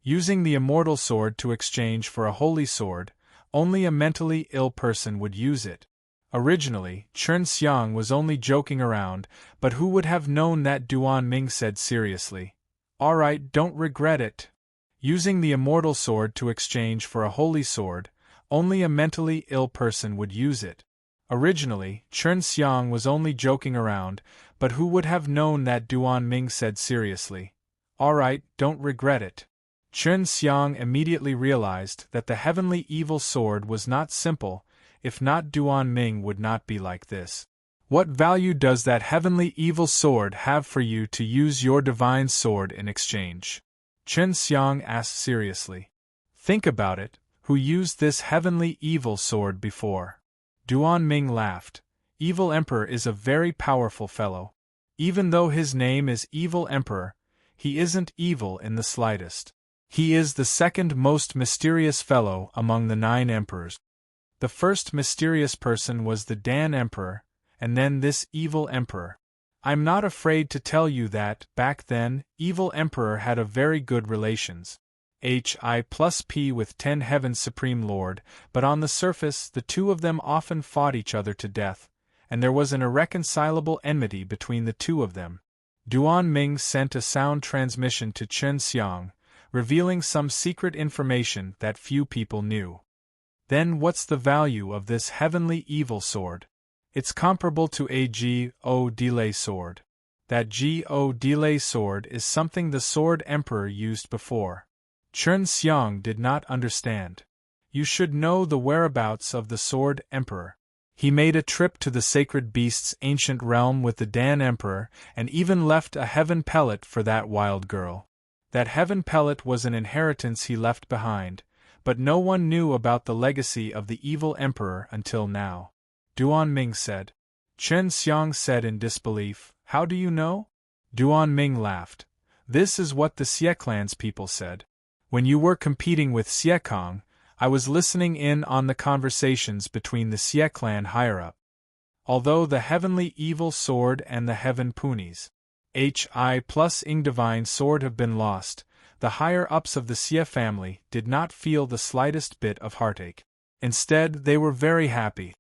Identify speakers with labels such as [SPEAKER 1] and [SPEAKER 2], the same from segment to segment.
[SPEAKER 1] using the immortal sword to exchange for a holy sword. Only a mentally ill person would use it. Originally, Chen Xiang was only joking around, but who would have known that Duan Ming said seriously, "Alright, don't regret it." Using the immortal sword to exchange for a holy sword, only a mentally ill person would use it. Originally, Chen Xiang was only joking around, but who would have known that Duan Ming said seriously, "Alright, don't regret it." Chen Xiang immediately realized that the heavenly evil sword was not simple. If not, Duan Ming would not be like this. What value does that heavenly evil sword have for you to use your divine sword in exchange? Chen Xiang asked seriously. Think about it, who used this heavenly evil sword before? Duan Ming laughed. Evil Emperor is a very powerful fellow. Even though his name is Evil Emperor, he isn't evil in the slightest. He is the second most mysterious fellow among the 9 emperors. The first mysterious person was the Dan Emperor, and then this Evil Emperor. I'm not afraid to tell you that, back then, Evil Emperor had a very good relations. Hi+P with 10 Heaven's Supreme Lord, but on the surface the two of them often fought each other to death, and there was an irreconcilable enmity between the two of them. Duan Ming sent a sound transmission to Chen Xiang, revealing some secret information that few people knew. Then what's the value of this heavenly evil sword? It's comparable to a Go delay sword. That Go delay sword is something the sword emperor used before. Chen Xiang did not understand. You should know the whereabouts of the sword emperor. He made a trip to the sacred beast's ancient realm with the Dan Emperor and even left a heaven pellet for that wild girl. That heaven pellet was an inheritance he left behind, but no one knew about the legacy of the evil emperor until now. Duan Ming said. Chen Xiang said in disbelief, "How do you know?" Duan Ming laughed. "This is what the Xie clan's people said. When you were competing with Xie Kong, I was listening in on the conversations between the Xie clan higher-up. Although the heavenly evil sword and the heaven punies Hi+ing divine sword have been lost, the higher-ups of the Xie family did not feel the slightest bit of heartache. Instead, they were very happy."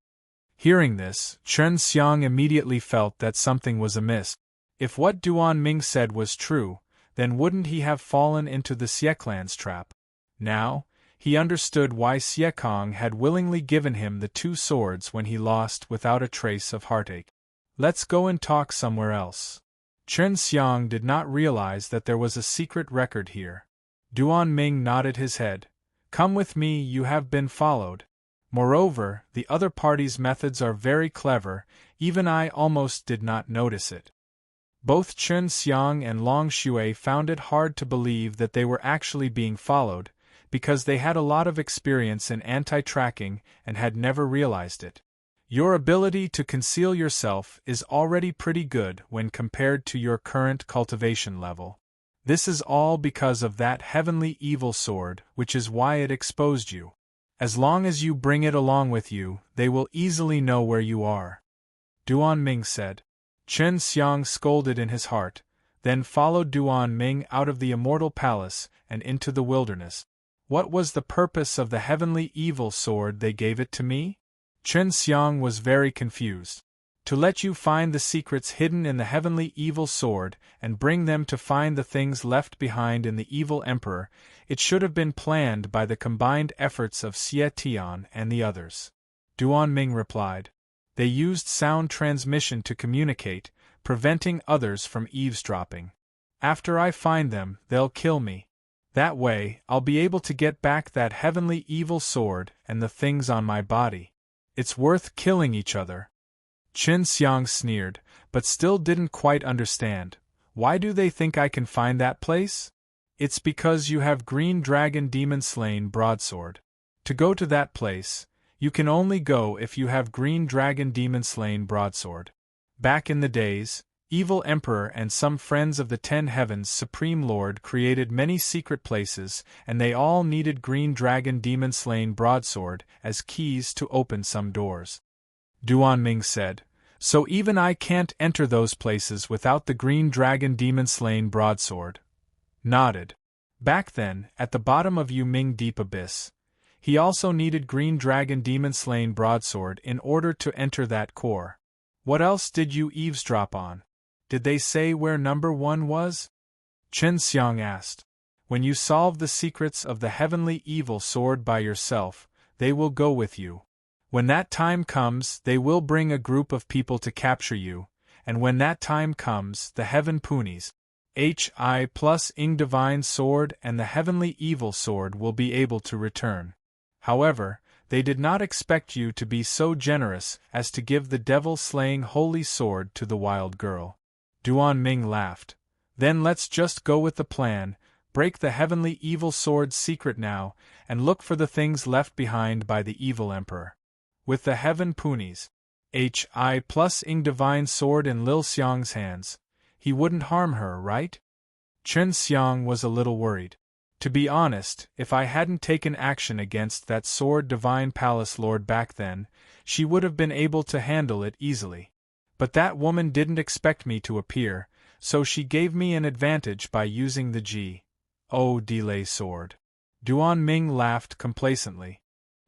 [SPEAKER 1] Hearing this, Chen Xiang immediately felt that something was amiss. If what Duan Ming said was true, then wouldn't he have fallen into the Xie clan's trap? Now, he understood why Xie Kong had willingly given him the 2 swords when he lost without a trace of heartache. Let's go and talk somewhere else. Chen Xiang did not realize that there was a secret record here. Duan Ming nodded his head. Come with me, you have been followed. Moreover, the other party's methods are very clever, even I almost did not notice it. Both Chen Xiang and Long Shui found it hard to believe that they were actually being followed, because they had a lot of experience in anti-tracking and had never realized it. Your ability to conceal yourself is already pretty good when compared to your current cultivation level. This is all because of that heavenly evil sword, which is why it exposed you. As long as you bring it along with you, they will easily know where you are. Duan Ming said. Chen Xiang scolded in his heart, then followed Duan Ming out of the immortal palace and into the wilderness. What was the purpose of the heavenly evil sword they gave it to me? Chen Xiang was very confused. To let you find the secrets hidden in the heavenly evil sword and bring them to find the things left behind in the evil emperor, it should have been planned by the combined efforts of Xie Tian and the others. Duan Ming replied. They used sound transmission to communicate, preventing others from eavesdropping. After I find them, they'll kill me. That way, I'll be able to get back that heavenly evil sword and the things on my body. It's worth killing each other. Chen Xiang sneered, but still didn't quite understand. Why do they think I can find that place? It's because you have Green Dragon Demon Slain Broadsword. To go to that place, you can only go if you have Green Dragon Demon Slain Broadsword. Back in the days, Evil Emperor and some friends of the 10 Heavens Supreme Lord created many secret places, and they all needed Green Dragon Demon Slain Broadsword as keys to open some doors. Duan Ming said, So even I can't enter those places without the Green Dragon Demon Slain Broadsword. Nodded. Back then, at the bottom of Yu Ming Deep Abyss, he also needed Green Dragon Demon Slain Broadsword in order to enter that core. What else did you eavesdrop on? Did they say where number 1 was? Chen Xiang asked. When you solve the secrets of the heavenly evil sword by yourself, they will go with you. When that time comes, they will bring a group of people to capture you, and when that time comes, the Heaven Punies, HI plus Ing Divine Sword and the Heavenly Evil Sword will be able to return. However, they did not expect you to be so generous as to give the devil-slaying holy sword to the wild girl. Duan Ming laughed. Then let's just go with the plan, break the Heavenly Evil Sword's secret now, and look for the things left behind by the evil emperor. With the Heaven Punies, HI plus Ing Divine Sword in Lil Xiang's hands, he wouldn't harm her, right? Chen Xiang was a little worried. To be honest, if I hadn't taken action against that sword Divine Palace Lord back then, she would have been able to handle it easily. But that woman didn't expect me to appear, so she gave me an advantage by using the G.O. delay sword. Duan Ming laughed complacently.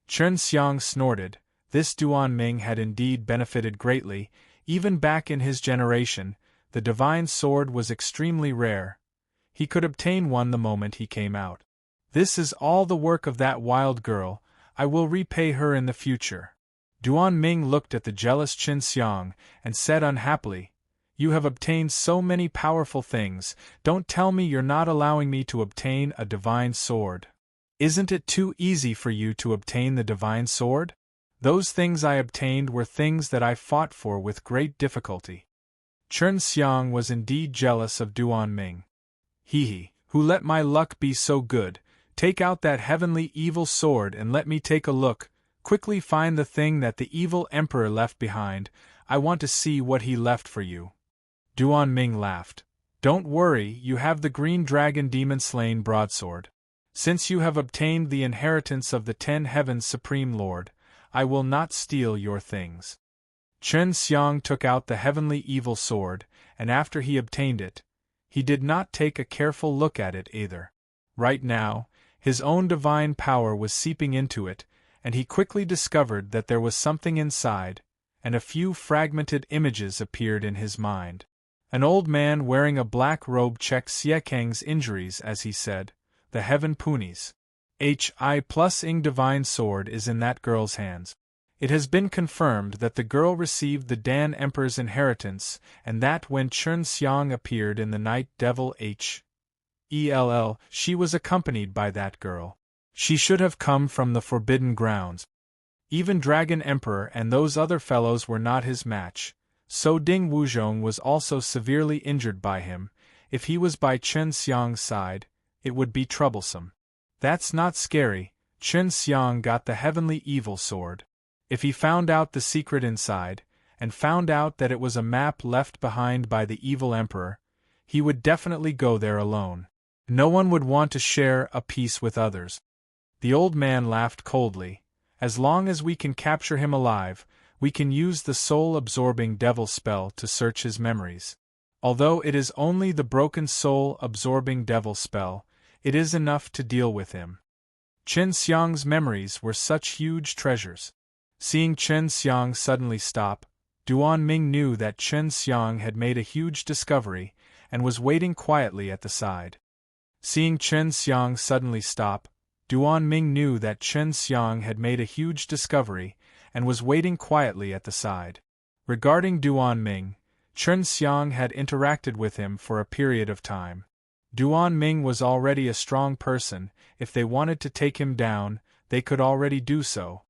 [SPEAKER 1] Chen Xiang snorted. This Duan Ming had indeed benefited greatly. Even back in his generation, the divine sword was extremely rare. He could obtain one the moment he came out. This is all the work of that wild girl. I will repay her in the future. Duan Ming looked at the jealous Chen Xiang and said unhappily, You have obtained so many powerful things, don't tell me you're not allowing me to obtain a divine sword. Isn't it too easy for you to obtain the divine sword? Those things I obtained were things that I fought for with great difficulty. Chen Xiang was indeed jealous of Duan Ming. He who let my luck be so good, take out that heavenly evil sword and let me take a look, quickly find the thing that the evil emperor left behind, I want to see what he left for you. Duan Ming laughed. Don't worry, you have the Green Dragon Demon Slain Broadsword. Since you have obtained the inheritance of the 10 Heavens Supreme Lord, I will not steal your things. Chen Xiang took out the heavenly evil sword, and after he obtained it, he did not take a careful look at it either. Right now, his own divine power was seeping into it, and he quickly discovered that there was something inside, and a few fragmented images appeared in his mind. An old man wearing a black robe checked Xie Kang's injuries as he said, The Heaven Punies. HI plus Ing Divine Sword is in that girl's hands. It has been confirmed that the girl received the Dan Emperor's inheritance, and that when Chen Xiang appeared in the Night Devil HELL, she was accompanied by that girl. She should have come from the Forbidden Grounds. Even Dragon Emperor and those other fellows were not his match, so Ding Wuzhong was also severely injured by him. If he was by Chen Xiang's side, it would be troublesome. That's not scary. Chen Xiang got the heavenly evil sword. If he found out the secret inside, and found out that it was a map left behind by the evil emperor, he would definitely go there alone. No one would want to share a piece with others. The old man laughed coldly. As long as we can capture him alive, we can use the soul-absorbing devil spell to search his memories. Although it is only the broken soul-absorbing devil spell, it is enough to deal with him. Chen Xiang's memories were such huge treasures. Seeing Chen Xiang suddenly stop, Duan Ming knew that Chen Xiang had made a huge discovery, and was waiting quietly at the side. Seeing Chen Xiang suddenly stop, Duan Ming knew that Chen Xiang had made a huge discovery, and was waiting quietly at the side. Regarding Duan Ming, Chen Xiang had interacted with him for a period of time. Duan Ming was already a strong person. If they wanted to take him down, they could already do so.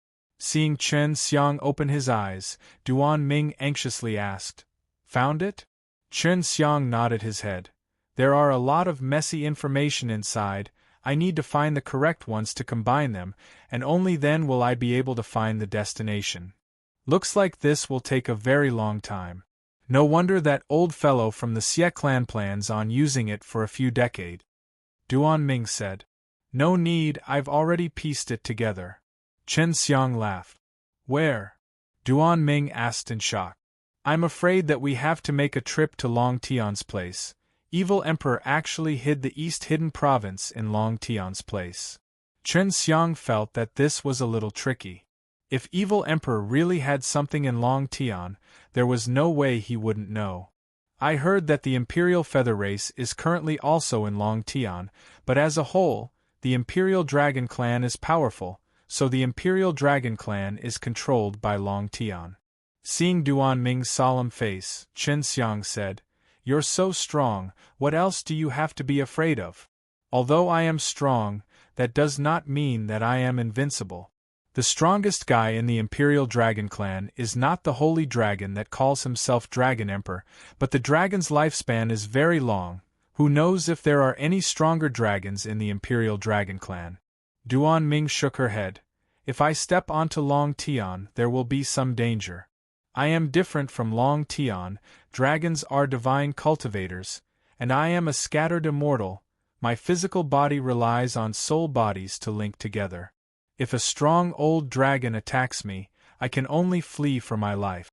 [SPEAKER 1] Seeing Chen Xiang open his eyes, Duan Ming anxiously asked, Found it? Chen Xiang nodded his head. There are a lot of messy information inside. I need to find the correct ones to combine them, and only then will I be able to find the destination. Looks like this will take a very long time. No wonder that old fellow from the Xie clan plans on using it for a few decades. Duan Ming said. No need, I've already pieced it together. Chen Xiang laughed. Where? Duan Ming asked in shock. I'm afraid that we have to make a trip to Long Tian's place. Evil Emperor actually hid the East Hidden Province in Long Tian's place. Chen Xiang felt that this was a little tricky. If Evil Emperor really had something in Long Tian, there was no way he wouldn't know. I heard that the Imperial Feather Race is currently also in Long Tian, but as a whole, the Imperial Dragon Clan is powerful, so the Imperial Dragon Clan is controlled by Long Tian. Seeing Duan Ming's solemn face, Chen Xiang said, "You're so strong, what else do you have to be afraid of? Although I am strong, that does not mean that I am invincible. The strongest guy in the Imperial Dragon Clan is not the holy dragon that calls himself Dragon Emperor, but the dragon's lifespan is very long. Who knows if there are any stronger dragons in the Imperial Dragon Clan?" Duan Ming shook her head. "If I step onto Long Tian, there will be some danger. I am different from Long Tian, dragons are divine cultivators, and I am a scattered immortal. My physical body relies on soul bodies to link together. If a strong old dragon attacks me, I can only flee for my life."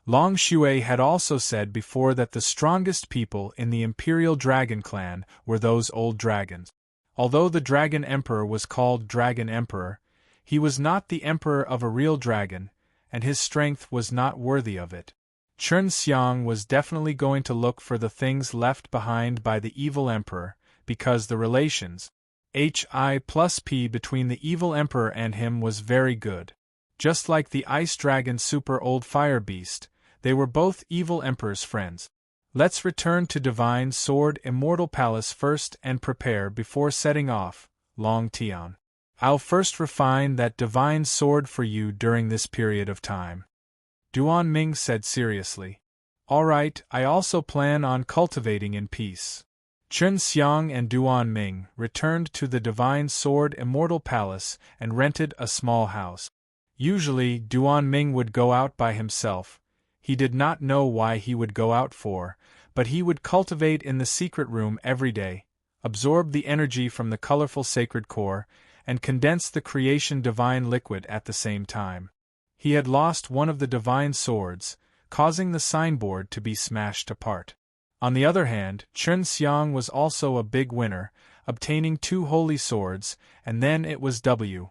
[SPEAKER 1] Long Shui had also said before that the strongest people in the Imperial Dragon Clan were those old dragons. Although the Dragon Emperor was called Dragon Emperor, he was not the emperor of a real dragon, and his strength was not worthy of it. Chen Xiang was definitely going to look for the things left behind by the evil emperor, because the relations Hi+P between the evil emperor and him was very good. Just like the ice dragon super old fire beast, they were both evil emperor's friends. Let's return to Divine Sword Immortal Palace first and prepare before setting off, Long Tian. I'll first refine that divine sword for you during this period of time. Duan Ming said seriously. All right, I also plan on cultivating in peace. Chen Xiang and Duan Ming returned to the Divine Sword Immortal Palace and rented a small house. Usually, Duan Ming would go out by himself. He did not know why he would go out for, but he would cultivate in the secret room every day, absorb the energy from the colorful sacred core, and condense the creation divine liquid at the same time. He had lost one of the divine swords, causing the signboard to be smashed apart. On the other hand, Chen Xiang was also a big winner, obtaining 2 holy swords, and then it was Wang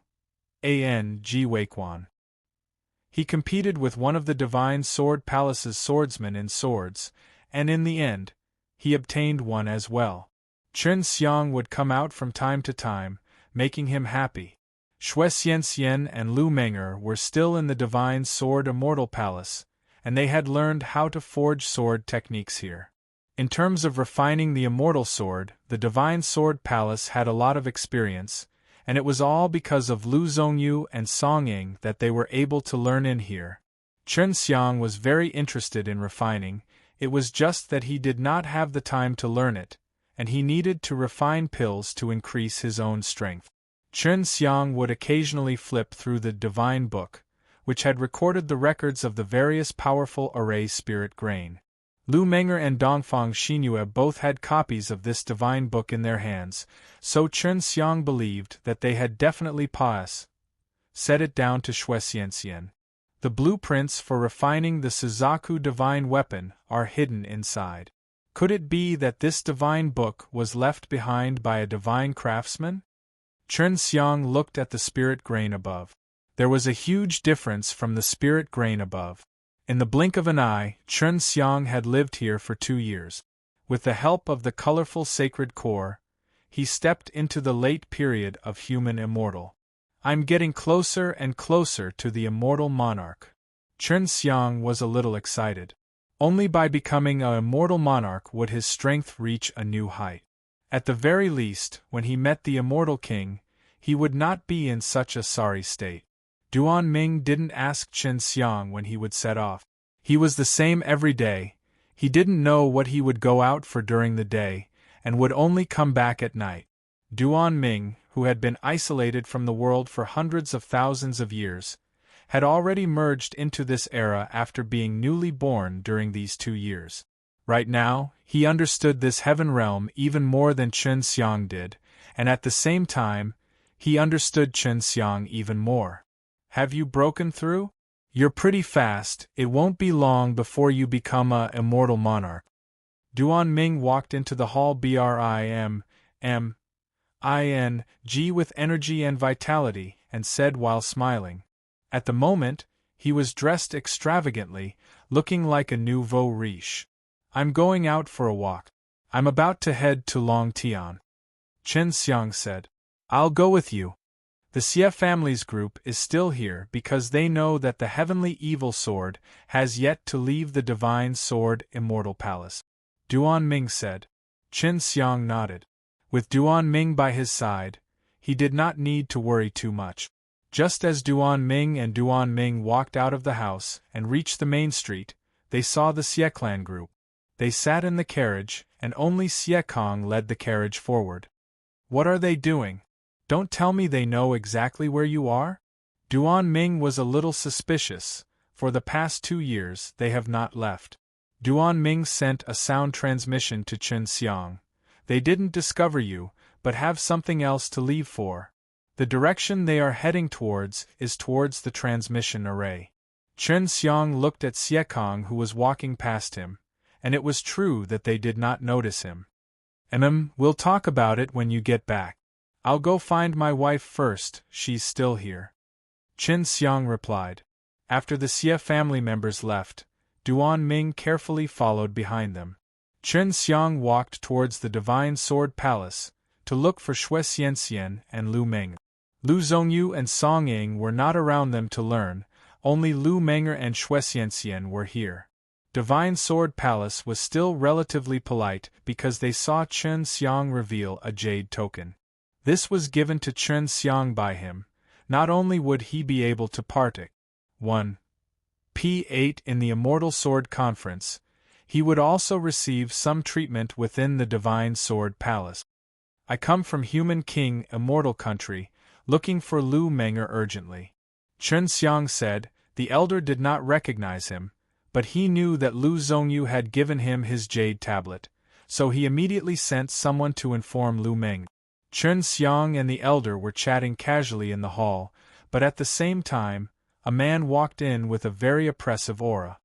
[SPEAKER 1] Weiquan. He competed with one of the Divine Sword Palace's swordsmen in swords, and in the end, he obtained one as well. Chen Xiang would come out from time to time, making him happy. Xue Xianxian and Lu Meng'er were still in the Divine Sword Immortal Palace, and they had learned how to forge sword techniques here. In terms of refining the immortal sword, the Divine Sword Palace had a lot of experience, and it was all because of Lu Zhongyu and Song Ying that they were able to learn in here. Chen Xiang was very interested in refining, it was just that he did not have the time to learn it, and he needed to refine pills to increase his own strength. Chen Xiang would occasionally flip through the Divine Book, which had recorded the records of the various powerful array spirit grain. Lu Meng'er and Dongfang Xinyue both had copies of this divine book in their hands, so Chen Xiang believed that they had definitely set it down to Xue Xianxian. The blueprints for refining the Suzaku divine weapon are hidden inside. Could it be that this divine book was left behind by a divine craftsman? Chen Xiang looked at the spirit grain above. There was a huge difference from the spirit grain above. In the blink of an eye, Chen Xiang had lived here for 2 years. With the help of the colorful sacred core, he stepped into the late period of human immortal. I'm getting closer and closer to the immortal monarch. Chen Xiang was a little excited. Only by becoming an immortal monarch would his strength reach a new height. At the very least, when he met the immortal king, he would not be in such a sorry state. Duan Ming didn't ask Chen Xiang when he would set off. He was the same every day. He didn't know what he would go out for during the day, and would only come back at night. Duan Ming, who had been isolated from the world for hundreds of thousands of years, had already merged into this era after being newly born during these 2 years. Right now, he understood this heaven realm even more than Chen Xiang did, and at the same time, he understood Chen Xiang even more. Have you broken through? You're pretty fast, it won't be long before you become a immortal monarch. Duan Ming walked into the hall Briming with energy and vitality, and said while smiling. At the moment, he was dressed extravagantly, looking like a nouveau riche. I'm going out for a walk. I'm about to head to Long Tian. Chen Xiang said. I'll go with you. The Xie family's group is still here because they know that the heavenly evil sword has yet to leave the divine sword immortal palace. Duan Ming said. Chen Xiang nodded. With Duan Ming by his side, he did not need to worry too much. Just as Duan Ming walked out of the house and reached the main street, they saw the Xie clan group. They sat in the carriage, and only Xie Kong led the carriage forward. What are they doing? Don't tell me they know exactly where you are? Duan Ming was a little suspicious. For the past 2 years, they have not left. Duan Ming sent a sound transmission to Chen Xiang. They didn't discover you, but have something else to leave for. The direction they are heading towards is towards the transmission array. Chen Xiang looked at Xie Kong, who was walking past him, and it was true that they did not notice him. We'll talk about it when you get back. I'll go find my wife first, she's still here. Chen Xiang replied. After the Xie family members left, Duan Ming carefully followed behind them. Chen Xiang walked towards the Divine Sword Palace, to look for Xue Xianxian and Lu Meng. Lu Zhongyu and Song Ying were not around them to learn, only Lu Menger and Xue Xianxian were here. Divine Sword Palace was still relatively polite because they saw Chen Xiang reveal a jade token. This was given to Chen Xiang by him. Not only would he be able to partake 1p8 in the Immortal Sword Conference, he would also receive some treatment within the Divine Sword Palace. I come from Human King Immortal Country, looking for Lu Menger urgently. Chen Xiang said. The elder did not recognize him, but he knew that Lu Zhongyu had given him his jade tablet, so he immediately sent someone to inform Lu Meng. Chen Xiang and the elder were chatting casually in the hall, but at the same time, a man walked in with a very oppressive aura.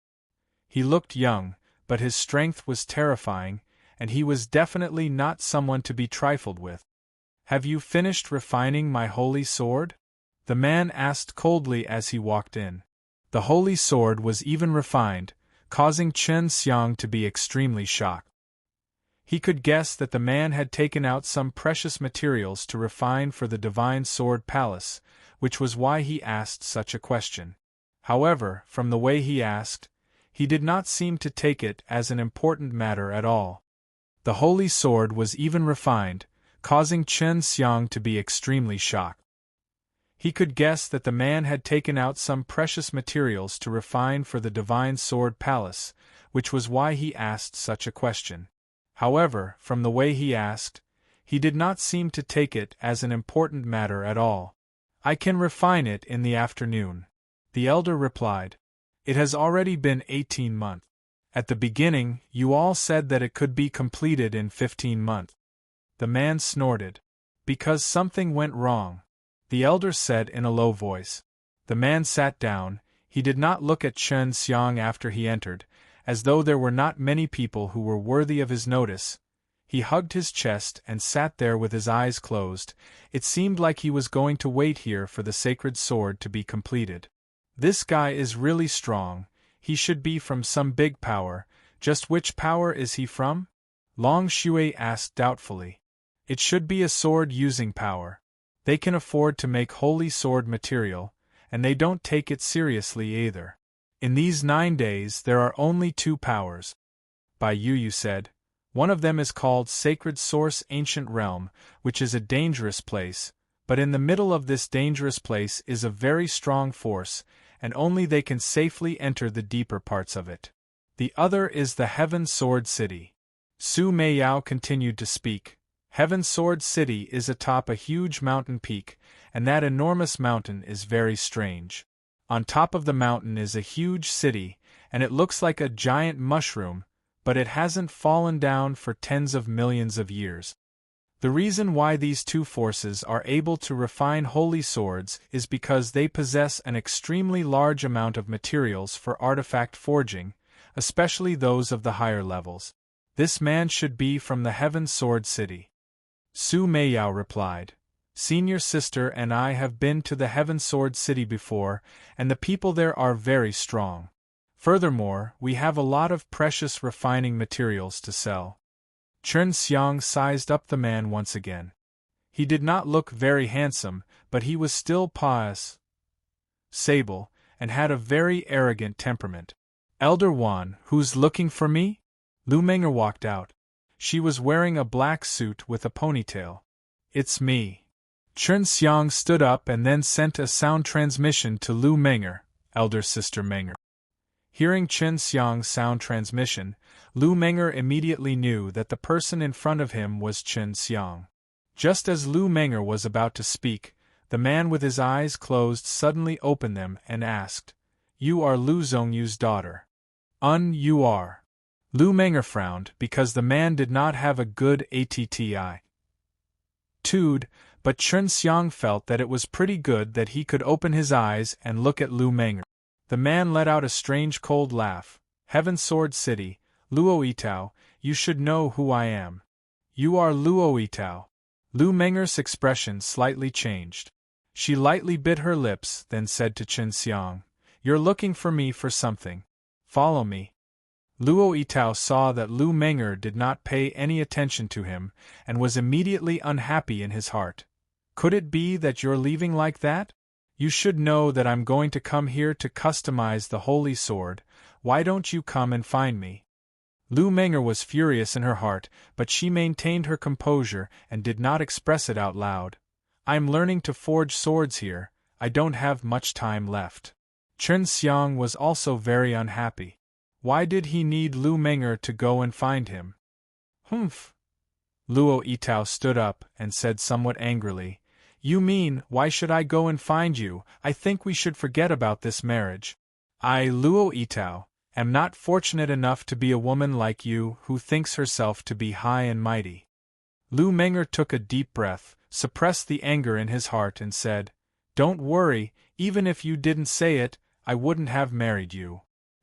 [SPEAKER 1] He looked young, but his strength was terrifying, and he was definitely not someone to be trifled with. Have you finished refining my holy sword? The man asked coldly as he walked in. The holy sword was even refined, causing Chen Xiang to be extremely shocked. He could guess that the man had taken out some precious materials to refine for the Divine Sword Palace, which was why he asked such a question. However, from the way he asked, he did not seem to take it as an important matter at all. The holy sword was even refined, causing Chen Xiang to be extremely shocked. He could guess that the man had taken out some precious materials to refine for the Divine Sword Palace, which was why he asked such a question. However, from the way he asked, he did not seem to take it as an important matter at all. I can refine it in the afternoon. The elder replied. It has already been 18 months. At the beginning, you all said that it could be completed in 15 months. The man snorted. Because something went wrong. The elder said in a low voice. The man sat down. He did not look at Chen Xiang after he entered, as though there were not many people who were worthy of his notice. He hugged his chest and sat there with his eyes closed. It seemed like he was going to wait here for the sacred sword to be completed. This guy is really strong. He should be from some big power. Just which power is he from? Long Shui asked doubtfully. It should be a sword-using power. They can afford to make holy sword material, and they don't take it seriously either. In these 9 days there are only 2 powers. Bai Yu said. One of them is called Sacred Source Ancient Realm, which is a dangerous place, but in the middle of this dangerous place is a very strong force, and only they can safely enter the deeper parts of it. The other is the Heaven Sword City. Su Meiyao continued to speak. Heaven Sword City is atop a huge mountain peak, and that enormous mountain is very strange. On top of the mountain is a huge city, and it looks like a giant mushroom, but it hasn't fallen down for tens of millions of years. The reason why these 2 forces are able to refine holy swords is because they possess an extremely large amount of materials for artifact forging, especially those of the higher levels. This man should be from the Heaven Sword City. Su Meiyao replied. Senior sister and I have been to the Heaven Sword City before, and the people there are very strong. Furthermore, we have a lot of precious refining materials to sell. Chen Xiang sized up the man once again. He did not look very handsome, but he was still pious, sable, and had a very arrogant temperament. Elder Wan, who's looking for me? Lu Meng'er walked out. She was wearing a black suit with a ponytail. It's me. Chen Xiang stood up and then sent a sound transmission to Lu Meng'er, elder sister Meng'er. Hearing Chen Xiang's sound transmission, Lu Meng'er immediately knew that the person in front of him was Chen Xiang. Just as Lu Meng'er was about to speak, the man with his eyes closed suddenly opened them and asked, You are Lu Zongyu's daughter. You are. Lu Meng'er frowned because the man did not have a good attitude, but Chen Xiang felt that it was pretty good that he could open his eyes and look at Lu Meng'er. The man let out a strange cold laugh. Heaven Sword City, Luo Yitao, you should know who I am. You are Luo Yitao. Lu Meng'er's expression slightly changed. She lightly bit her lips, then said to Chen Xiang, You're looking for me for something. Follow me. Luo Yitao saw that Lu Meng'er did not pay any attention to him, and was immediately unhappy in his heart. Could it be that you're leaving like that? You should know that I'm going to come here to customize the holy sword. Why don't you come and find me? Lu Meng'er was furious in her heart, but she maintained her composure and did not express it out loud. I'm learning to forge swords here, I don't have much time left. Chen Xiang was also very unhappy. Why did he need Lu Meng'er to go and find him? Humph! Luo Yitao stood up and said somewhat angrily, You mean, why should I go and find you? I think we should forget about this marriage. I, Luo Yitao, am not fortunate enough to be a woman like you who thinks herself to be high and mighty. Lu Meng'er took a deep breath, suppressed the anger in his heart and said, Don't worry, even if you didn't say it, I wouldn't have married you.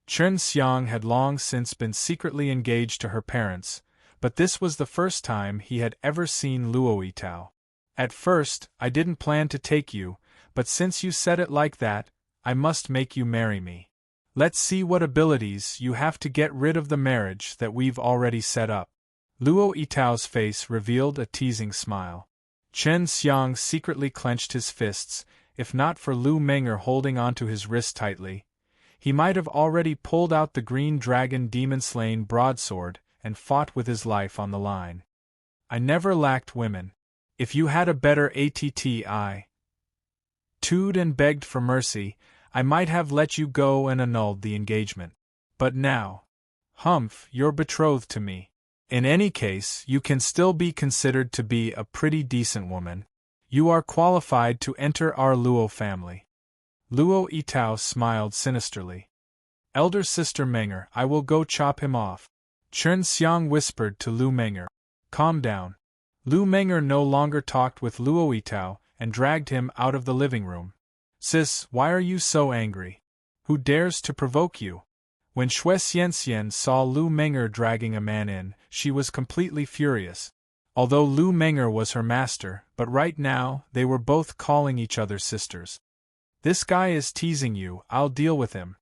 [SPEAKER 1] Chen Xiang had long since been secretly engaged to her parents, but this was the first time he had ever seen Luo Yitao. At first, I didn't plan to take you, but since you said it like that, I must make you marry me. Let's see what abilities you have to get rid of the marriage that we've already set up. Luo Yitao's face revealed a teasing smile. Chen Xiang secretly clenched his fists. If not for Lu Meng'er holding onto his wrist tightly, he might have already pulled out the green dragon demon-slain broadsword and fought with his life on the line. I never lacked women. If you had a better attitude and begged for mercy, I might have let you go and annulled the engagement. But now, humph, you're betrothed to me. In any case, you can still be considered to be a pretty decent woman. You are qualified to enter our Luo family. Luo Yitao smiled sinisterly. Elder sister Meng'er, I will go chop him off. Chen Xiang whispered to Lu Meng'er. Calm down. Lu Meng'er no longer talked with Luo Yitao and dragged him out of the living room. Sis, why are you so angry? Who dares to provoke you? When Xue Xianxian saw Lu Meng'er dragging a man in, she was completely furious. Although Lu Meng'er was her master, but right now they were both calling each other sisters. This guy is teasing you, I'll deal with him.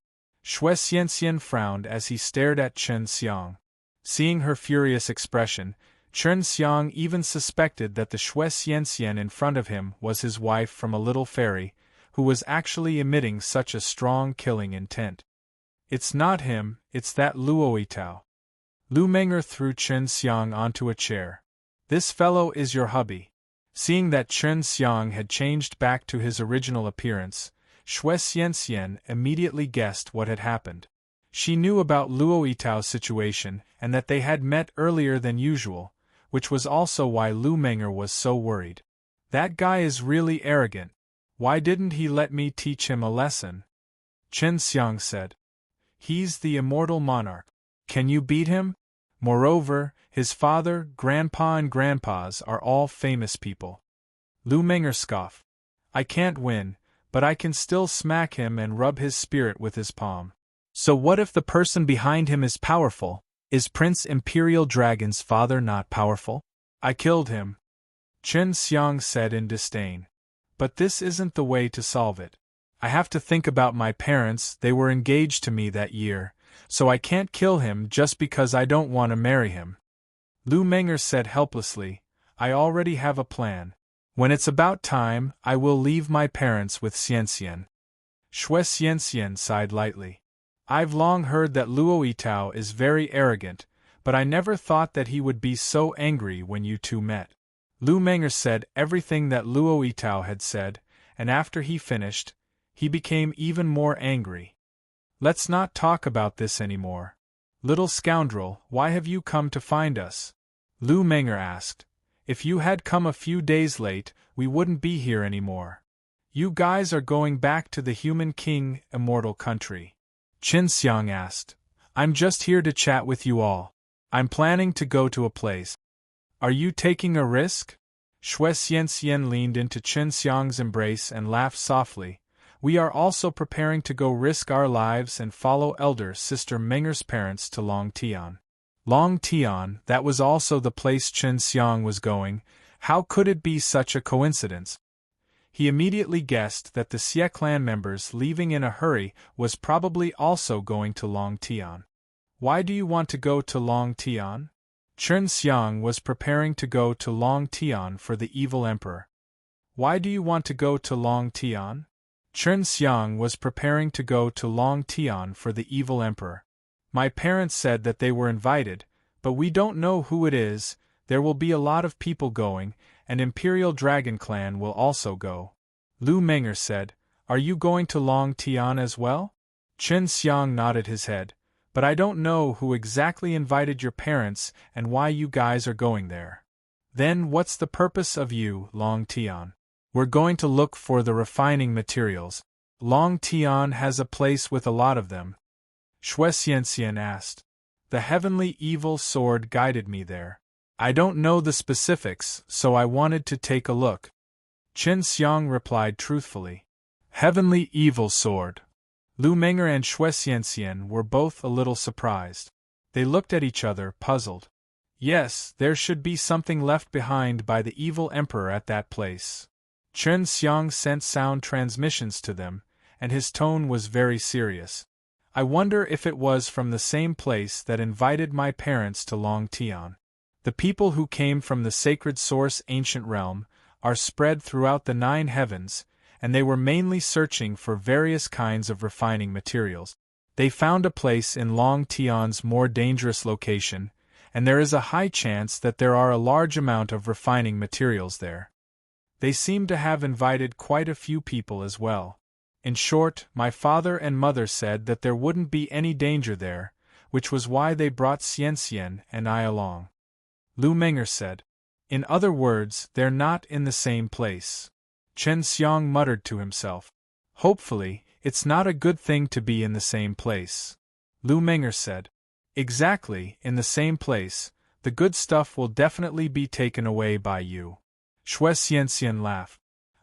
[SPEAKER 1] Xue Xianxian frowned as he stared at Chen Xiang. Seeing her furious expression, Chen Xiang even suspected that the Xue Xianxian in front of him was his wife from a little fairy, who was actually emitting such a strong killing intent. It's not him, it's that Luo Yitao. Lu Meng'er threw Chen Xiang onto a chair. This fellow is your hubby. Seeing that Chen Xiang had changed back to his original appearance, Xue Xianxian immediately guessed what had happened. She knew about Luo Yitao's situation and that they had met earlier than usual, which was also why Lu Meng'er was so worried. That guy is really arrogant. Why didn't he let me teach him a lesson? Chen Xiang said. He's the immortal monarch. Can you beat him? Moreover, his father, grandpa and grandpas are all famous people. Lu Meng'er scoffed. I can't win, but I can still smack him and rub his spirit with his palm. So what if the person behind him is powerful? Is Prince Imperial Dragon's father not powerful? I killed him, Chen Xiang said in disdain. But this isn't the way to solve it. I have to think about my parents. They were engaged to me that year, so I can't kill him just because I don't want to marry him. Lu Meng'er said helplessly, I already have a plan. When it's about time, I will leave my parents with Xianxian. Shui Xianxian sighed lightly. I've long heard that Luo Yitao is very arrogant, but I never thought that he would be so angry when you two met. Lu Meng'er said everything that Luo Yitao had said, and after he finished, he became even more angry. Let's not talk about this anymore. Little scoundrel, why have you come to find us? Lu Meng'er asked. If you had come a few days late, we wouldn't be here anymore. You guys are going back to the Human King, Immortal Country. Qin Xiang asked. I'm just here to chat with you all. I'm planning to go to a place. Are you taking a risk? Shui Xianxian leaned into Qin Xiang's embrace and laughed softly. We are also preparing to go risk our lives and follow elder sister Meng'er's parents to Long Tian. Long Tian, that was also the place Qin Xiang was going. How could it be such a coincidence? He immediately guessed that the Xie clan members leaving in a hurry was probably also going to Long Tian. Why do you want to go to Long Tian? Chen Xiang was preparing to go to Long Tian for the evil emperor. Why do you want to go to Long Tian? Chen Xiang was preparing to go to Long Tian for the evil emperor. My parents said that they were invited, but we don't know who it is. There will be a lot of people going, and Imperial Dragon Clan will also go. Lu Meng'er said, Are you going to Long Tian as well? Chen Xiang nodded his head, but I don't know who exactly invited your parents and why you guys are going there. Then what's the purpose of you, Long Tian? We're going to look for the refining materials. Long Tian has a place with a lot of them. Shui Xianxian asked. The heavenly evil sword guided me there. I don't know the specifics, so I wanted to take a look. Qin Xiang replied truthfully. Heavenly evil sword. Lu Meng'er and Shui Xianxian were both a little surprised. They looked at each other, puzzled. Yes, there should be something left behind by the evil emperor at that place. Qin Xiang sent sound transmissions to them, and his tone was very serious. I wonder if it was from the same place that invited my parents to Long Tian. The people who came from the sacred source ancient realm are spread throughout the 9 heavens, and they were mainly searching for various kinds of refining materials. They found a place in Long Tian's more dangerous location, and there is a high chance that there are a large amount of refining materials there. They seem to have invited quite a few people as well. In short, my father and mother said that there wouldn't be any danger there, which was why they brought Xianxian and I along. Lu Meng'er said. In other words, they're not in the same place. Chen Xiang muttered to himself. Hopefully, it's not a good thing to be in the same place. Lu Meng'er said. Exactly, in the same place. The good stuff will definitely be taken away by you. Shui Xianxian laughed.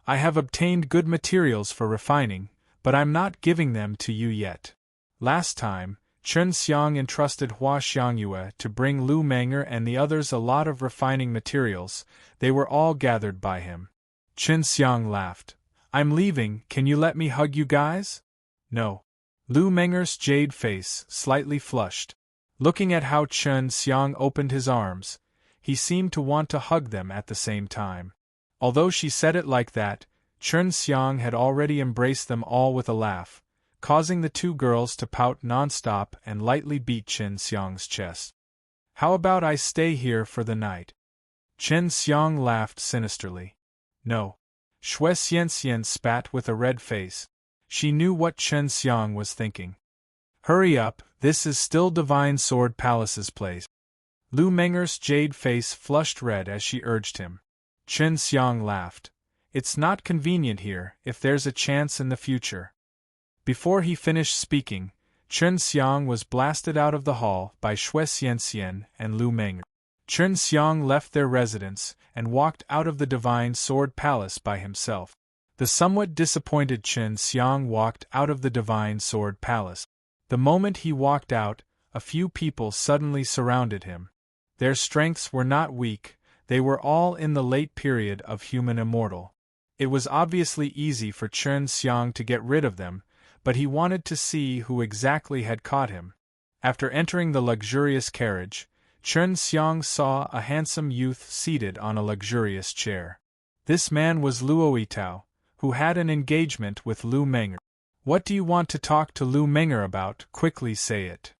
[SPEAKER 1] I have obtained good materials for refining, but I'm not giving them to you yet. Last time, Chen Xiang entrusted Hua Xiangyue to bring Lu Meng'er and the others a lot of refining materials. They were all gathered by him. Chen Xiang laughed. I'm leaving, can you let me hug you guys? No. Lu Meng'er's jade face slightly flushed. Looking at how Chen Xiang opened his arms, he seemed to want to hug them at the same time. Although she said it like that, Chen Xiang had already embraced them all with a laugh, causing the 2 girls to pout non-stop and lightly beat Chen Xiang's chest. How about I stay here for the night? Chen Xiang laughed sinisterly. No. Shui Xianxian spat with a red face. She knew what Chen Xiang was thinking. Hurry up, this is still Divine Sword Palace's place. Lu Meng'er's jade face flushed red as she urged him. Chen Xiang laughed. It's not convenient here, if there's a chance in the future. Before he finished speaking, Chen Xiang was blasted out of the hall by Shui Xianxian and Lu Meng'er. Chen Xiang left their residence and walked out of the Divine Sword Palace by himself. The somewhat disappointed Chen Xiang walked out of the Divine Sword Palace. The moment he walked out, a few people suddenly surrounded him. Their strengths were not weak, they were all in the late period of human immortal. It was obviously easy for Chen Xiang to get rid of them, but he wanted to see who exactly had caught him. After entering the luxurious carriage, Chen Xiang saw a handsome youth seated on a luxurious chair. This man was Luo Yitao, who had an engagement with Lu Meng'er. "What do you want to talk to Lu Meng'er about? Quickly say it."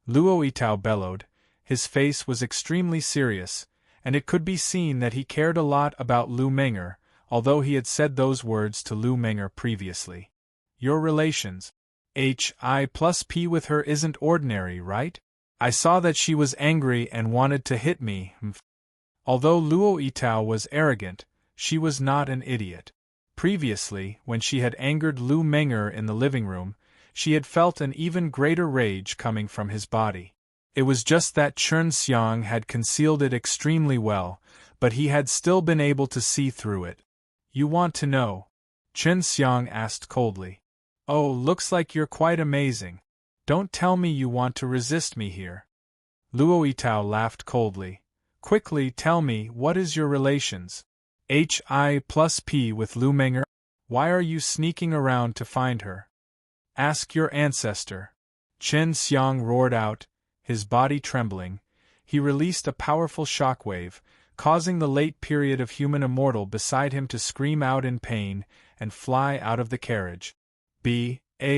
[SPEAKER 1] Luo Yitao bellowed. His face was extremely serious, and it could be seen that he cared a lot about Lu Meng'er, although he had said those words to Lu Meng'er previously. "Your relations Hi+P with her isn't ordinary, right? I saw that she was angry and wanted to hit me." Although Luo Yitao was arrogant, she was not an idiot. Previously, when she had angered Lu Meng'er in the living room, she had felt an even greater rage coming from his body. It was just that Chen Xiang had concealed it extremely well, but he had still been able to see through it. "You want to know?" Chen Xiang asked coldly. "Oh, looks like you're quite amazing. Don't tell me you want to resist me here." Luo Yitao laughed coldly. "Quickly tell me, what is your relations Hi+P with Lu Meng'er? Why are you sneaking around to find her? Ask your ancestor." Chen Xiang roared out, his body trembling. He released a powerful shockwave, causing the late period of human immortal beside him to scream out in pain and fly out of the carriage. "Bastard,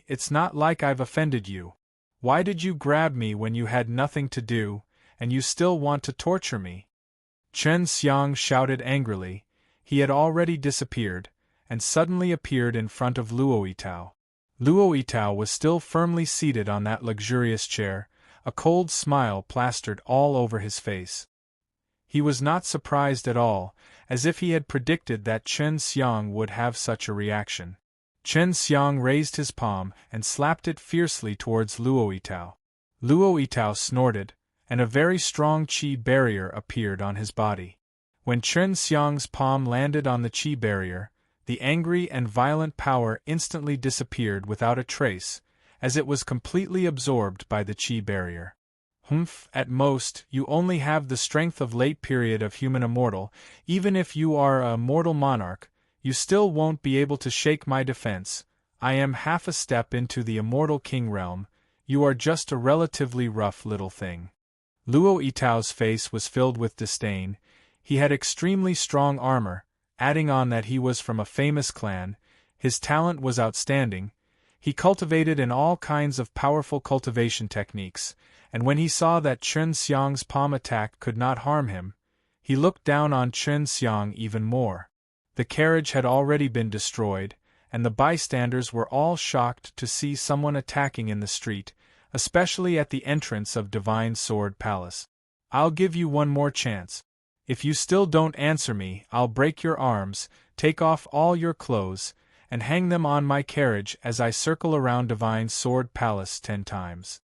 [SPEAKER 1] it's not like I've offended you. Why did you grab me when you had nothing to do, and you still want to torture me?" Chen Xiang shouted angrily. He had already disappeared, and suddenly appeared in front of Luo Yitao. Luo Yitao was still firmly seated on that luxurious chair, a cold smile plastered all over his face. He was not surprised at all, as if he had predicted that Chen Xiang would have such a reaction. Chen Xiang raised his palm and slapped it fiercely towards Luo Yitao. Luo Yitao snorted, and a very strong qi barrier appeared on his body. When Chen Xiang's palm landed on the qi barrier, the angry and violent power instantly disappeared without a trace, as it was completely absorbed by the qi barrier. At most, you only have the strength of late period of human immortal. Even if you are a mortal monarch, you still won't be able to shake my defense. I am half a step into the immortal king realm. You are just a relatively rough little thing." Luo Yitao's face was filled with disdain. He had extremely strong armor, adding on that he was from a famous clan. His talent was outstanding. He cultivated in all kinds of powerful cultivation techniques, and when he saw that Chen Xiang's palm attack could not harm him, he looked down on Chen Xiang even more. The carriage had already been destroyed, and the bystanders were all shocked to see someone attacking in the street, especially at the entrance of Divine Sword Palace. "I'll give you one more chance. If you still don't answer me, I'll break your arms, take off all your clothes, and hang them on my carriage as I circle around Divine Sword Palace 10 times.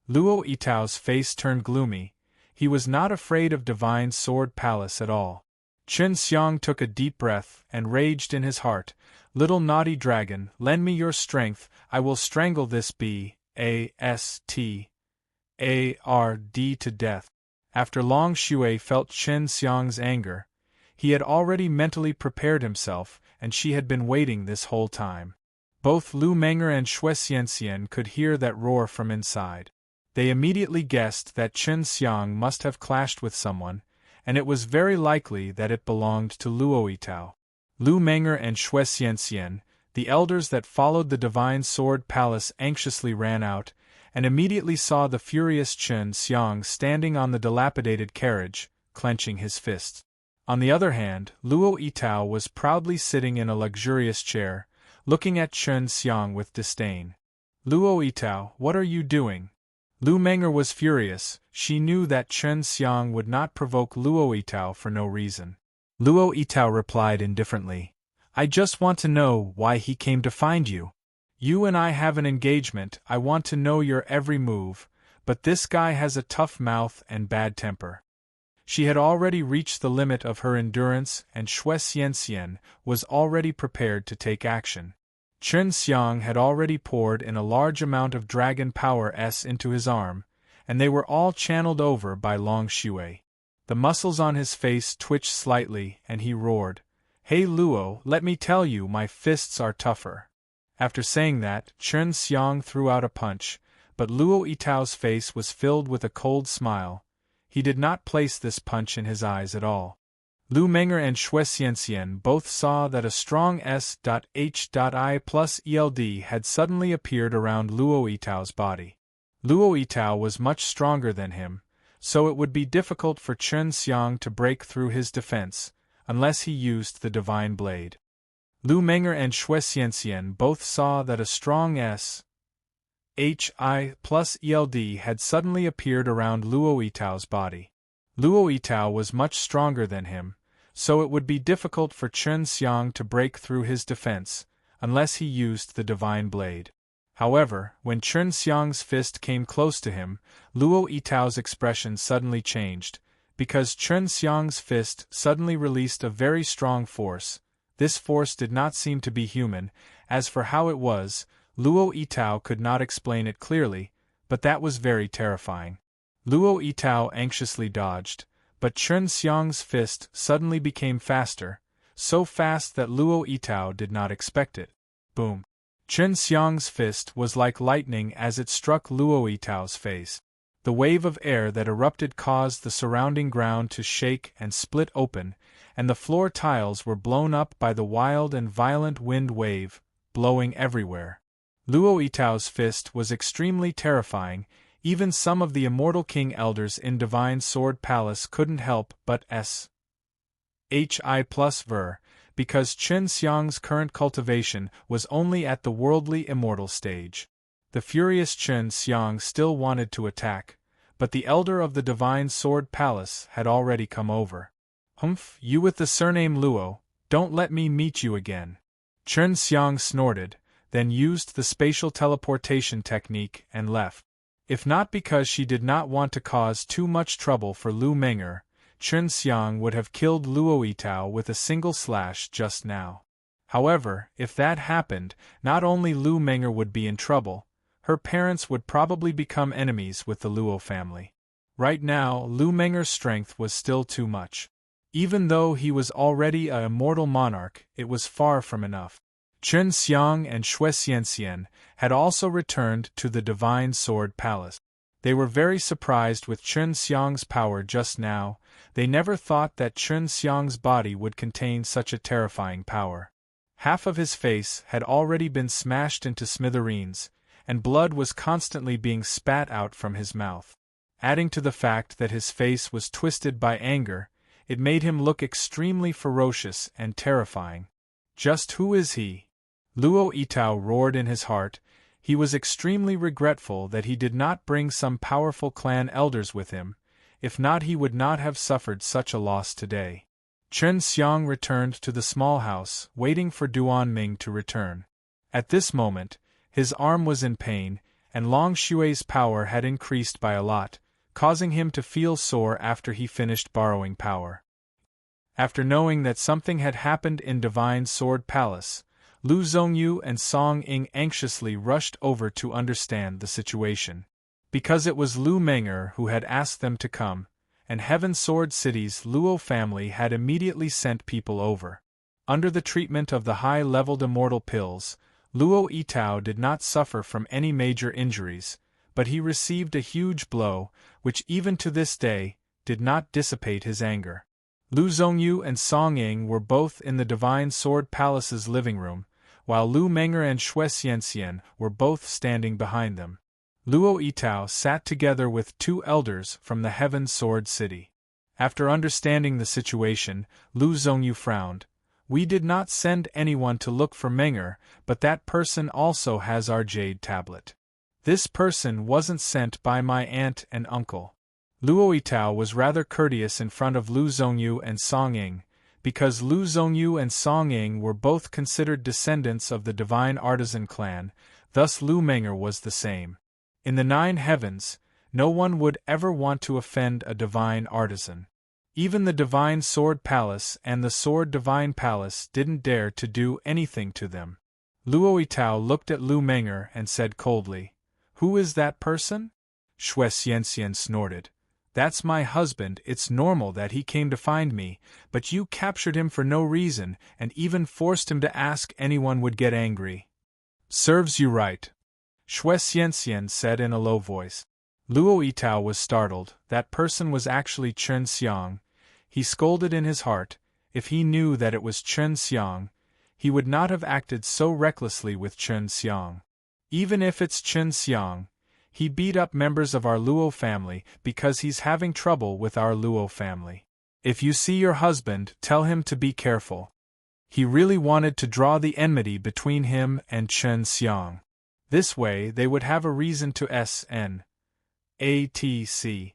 [SPEAKER 1] Luo Yitao's face turned gloomy. He was not afraid of Divine Sword Palace at all. Chen Xiang took a deep breath and raged in his heart, "Little naughty dragon, lend me your strength, I will strangle this bastard to death." After Long Shui felt Chen Xiang's anger. He had already mentally prepared himself, and she had been waiting this whole time. Both Lu Meng'er and Xue Xianxian could hear that roar from inside. They immediately guessed that Chen Xiang must have clashed with someone, and it was very likely that it belonged to Luo Yitao. Lu Meng'er and Xue Xianxian, the elders that followed the Divine Sword Palace, anxiously ran out, and immediately saw the furious Chen Xiang standing on the dilapidated carriage, clenching his fists. On the other hand, Luo Yitao was proudly sitting in a luxurious chair, looking at Chen Xiang with disdain. "Luo Yitao, what are you doing?" Lu Meng'er was furious. She knew that Chen Xiang would not provoke Luo Yitao for no reason. Luo Yitao replied indifferently, "I just want to know why he came to find you. You and I have an engagement, I want to know your every move, but this guy has a tough mouth and bad temper." She had already reached the limit of her endurance, and Xue Xianxian was already prepared to take action. Chen Xiang had already poured in a large amount of dragon power into his arm, and they were all channeled over by Long Shui. The muscles on his face twitched slightly, and he roared, "Hey Luo, let me tell you, my fists are tougher." After saying that, Chen Xiang threw out a punch, but Luo Yitao's face was filled with a cold smile. He did not place this punch in his eyes at all. Lu Meng'er and Xue Xianxian both saw that a strong S.H.I plus ELD had suddenly appeared around Luo Yitao's body. Luo Yitao was much stronger than him, so it would be difficult for Chen Xiang to break through his defense, unless he used the divine blade. Lu Meng'er and Xue Xianxian both saw that a strong S.H.I plus ELD had suddenly appeared around Luo Yitao's body. Luo Yitao was much stronger than him, so it would be difficult for Chen Xiang to break through his defense, unless he used the divine blade. However, when Chen Xiang's fist came close to him, Luo Yitao's expression suddenly changed, because Chen Xiang's fist suddenly released a very strong force. This force did not seem to be human. As for how it was, Luo Yitao could not explain it clearly, but that was very terrifying. Luo Yitao anxiously dodged, but Chen Xiang's fist suddenly became faster, so fast that Luo Yitao did not expect it. Boom! Chen Xiang's fist was like lightning as it struck Luo Yitao's face. The wave of air that erupted caused the surrounding ground to shake and split open, and the floor tiles were blown up by the wild and violent wind wave, blowing everywhere. Luo Yitao's fist was extremely terrifying. Even some of the immortal king elders in Divine Sword Palace couldn't help but S.H.I plus ver, because Chen Xiang's current cultivation was only at the worldly immortal stage. The furious Chen Xiang still wanted to attack, but the elder of the Divine Sword Palace had already come over. "Humph, you with the surname Luo, don't let me meet you again." Chen Xiang snorted, then used the spatial teleportation technique and left. If not because she did not want to cause too much trouble for Lu Meng'er, Chen Xiang would have killed Luo Yitao with a single slash just now. However, if that happened, not only Lu Meng'er would be in trouble, her parents would probably become enemies with the Luo family. Right now, Lu Meng'er's strength was still too much. Even though he was already a immortal monarch, it was far from enough. Chen Xiang and Xue Xianxian had also returned to the Divine Sword Palace. They were very surprised with Chen Xiang's power just now. They never thought that Chen Xiang's body would contain such a terrifying power. Half of his face had already been smashed into smithereens, and blood was constantly being spat out from his mouth. Adding to the fact that his face was twisted by anger, it made him look extremely ferocious and terrifying. Just who is he? Luo Yitao roared in his heart. He was extremely regretful that he did not bring some powerful clan elders with him. If not, he would not have suffered such a loss today. Chen Xiang returned to the small house, waiting for Duan Ming to return. At this moment, his arm was in pain, and Long Xue's power had increased by a lot, causing him to feel sore after he finished borrowing power. After knowing that something had happened in Divine Sword Palace, Lu Zhongyu and Song Ying anxiously rushed over to understand the situation. Because it was Lu Meng'er who had asked them to come, and Heaven Sword City's Luo family had immediately sent people over. Under the treatment of the high-leveled immortal pills, Luo Yitao did not suffer from any major injuries, but he received a huge blow, which even to this day did not dissipate his anger. Lu Zhongyu and Song Ying were both in the Divine Sword Palace's living room, while Lu Meng'er and Xue Xianxian were both standing behind them. Luo Yitao sat together with two elders from the Heaven Sword City. After understanding the situation, Lu Zhongyu frowned. "We did not send anyone to look for Meng'er, but that person also has our jade tablet. This person wasn't sent by my aunt and uncle." Luo Yitao was rather courteous in front of Lu Zhongyu and Song Ying, because Lu Zhongyu and Song Ying were both considered descendants of the Divine Artisan clan, thus Lu Meng'er was the same. In the 9 heavens, no one would ever want to offend a divine artisan. Even the Divine Sword Palace and the Sword Divine Palace didn't dare to do anything to them. Luo Yitao looked at Lu Meng'er and said coldly, "Who is that person?" Shui Xianxian snorted. "That's my husband. It's normal that he came to find me, but you captured him for no reason and even forced him to ask anyone would get angry." "Serves you right," Shui Xianxian said in a low voice. Luo Yitao was startled. That person was actually Chen Xiang. He scolded in his heart. If he knew that it was Chen Xiang, he would not have acted so recklessly with Chen Xiang. Even if it's Chen Xiang, he beat up members of our Luo family because he's having trouble with our Luo family. If you see your husband, tell him to be careful. He really wanted to draw the enmity between him and Chen Xiang. This way they would have a reason to S.N. A.T.C.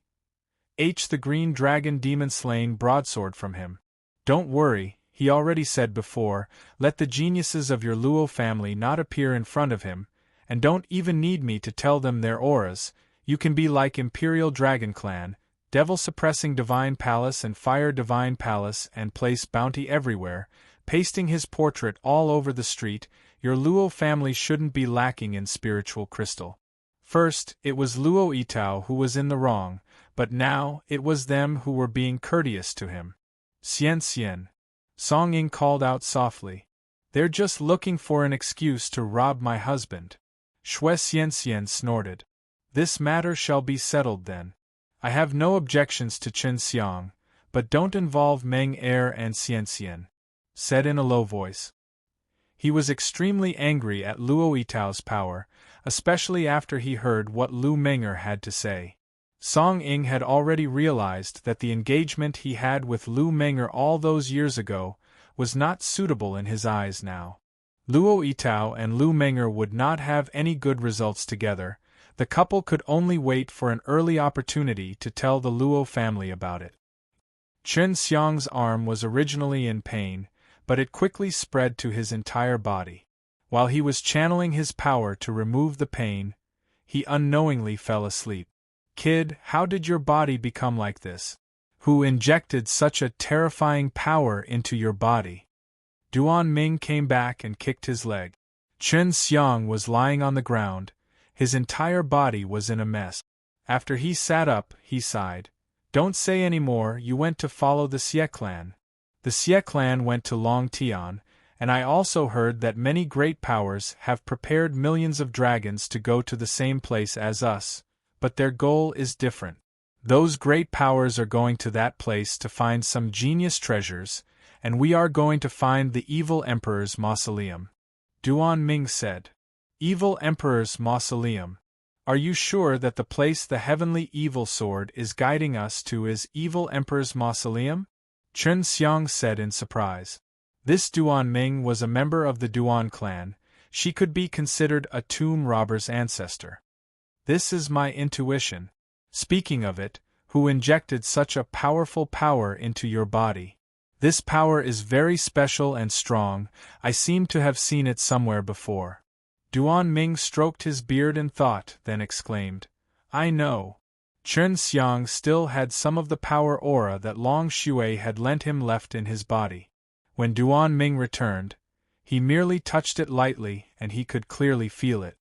[SPEAKER 1] H. the Green Dragon Demon Slaying broadsword from him. Don't worry, he already said before, let the geniuses of your Luo family not appear in front of him, and don't even need me to tell them their auras. You can be like Imperial Dragon Clan, Devil Suppressing Divine Palace and Fire Divine Palace and place bounty everywhere, pasting his portrait all over the street. Your Luo family shouldn't be lacking in spiritual crystal. First, it was Luo Yitao who was in the wrong, but now it was them who were being courteous to him. Xian, Song Ying called out softly. They're just looking for an excuse to rob my husband. Shui Xian snorted. This matter shall be settled then. I have no objections to Chen Xiang, but don't involve Meng Er and Xian, said in a low voice. He was extremely angry at Luo Yitao's power, especially after he heard what Lu Meng'er had to say. Song Ying had already realized that the engagement he had with Lu Meng'er all those years ago was not suitable in his eyes now. Luo Yitao and Lu Meng'er would not have any good results together. The couple could only wait for an early opportunity to tell the Luo family about it. Chen Xiang's arm was originally in pain, but it quickly spread to his entire body. While he was channeling his power to remove the pain, he unknowingly fell asleep. Kid, how did your body become like this? Who injected such a terrifying power into your body? Duan Ming came back and kicked his leg. Chen Xiang was lying on the ground. His entire body was in a mess. After he sat up, he sighed. Don't say any more. You went to follow the Xie clan. The Xie clan went to Long Tian, and I also heard that many great powers have prepared millions of dragons to go to the same place as us, but their goal is different. Those great powers are going to that place to find some genius treasures, and we are going to find the evil emperor's mausoleum. Duan Ming said. Evil emperor's mausoleum. Are you sure that the place the heavenly evil sword is guiding us to is evil emperor's mausoleum? Chen Xiang said in surprise. This Duan Ming was a member of the Duan clan. She could be considered a tomb robber's ancestor. This is my intuition. Speaking of it, who injected such a powerful power into your body? This power is very special and strong. I seem to have seen it somewhere before. Duan Ming stroked his beard in thought, then exclaimed, I know. Chen Xiang still had some of the power aura that Long Shui had lent him left in his body. When Duan Ming returned, he merely touched it lightly and he could clearly feel it.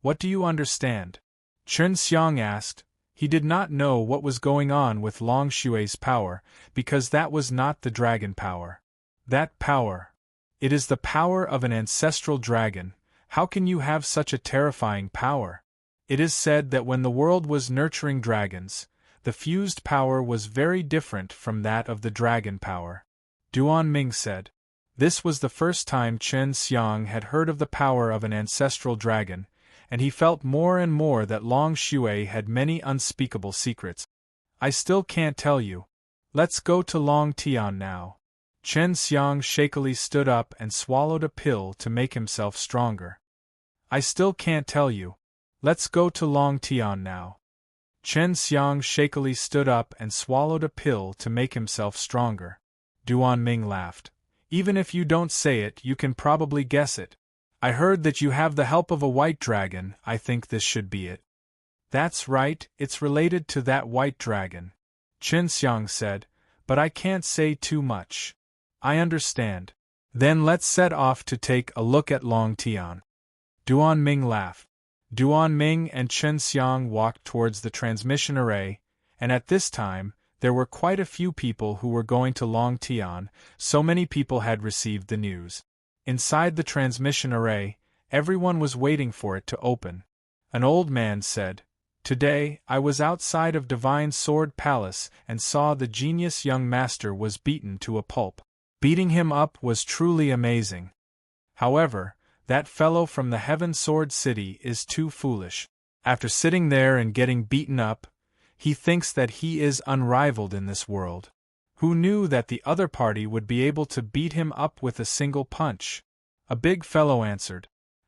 [SPEAKER 1] What do you understand? Chen Xiang asked. He did not know what was going on with Long Shui's power, because that was not the dragon power. That power. It is the power of an ancestral dragon. How can you have such a terrifying power? It is said that when the world was nurturing dragons, the fused power was very different from that of the dragon power. Duan Ming said. This was the first time Chen Xiang had heard of the power of an ancestral dragon, and he felt more and more that Long Shui had many unspeakable secrets. I still can't tell you. Let's go to Long Tian now. Chen Xiang shakily stood up and swallowed a pill to make himself stronger. I still can't tell you. Let's go to Long Tian now. Chen Xiang shakily stood up and swallowed a pill to make himself stronger. Duan Ming laughed. Even if you don't say it, you can probably guess it. I heard that you have the help of a white dragon. I think this should be it. That's right, it's related to that white dragon. Chen Xiang said, but I can't say too much. I understand. Then let's set off to take a look at Long Tian. Duan Ming laughed. Duan Ming and Chen Xiang walked towards the transmission array, and at this time, there were quite a few people who were going to Long Tian, so many people had received the news. Inside the transmission array, everyone was waiting for it to open. An old man said, "Today, I was outside of Divine Sword Palace and saw the genius young master was beaten to a pulp. Beating him up was truly amazing. However, that fellow from the Heaven Sword City is too foolish. After sitting there and getting beaten up, he thinks that he is unrivaled in this world. Who knew that the other party would be able to beat him up with a single punch?" A big fellow answered,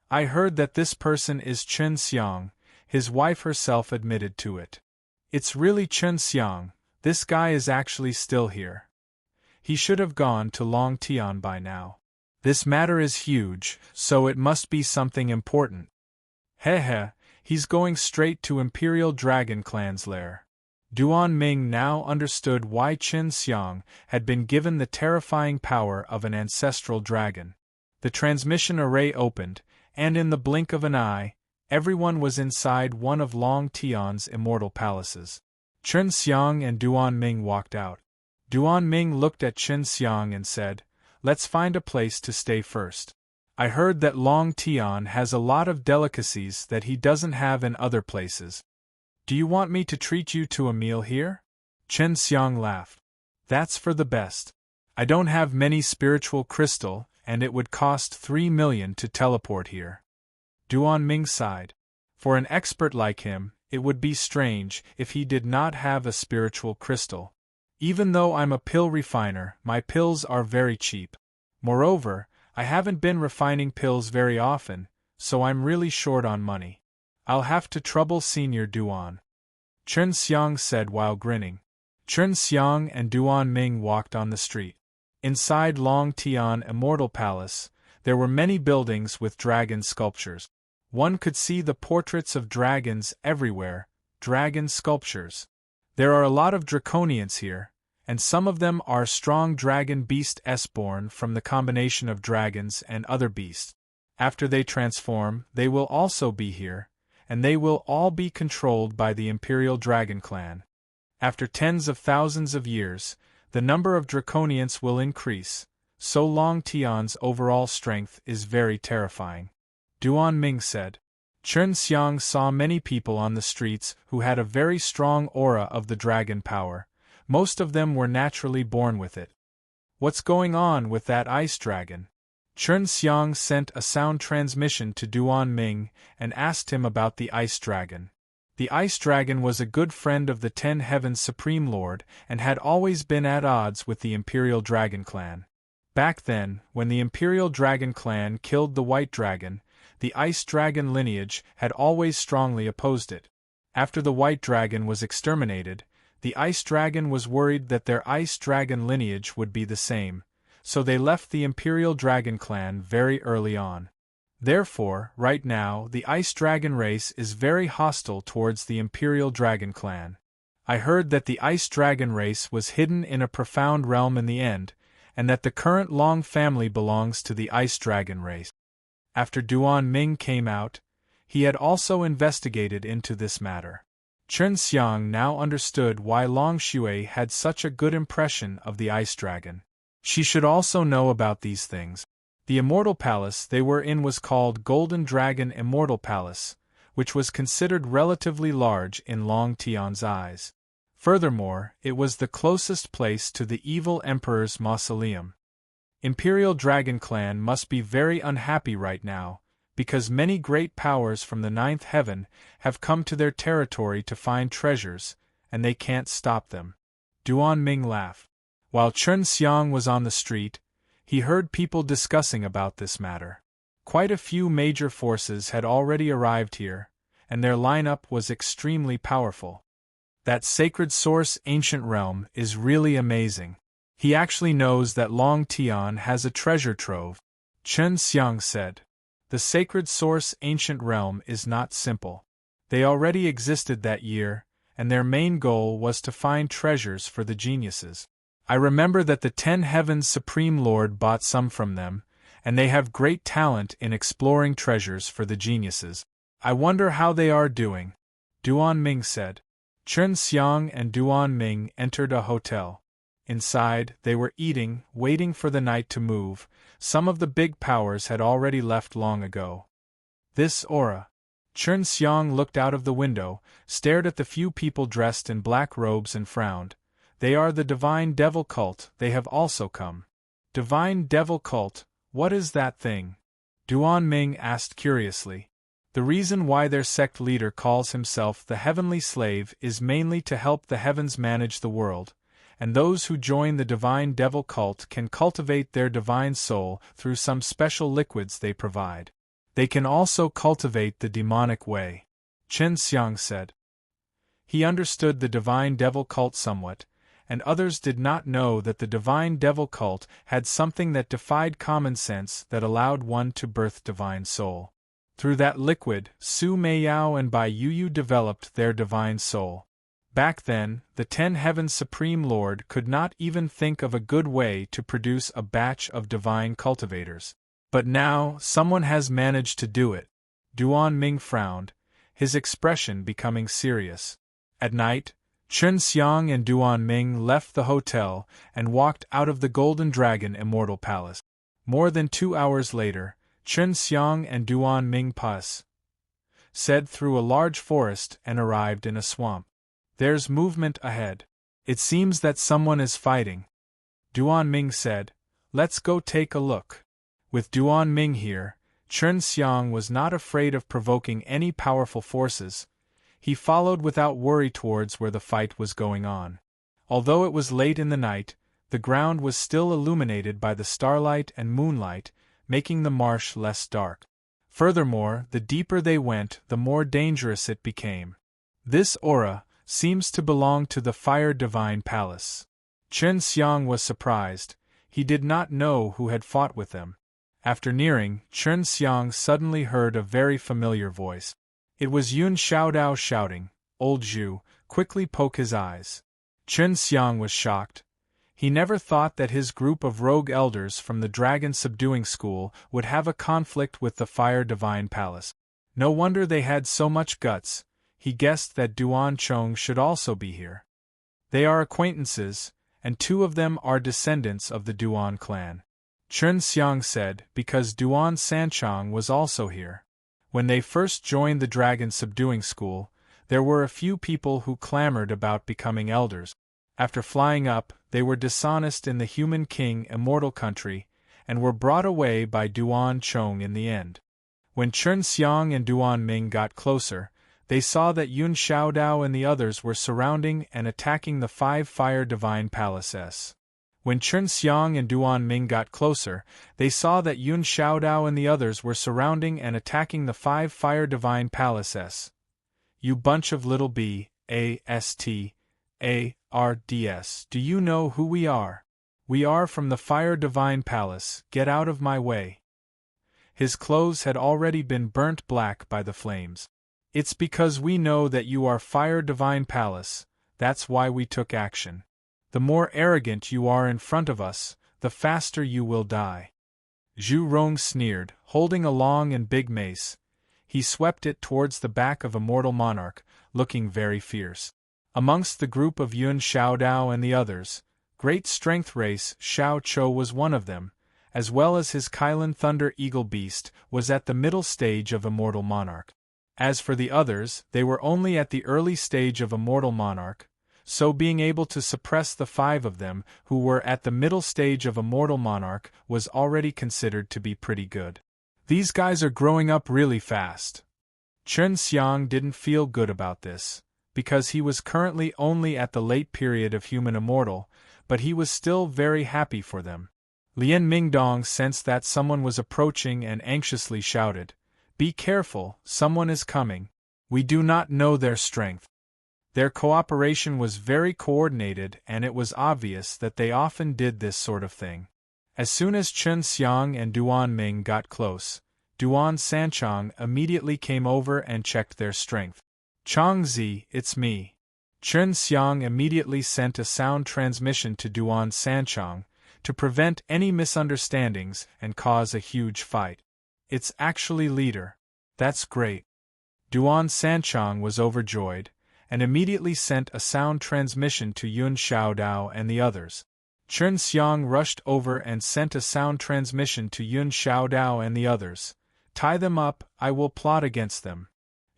[SPEAKER 1] "I heard that this person is Chen Xiang." His wife herself admitted to it. "It's really Chen Xiang, this guy is actually still here. He should have gone to Long Tian by now. This matter is huge, so it must be something important. Heh, he's going straight to Imperial Dragon Clan's lair." Duan Ming now understood why Chen Xiang had been given the terrifying power of an ancestral dragon. The transmission array opened, and in the blink of an eye, everyone was inside one of Long Tian's immortal palaces. Chen Xiang and Duan Ming walked out. Duan Ming looked at Chen Xiang and said, "Let's find a place to stay first. I heard that Long Tian has a lot of delicacies that he doesn't have in other places. Do you want me to treat you to a meal here?" Chen Xiang laughed. "That's for the best. I don't have many spiritual crystal, and it would cost 3 million to teleport here." Duan Ming sighed. For an expert like him, it would be strange if he did not have a spiritual crystal. "Even though I'm a pill refiner, my pills are very cheap. Moreover, I haven't been refining pills very often, so I'm really short on money. I'll have to trouble Senior Duan," Chen Xiang said while grinning. Chen Xiang and Duan Ming walked on the street. Inside Long Tian Immortal Palace, there were many buildings with dragon sculptures. One could see the portraits of dragons everywhere, dragon sculptures. There are a lot of draconians here, and some of them are strong dragon beasts born from the combination of dragons and other beasts. After they transform, they will also be here, and they will all be controlled by the Imperial Dragon Clan. After tens of thousands of years, the number of draconians will increase, so Long Tian's overall strength is very terrifying. Duan Ming said. Chen Xiang saw many people on the streets who had a very strong aura of the dragon power. Most of them were naturally born with it. "What's going on with that ice dragon?" Chen Xiang sent a sound transmission to Duan Ming and asked him about the ice dragon. The ice dragon was a good friend of the 10 Heavens Supreme Lord and had always been at odds with the Imperial Dragon Clan. Back then, when the Imperial Dragon Clan killed the White Dragon, the Ice Dragon lineage had always strongly opposed it. After the White Dragon was exterminated, the Ice Dragon was worried that their Ice Dragon lineage would be the same, so they left the Imperial Dragon Clan very early on. Therefore, right now, the Ice Dragon race is very hostile towards the Imperial Dragon Clan. I heard that the Ice Dragon race was hidden in a profound realm in the end, and that the current Long family belongs to the Ice Dragon race. After Duan Ming came out, he had also investigated into this matter. Chen Xiang now understood why Long Shui had such a good impression of the Ice Dragon. She should also know about these things. The Immortal Palace they were in was called Golden Dragon Immortal Palace, which was considered relatively large in Long Tian's eyes. Furthermore, it was the closest place to the evil Emperor's mausoleum. Imperial Dragon Clan must be very unhappy right now, because many great powers from the 9th heaven have come to their territory to find treasures, and they can't stop them. Duan Ming laughed. While Chen Xiang was on the street, he heard people discussing about this matter. Quite a few major forces had already arrived here, and their lineup was extremely powerful. That Sacred Source Ancient Realm is really amazing. He actually knows that Long Tian has a treasure trove, Chen Xiang said. The Sacred Source Ancient Realm is not simple. They already existed that year, and their main goal was to find treasures for the geniuses. I remember that the 10 Heavens Supreme Lord bought some from them, and they have great talent in exploring treasures for the geniuses. I wonder how they are doing, Duan Ming said. Chen Xiang and Duan Ming entered a hotel. Inside, they were eating, waiting for the night to move. Some of the big powers had already left long ago. This aura. Chen Xiang looked out of the window, stared at the few people dressed in black robes and frowned. They are the Divine Devil Cult, they have also come. Divine Devil Cult, what is that thing? Duan Ming asked curiously. The reason why their sect leader calls himself the Heavenly Slave is mainly to help the heavens manage the world, and those who join the Divine Devil Cult can cultivate their divine soul through some special liquids they provide. They can also cultivate the demonic way, Chen Xiang said. He understood the Divine Devil Cult somewhat, and others did not know that the Divine Devil Cult had something that defied common sense that allowed one to birth divine soul. Through that liquid, Su Meiyao and Bai Yuyu developed their divine soul. Back then, the 10 Heavens Supreme Lord could not even think of a good way to produce a batch of divine cultivators. But now, someone has managed to do it. Duan Ming frowned, his expression becoming serious. At night, Chen Xiang and Duan Ming left the hotel and walked out of the Golden Dragon Immortal Palace. More than 2 hours later, Chen Xiang and Duan Ming said through a large forest and arrived in a swamp. There's movement ahead. It seems that someone is fighting. Duan Ming said, let's go take a look. With Duan Ming here, Chen Xiang was not afraid of provoking any powerful forces. He followed without worry towards where the fight was going on. Although it was late in the night, the ground was still illuminated by the starlight and moonlight, making the marsh less dark. Furthermore, the deeper they went, the more dangerous it became. This aura seems to belong to the Fire Divine Palace. Chen Xiang was surprised. He did not know who had fought with them. After nearing, Chen Xiang suddenly heard a very familiar voice. It was Yun Xiaodao shouting, "Old Zhu, quickly poke his eyes." Chen Xiang was shocked. He never thought that his group of rogue elders from the Dragon Subduing School would have a conflict with the Fire Divine Palace. No wonder they had so much guts. He guessed that Duan Chong should also be here. They are acquaintances, and 2 of them are descendants of the Duan clan. Chen Xiang said, because Duan Sanchong was also here. When they first joined the Dragon Subduing School, there were a few people who clamored about becoming elders. After flying up, they were dishonest in the Human King Immortal Country, and were brought away by Duan Chong in the end. When Chen Xiang and Duan Ming got closer, they saw that Yun Xiaodao and the others were surrounding and attacking the 5 Fire Divine Palaces. When Chen Xiang and Duan Ming got closer, they saw that Yun Xiaodao and the others were surrounding and attacking the 5 Fire Divine Palaces. You bunch of little B.A.S.T. A.R.D.S. Do you know who we are? We are from the Fire Divine Palace, get out of my way. His clothes had already been burnt black by the flames. It's because we know that you are Fire Divine Palace, that's why we took action. The more arrogant you are in front of us, the faster you will die. Zhu Rong sneered, holding a long and big mace. He swept it towards the back of a mortal monarch, looking very fierce. Amongst the group of Yun Xiaodao and the others, Great Strength Race Xiao Chou was one of them, as well as his Kylan Thunder Eagle Beast was at the middle stage of Immortal Monarch. As for the others, they were only at the early stage of Immortal Monarch, so being able to suppress the 5 of them who were at the middle stage of Immortal Monarch was already considered to be pretty good. These guys are growing up really fast. Chen Xiang didn't feel good about this, because he was currently only at the late period of human immortal, but he was still very happy for them. Lien Mingdong sensed that someone was approaching and anxiously shouted, "Be careful, someone is coming. We do not know their strength." Their cooperation was very coordinated and it was obvious that they often did this sort of thing. As soon as Chen Xiang and Duan Ming got close, Duan Sanchong immediately came over and checked their strength. "Chong Zi, it's me. Chen Xiang immediately sent a sound transmission to Duan Sanchang to prevent any misunderstandings and cause a huge fight. It's actually leader. That's great. Duan Sanchang was overjoyed, and immediately sent a sound transmission to Yun Xiaodao and the others. Chen Xiang rushed over and sent a sound transmission to Yun Xiaodao and the others. Tie them up, I will plot against them.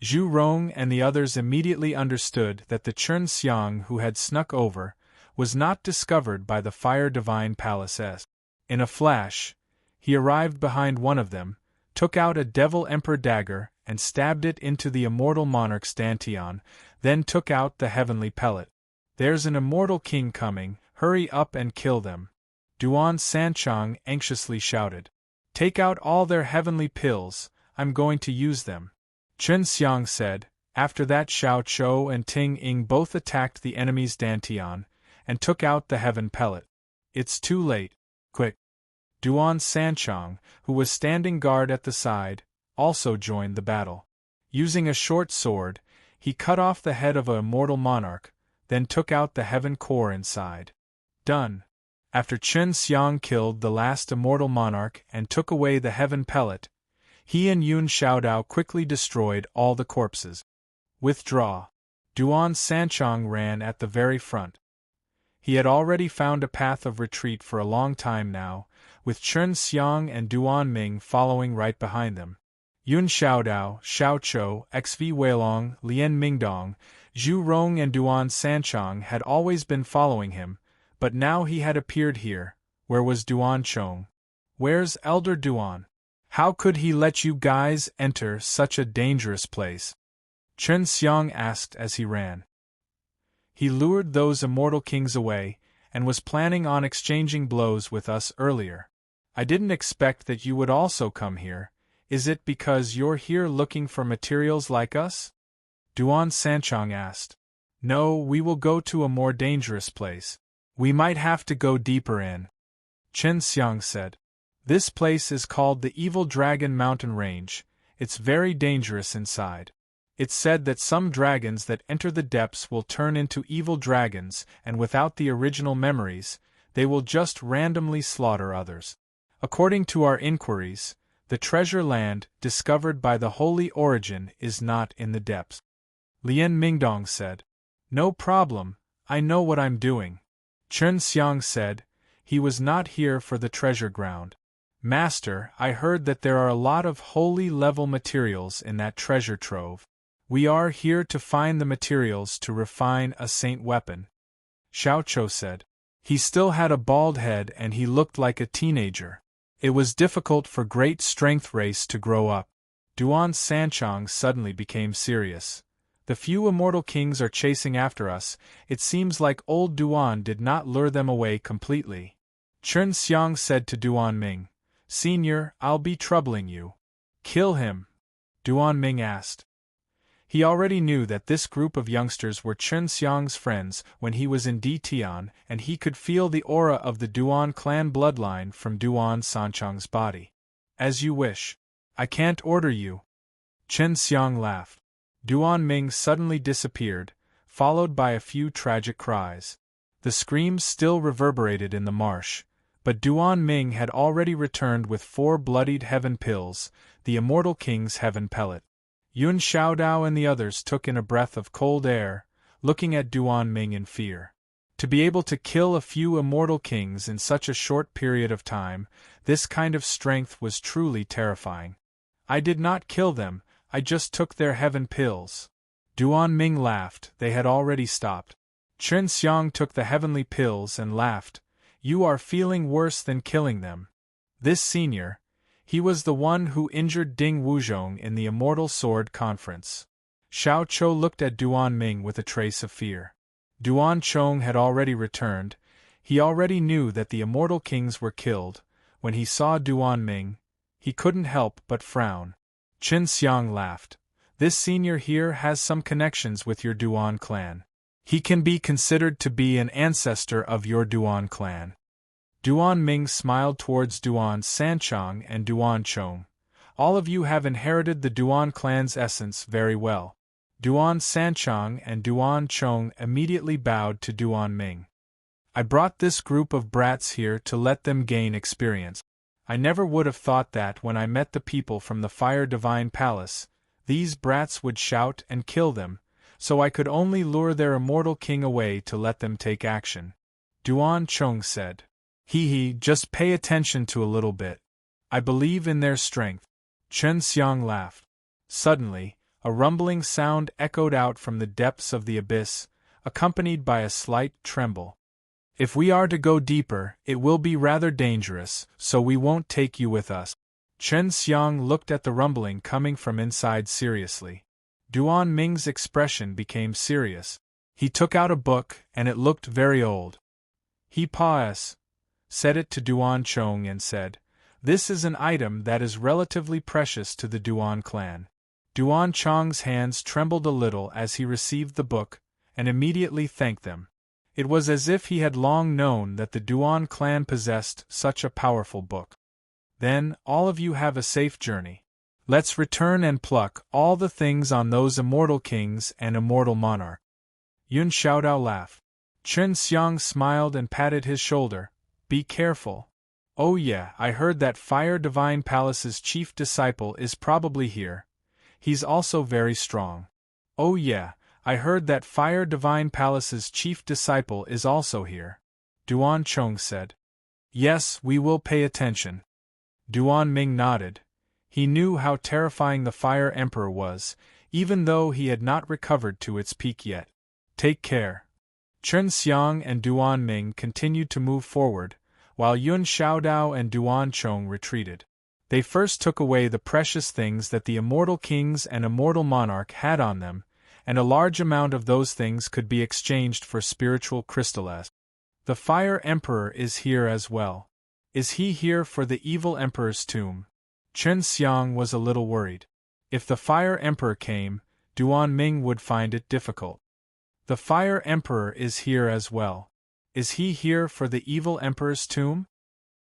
[SPEAKER 1] Zhu Rong and the others immediately understood that the Chen Xiang who had snuck over was not discovered by the Fire Divine Palace. In a flash, he arrived behind one of them, took out a Devil Emperor dagger and stabbed it into the immortal monarch's dantian, then took out the heavenly pellet. There's an immortal king coming, hurry up and kill them. Duan Sanchang anxiously shouted. Take out all their heavenly pills, I'm going to use them. Chen Xiang said. After that Xiao Chou and Ting Ying both attacked the enemy's dantian, and took out the heaven pellet. It's too late. Quick! Duan Sanchang, who was standing guard at the side, also joined the battle. Using a short sword, he cut off the head of an immortal monarch, then took out the heaven core inside. Done. After Chen Xiang killed the last immortal monarch and took away the heaven pellet, he and Yun Xiaodao quickly destroyed all the corpses. Withdraw. Duan Sanchang ran at the very front. He had already found a path of retreat for a long time now, with Chen Xiang and Duan Ming following right behind them. Yun Xiaodao, Xiao Chou, XV Weilong, Lian Mingdong, Zhu Rong and Duan Sanchang had always been following him, but now he had appeared here. Where was Duan Chong? Where's Elder Duan? How could he let you guys enter such a dangerous place? Chen Xiang asked as he ran. He lured those immortal kings away, and was planning on exchanging blows with us earlier. I didn't expect that you would also come here. Is it because you're here looking for materials like us? Duan Sanchang asked. No, we will go to a more dangerous place. We might have to go deeper in. Chen Xiang said. This place is called the Evil Dragon Mountain Range. It's very dangerous inside. It's said that some dragons that enter the depths will turn into evil dragons, and without the original memories, they will just randomly slaughter others. According to our inquiries, the treasure land discovered by the Holy Origin is not in the depths. Lian Mingdong said. No problem, I know what I'm doing. Chen Xiang said. He was not here for the treasure ground. Master, I heard that there are a lot of holy-level materials in that treasure trove. We are here to find the materials to refine a saint weapon. Xiao Chou said. He still had a bald head and he looked like a teenager. It was difficult for great strength race to grow up. Duan Sanchang suddenly became serious. The few immortal kings are chasing after us. It seems like old Duan did not lure them away completely. Chen Xiang said to Duan Ming. Senior, I'll be troubling you. Kill him? Duan Ming asked. He already knew that this group of youngsters were Chen Xiang's friends when he was in Ditian, and he could feel the aura of the Duan clan bloodline from Duan Sanchang's body. As you wish. I can't order you. Chen Xiang laughed. Duan Ming suddenly disappeared, followed by a few tragic cries. The screams still reverberated in the marsh, but Duan Ming had already returned with 4 bloodied heaven pills, the immortal king's heaven pellet. Yun Xiaodao and the others took in a breath of cold air, looking at Duan Ming in fear. To be able to kill a few immortal kings in such a short period of time, this kind of strength was truly terrifying. I did not kill them, I just took their heaven pills. Duan Ming laughed, they had already stopped. Chen Xiang took the heavenly pills and laughed. You are feeling worse than killing them. This senior, he was the one who injured Ding Wuzhong in the Immortal Sword Conference. Xiao Chou looked at Duan Ming with a trace of fear. Duan Chong had already returned. He already knew that the immortal kings were killed. When he saw Duan Ming, he couldn't help but frown. Chen Xiang laughed. This senior here has some connections with your Duan clan. He can be considered to be an ancestor of your Duan clan. Duan Ming smiled towards Duan Sanchang and Duan Chong. All of you have inherited the Duan clan's essence very well. Duan Sanchang and Duan Chong immediately bowed to Duan Ming. I brought this group of brats here to let them gain experience. I never would have thought that when I met the people from the Fire Divine Palace, these brats would shout and kill them, so I could only lure their immortal king away to let them take action. Duan Chong said. Just pay attention to a little bit. I believe in their strength. Chen Xiang laughed. Suddenly, a rumbling sound echoed out from the depths of the abyss, accompanied by a slight tremble. If we are to go deeper, it will be rather dangerous, so we won't take you with us. Chen Xiang looked at the rumbling coming from inside seriously. Duan Ming's expression became serious. He took out a book, and it looked very old. He paused, said it to Duan Chong and said, "This is an item that is relatively precious to the Duan clan." Duan Chong's hands trembled a little as he received the book, and immediately thanked them. It was as if he had long known that the Duan clan possessed such a powerful book. "Then, all of you have a safe journey. Let's return and pluck all the things on those immortal kings and immortal monarch." Yun Xiaodao laughed. Chen Xiang smiled and patted his shoulder. "Be careful. Oh yeah, I heard that Fire Divine Palace's chief disciple is probably here. He's also very strong." "Oh yeah, I heard that Fire Divine Palace's chief disciple is also here," Duan Chong said. "Yes, we will pay attention." Duan Ming nodded. He knew how terrifying the Fire Emperor was, even though he had not recovered to its peak yet. "Take care." Chen Xiang and Duan Ming continued to move forward, while Yun Xiaodao and Duan Chong retreated. They first took away the precious things that the immortal kings and immortal monarch had on them, and a large amount of those things could be exchanged for spiritual crystals. "The Fire Emperor is here as well. Is he here for the evil Emperor's tomb?" Chen Xiang was a little worried. If the Fire Emperor came, Duan Ming would find it difficult. "The Fire Emperor is here as well. Is he here for the evil Emperor's tomb?"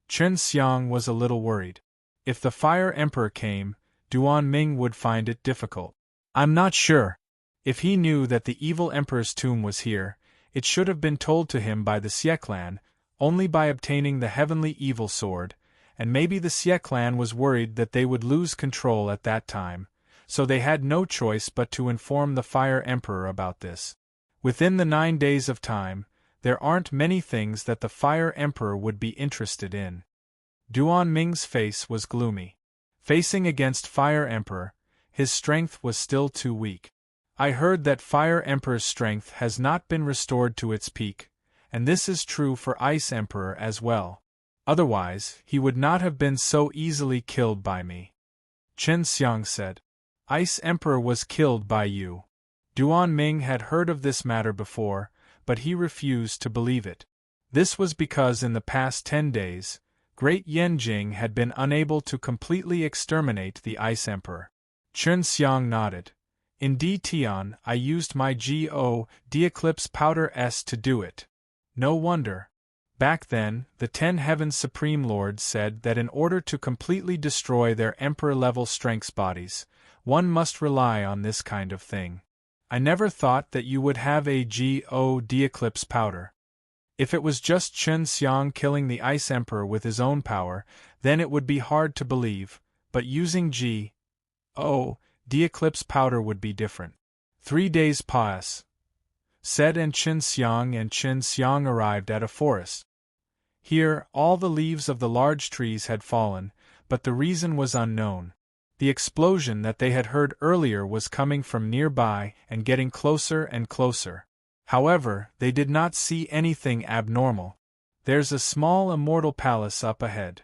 [SPEAKER 1] Chen Xiang was a little worried. If the Fire Emperor came, Duan Ming would find it difficult. "I'm not sure. If he knew that the evil Emperor's tomb was here, it should have been told to him by the Xie clan, only by obtaining the heavenly evil sword, and maybe the Xie clan was worried that they would lose control at that time, so they had no choice but to inform the Fire Emperor about this. Within the 9 days of time, there aren't many things that the Fire Emperor would be interested in." Duan Ming's face was gloomy. Facing against Fire Emperor, his strength was still too weak. "I heard that Fire Emperor's strength has not been restored to its peak, and this is true for Ice Emperor as well. Otherwise, he would not have been so easily killed by me." Chen Xiang said. "Ice Emperor was killed by you." Duan Ming had heard of this matter before, but he refused to believe it. This was because in the past 10 days, Great Yanjing had been unable to completely exterminate the Ice Emperor. Chen Xiang nodded. "In Tian, I used my Eclipse Powder S to do it. No wonder. Back then, the 10 Heavens Supreme Lords said that in order to completely destroy their Emperor-level strengths bodies, one must rely on this kind of thing. I never thought that you would have a Eclipse Powder. If it was just Chen Xiang killing the Ice Emperor with his own power, then it would be hard to believe, but using Eclipse Powder would be different." 3 days pass. Said and Chen Xiang arrived at a forest. Here, all the leaves of the large trees had fallen, but the reason was unknown. The explosion that they had heard earlier was coming from nearby and getting closer and closer. However, they did not see anything abnormal. "There's a small immortal palace up ahead,"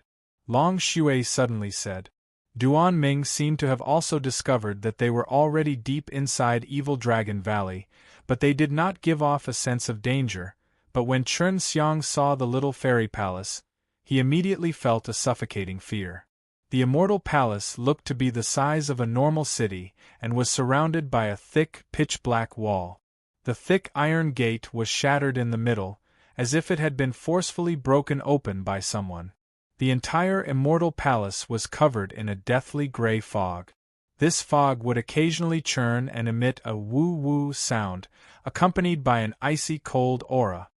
[SPEAKER 1] Long Shui suddenly said. Duan Ming seemed to have also discovered that they were already deep inside Evil Dragon Valley, but they did not give off a sense of danger. But when Chen Xiang saw the little fairy palace, he immediately felt a suffocating fear. The immortal palace looked to be the size of a normal city and was surrounded by a thick, pitch-black wall. The thick iron gate was shattered in the middle, as if it had been forcefully broken open by someone. The entire immortal palace was covered in a deathly gray fog. This fog would occasionally churn and emit a woo-woo sound, accompanied by an icy cold aura.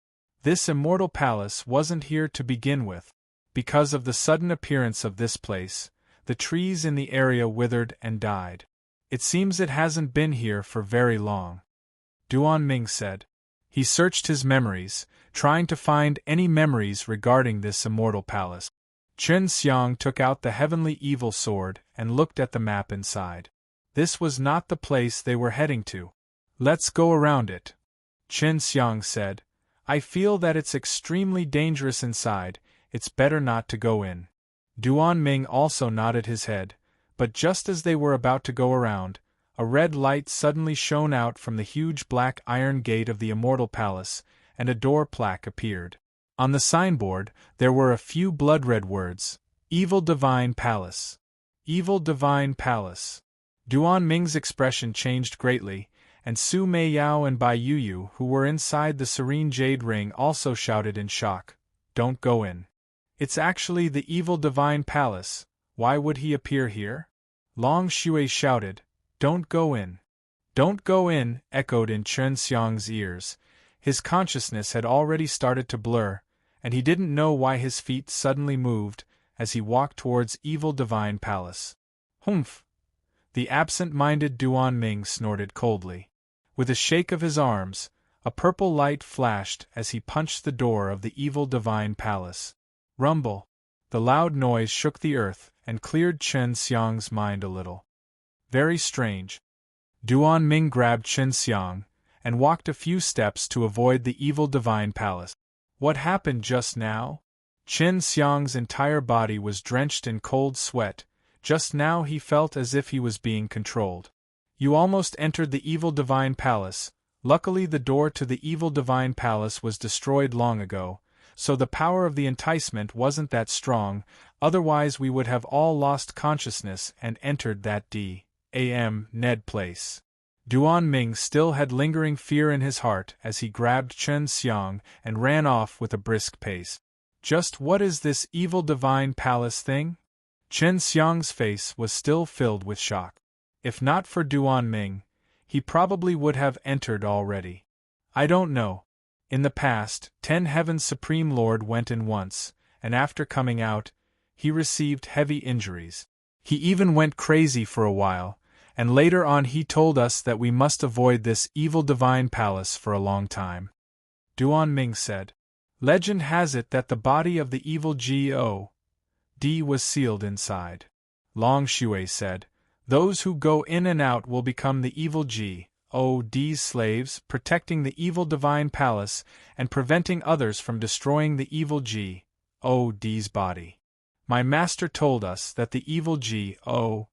[SPEAKER 1] This immortal palace wasn't here to begin with. Because of the sudden appearance of this place, the trees in the area withered and died. It seems it hasn't been here for very long, Duan Ming said. He searched his memories, trying to find any memories regarding this immortal palace. Chen Xiang took out the heavenly evil sword and looked at the map inside. This was not the place they were heading to. Let's go around it, Chen Xiang said. I feel that it's extremely dangerous inside, it's better not to go in. Duan Ming also nodded his head, but just as they were about to go around, a red light suddenly shone out from the huge black iron gate of the immortal palace, and a door plaque appeared. On the signboard, there were a few blood-red words: Evil Divine Palace. Evil Divine Palace. Duan Ming's expression changed greatly, and Su Meiyao and Bai Yuyu, who were inside the serene jade ring, also shouted in shock, "Don't go in. It's actually the Evil Divine Palace, why would he appear here?" Long Shui shouted, "Don't go in. Don't go in," echoed in Chen Xiang's ears. His consciousness had already started to blur, and he didn't know why his feet suddenly moved as he walked towards Evil Divine Palace. Humph! The absent-minded Duan Ming snorted coldly. With a shake of his arms, a purple light flashed as he punched the door of the Evil Divine Palace. Rumble! The loud noise shook the earth and cleared Chen Xiang's mind a little. Very strange. Duan Ming grabbed Chen Xiang and walked a few steps to avoid the Evil Divine Palace. What happened just now? Chen Xiang's entire body was drenched in cold sweat. Just now he felt as if he was being controlled. You almost entered the Evil Divine Palace. Luckily the door to the Evil Divine Palace was destroyed long ago, so the power of the enticement wasn't that strong, otherwise we would have all lost consciousness and entered that Ned place. Duan Ming still had lingering fear in his heart as he grabbed Chen Xiang and ran off with a brisk pace. Just what is this Evil Divine Palace thing? Chen Xiang's face was still filled with shock. If not for Duan Ming, he probably would have entered already. I don't know. In the past, 10 Heaven's Supreme Lord went in once, and after coming out, he received heavy injuries. He even went crazy for a while, and later on he told us that we must avoid this Evil Divine Palace for a long time. Duan Ming said. Legend has it that the body of the evil God was sealed inside. Long Shui said. Those who go in and out will become the evil God's slaves, protecting the Evil Divine Palace and preventing others from destroying the evil God's body. My master told us that the evil God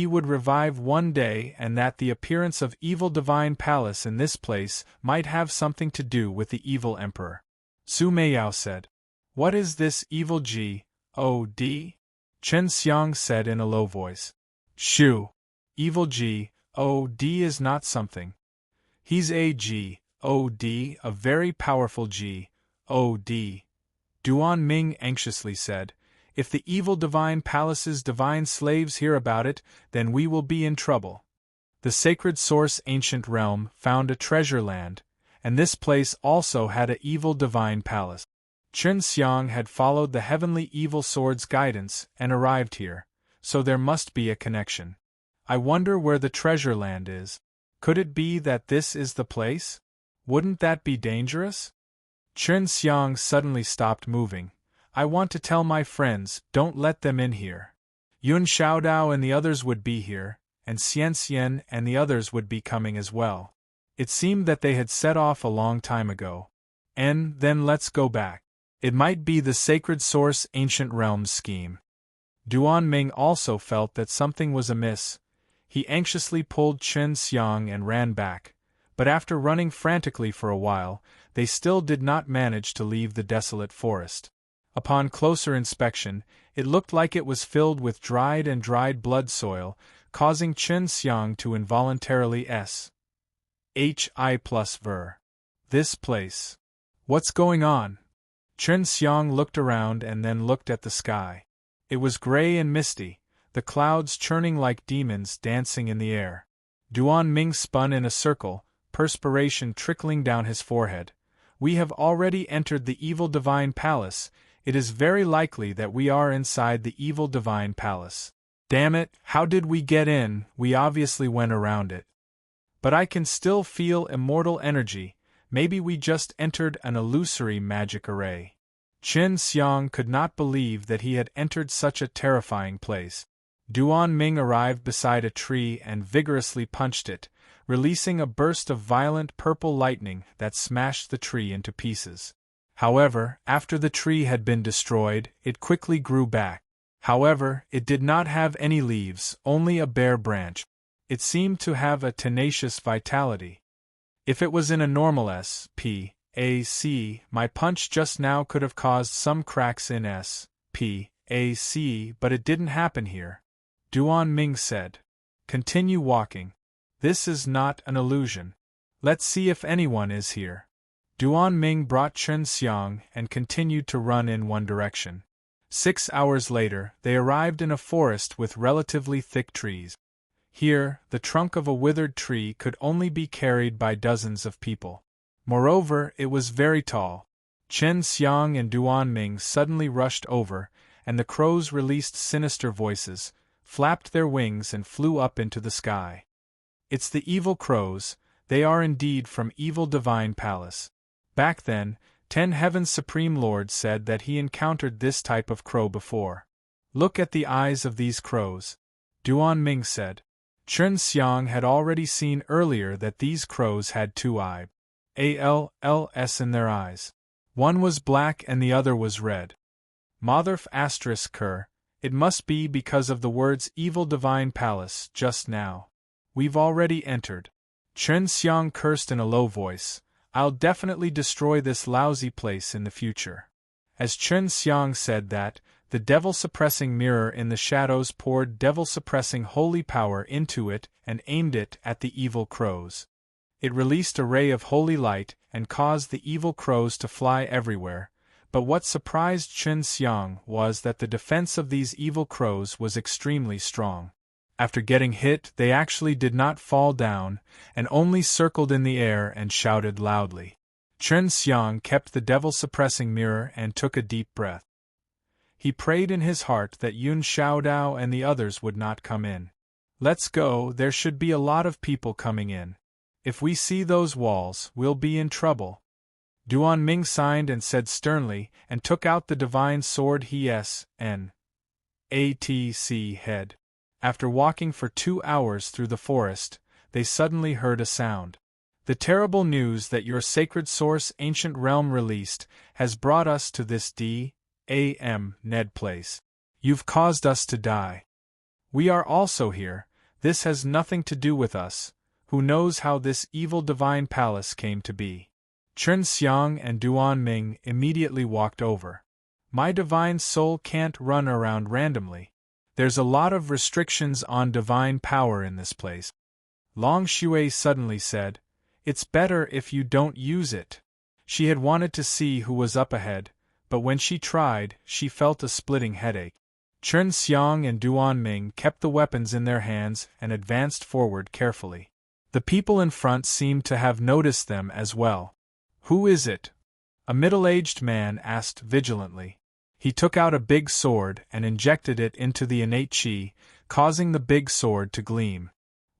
[SPEAKER 1] would revive one day and that the appearance of Evil Divine Palace in this place might have something to do with the evil emperor. Su Meiyao said. What is this evil God? Chen Xiang said in a low voice. Shoo! Evil God is not something. He's a God, a very powerful God. Duan Ming anxiously said. If the Evil Divine Palace's divine slaves hear about it, then we will be in trouble. The Sacred Source Ancient Realm found a treasure land, and this place also had a Evil Divine Palace. Chen Xiang had followed the Heavenly Evil Sword's guidance and arrived here, so there must be a connection. I wonder where the treasure land is. Could it be that this is the place? Wouldn't that be dangerous? Chen Xiang suddenly stopped moving. I want to tell my friends, don't let them in here. Yun Xiaodao and the others would be here, and Xian Xian and the others would be coming as well. It seemed that they had set off a long time ago. And then let's go back. It might be the Sacred Source Ancient Realms scheme. Duan Ming also felt that something was amiss. He anxiously pulled Chen Xiang and ran back, but after running frantically for a while, they still did not manage to leave the desolate forest. Upon closer inspection, it looked like it was filled with dried blood soil, causing Chen Xiang to involuntarily Hi+ver. This place. What's going on? Chen Xiang looked around and then looked at the sky. It was gray and misty, the clouds churning like demons dancing in the air. Duan Ming spun in a circle, perspiration trickling down his forehead. We have already entered the evil divine palace. It is very likely that we are inside the evil divine palace. Damn it, how did we get in? We obviously went around it. But I can still feel immortal energy. Maybe we just entered an illusory magic array. Chen Xiang could not believe that he had entered such a terrifying place. Duan Ming arrived beside a tree and vigorously punched it, releasing a burst of violent purple lightning that smashed the tree into pieces. However, after the tree had been destroyed, it quickly grew back. However, it did not have any leaves, only a bare branch. It seemed to have a tenacious vitality. If it was in a normal S.P.A.C., my punch just now could have caused some cracks in S.P.A.C., but it didn't happen here. Duan Ming said. Continue walking. This is not an illusion. Let's see if anyone is here. Duan Ming brought Chen Xiang and continued to run in one direction. 6 hours later, they arrived in a forest with relatively thick trees. Here, the trunk of a withered tree could only be carried by dozens of people. Moreover, it was very tall. Chen Xiang and Duan Ming suddenly rushed over, and the crows released sinister voices, flapped their wings and flew up into the sky. It's the evil crows, they are indeed from evil divine palace. Back then, 10 Heaven's Supreme Lord said that he encountered this type of crow before. Look at the eyes of these crows, Duan Ming said. Chen Xiang had already seen earlier that these crows had 2 eyes in their eyes. One was black and the other was red. Motherf asterisk cur, it must be because of the words evil divine palace just now. We've already entered. Chen Xiang cursed in a low voice. I'll definitely destroy this lousy place in the future. As Chen Xiang said that, the devil-suppressing mirror in the shadows poured devil-suppressing holy power into it and aimed it at the evil crows. It released a ray of holy light and caused the evil crows to fly everywhere, but what surprised Chen Xiang was that the defense of these evil crows was extremely strong. After getting hit, they actually did not fall down, and only circled in the air and shouted loudly. Chen Xiang kept the devil-suppressing mirror and took a deep breath. He prayed in his heart that Yun Xiaodao and the others would not come in. Let's go, there should be a lot of people coming in. If we see those walls, we'll be in trouble. Duan Ming signed and said sternly, and took out the divine sword He-S-N-A-T-C head. After walking for 2 hours through the forest, they suddenly heard a sound. The terrible news that your sacred source ancient realm released has brought us to this Ned place. You've caused us to die. We are also here, this has nothing to do with us, who knows how this evil divine palace came to be. Chen Xiang and Duan Ming immediately walked over. My divine soul can't run around randomly. There's a lot of restrictions on divine power in this place. Long Shui suddenly said, It's better if you don't use it. She had wanted to see who was up ahead, but when she tried, she felt a splitting headache. Chen Xiang and Duan Ming kept the weapons in their hands and advanced forward carefully. The people in front seemed to have noticed them as well. Who is it? A middle-aged man asked vigilantly. He took out a big sword and injected it into the innate qi, causing the big sword to gleam.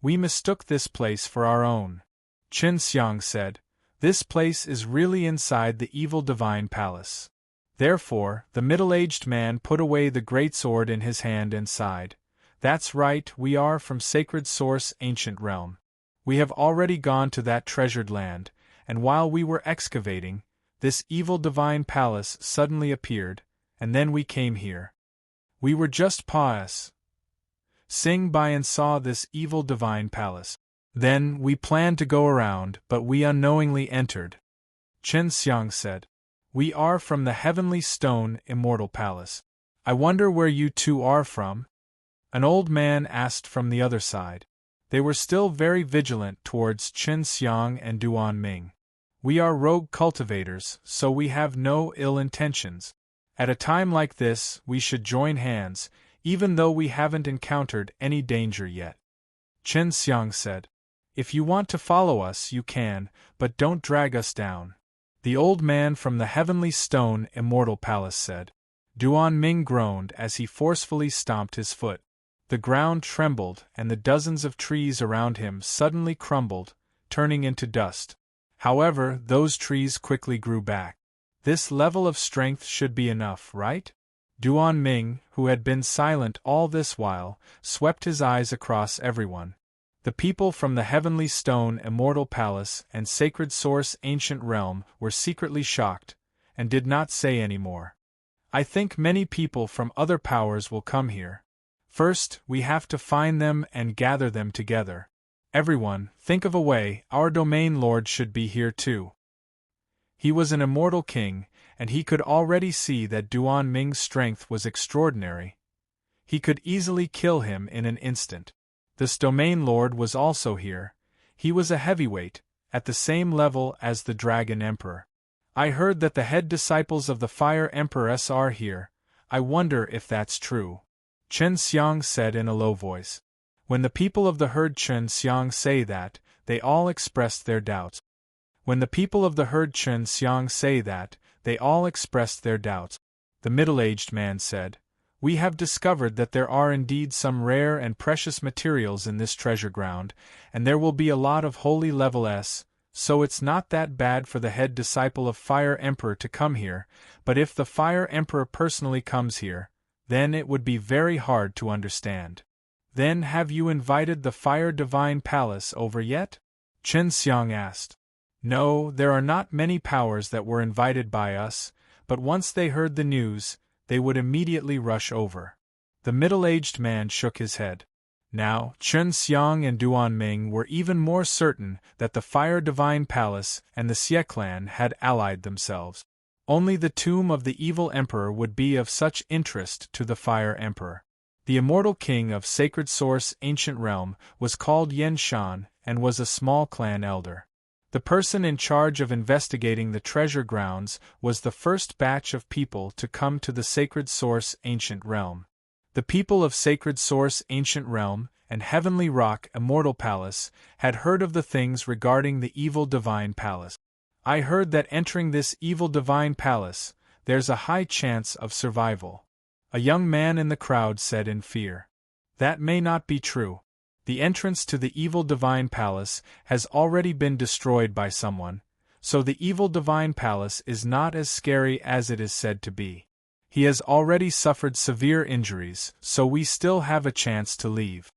[SPEAKER 1] We mistook this place for our own. Chen Xiang said, This place is really inside the evil divine palace. Therefore, the middle-aged man put away the great sword in his hand and sighed. That's right, we are from sacred source ancient realm. We have already gone to that treasured land, and while we were excavating, this evil divine palace suddenly appeared, and then we came here. We were just passing by and saw this evil divine palace. Then we planned to go around, but we unknowingly entered. Chen Xiang said, We are from the Heavenly Stone Immortal Palace. I wonder where you two are from? An old man asked from the other side. They were still very vigilant towards Chen Xiang and Duan Ming. We are rogue cultivators, so we have no ill intentions. At a time like this, we should join hands, even though we haven't encountered any danger yet. Chen Xiang said. If you want to follow us, you can, but don't drag us down. The old man from the Heavenly Stone Immortal Palace said. Duan Ming groaned as he forcefully stomped his foot. The ground trembled and the dozens of trees around him suddenly crumbled, turning into dust. However, those trees quickly grew back. This level of strength should be enough, right? Duan Ming, who had been silent all this while, swept his eyes across everyone. The people from the Heavenly Stone Immortal Palace and Sacred Source Ancient Realm were secretly shocked, and did not say any more. I think many people from other powers will come here. First, we have to find them and gather them together. Everyone, think of a way. Our domain lord should be here too. He was an immortal king, and he could already see that Duan Ming's strength was extraordinary. He could easily kill him in an instant. This domain lord was also here. He was a heavyweight, at the same level as the Dragon Emperor. I heard that the head disciples of the Fire Empress are here. I wonder if that's true. Chen Xiang said in a low voice. When the people of the herd Chen Xiang say that, they all expressed their doubts. When the people of the herd Chen Xiang say that, they all expressed their doubts. The middle-aged man said, We have discovered that there are indeed some rare and precious materials in this treasure ground, and there will be a lot of holy level S, so it's not that bad for the head disciple of Fire Emperor to come here, but if the Fire Emperor personally comes here, then it would be very hard to understand. Then have you invited the Fire Divine Palace over yet? Chen Xiang asked. No, there are not many powers that were invited by us, but once they heard the news, they would immediately rush over. The middle-aged man shook his head. Now, Chen Xiang and Duan Ming were even more certain that the Fire Divine Palace and the Xie clan had allied themselves. Only the tomb of the evil emperor would be of such interest to the Fire Emperor. The immortal king of Sacred Source Ancient Realm was called Yan Shan and was a small clan elder. The person in charge of investigating the treasure grounds was the first batch of people to come to the Sacred Source Ancient Realm. The people of Sacred Source Ancient Realm and Heavenly Rock Immortal Palace had heard of the things regarding the evil Divine Palace. I heard that entering this evil Divine Palace, there's a high chance of survival. A young man in the crowd said in fear. That may not be true. The entrance to the evil Divine Palace has already been destroyed by someone, so the evil Divine Palace is not as scary as it is said to be. He has already suffered severe injuries, so we still have a chance to leave.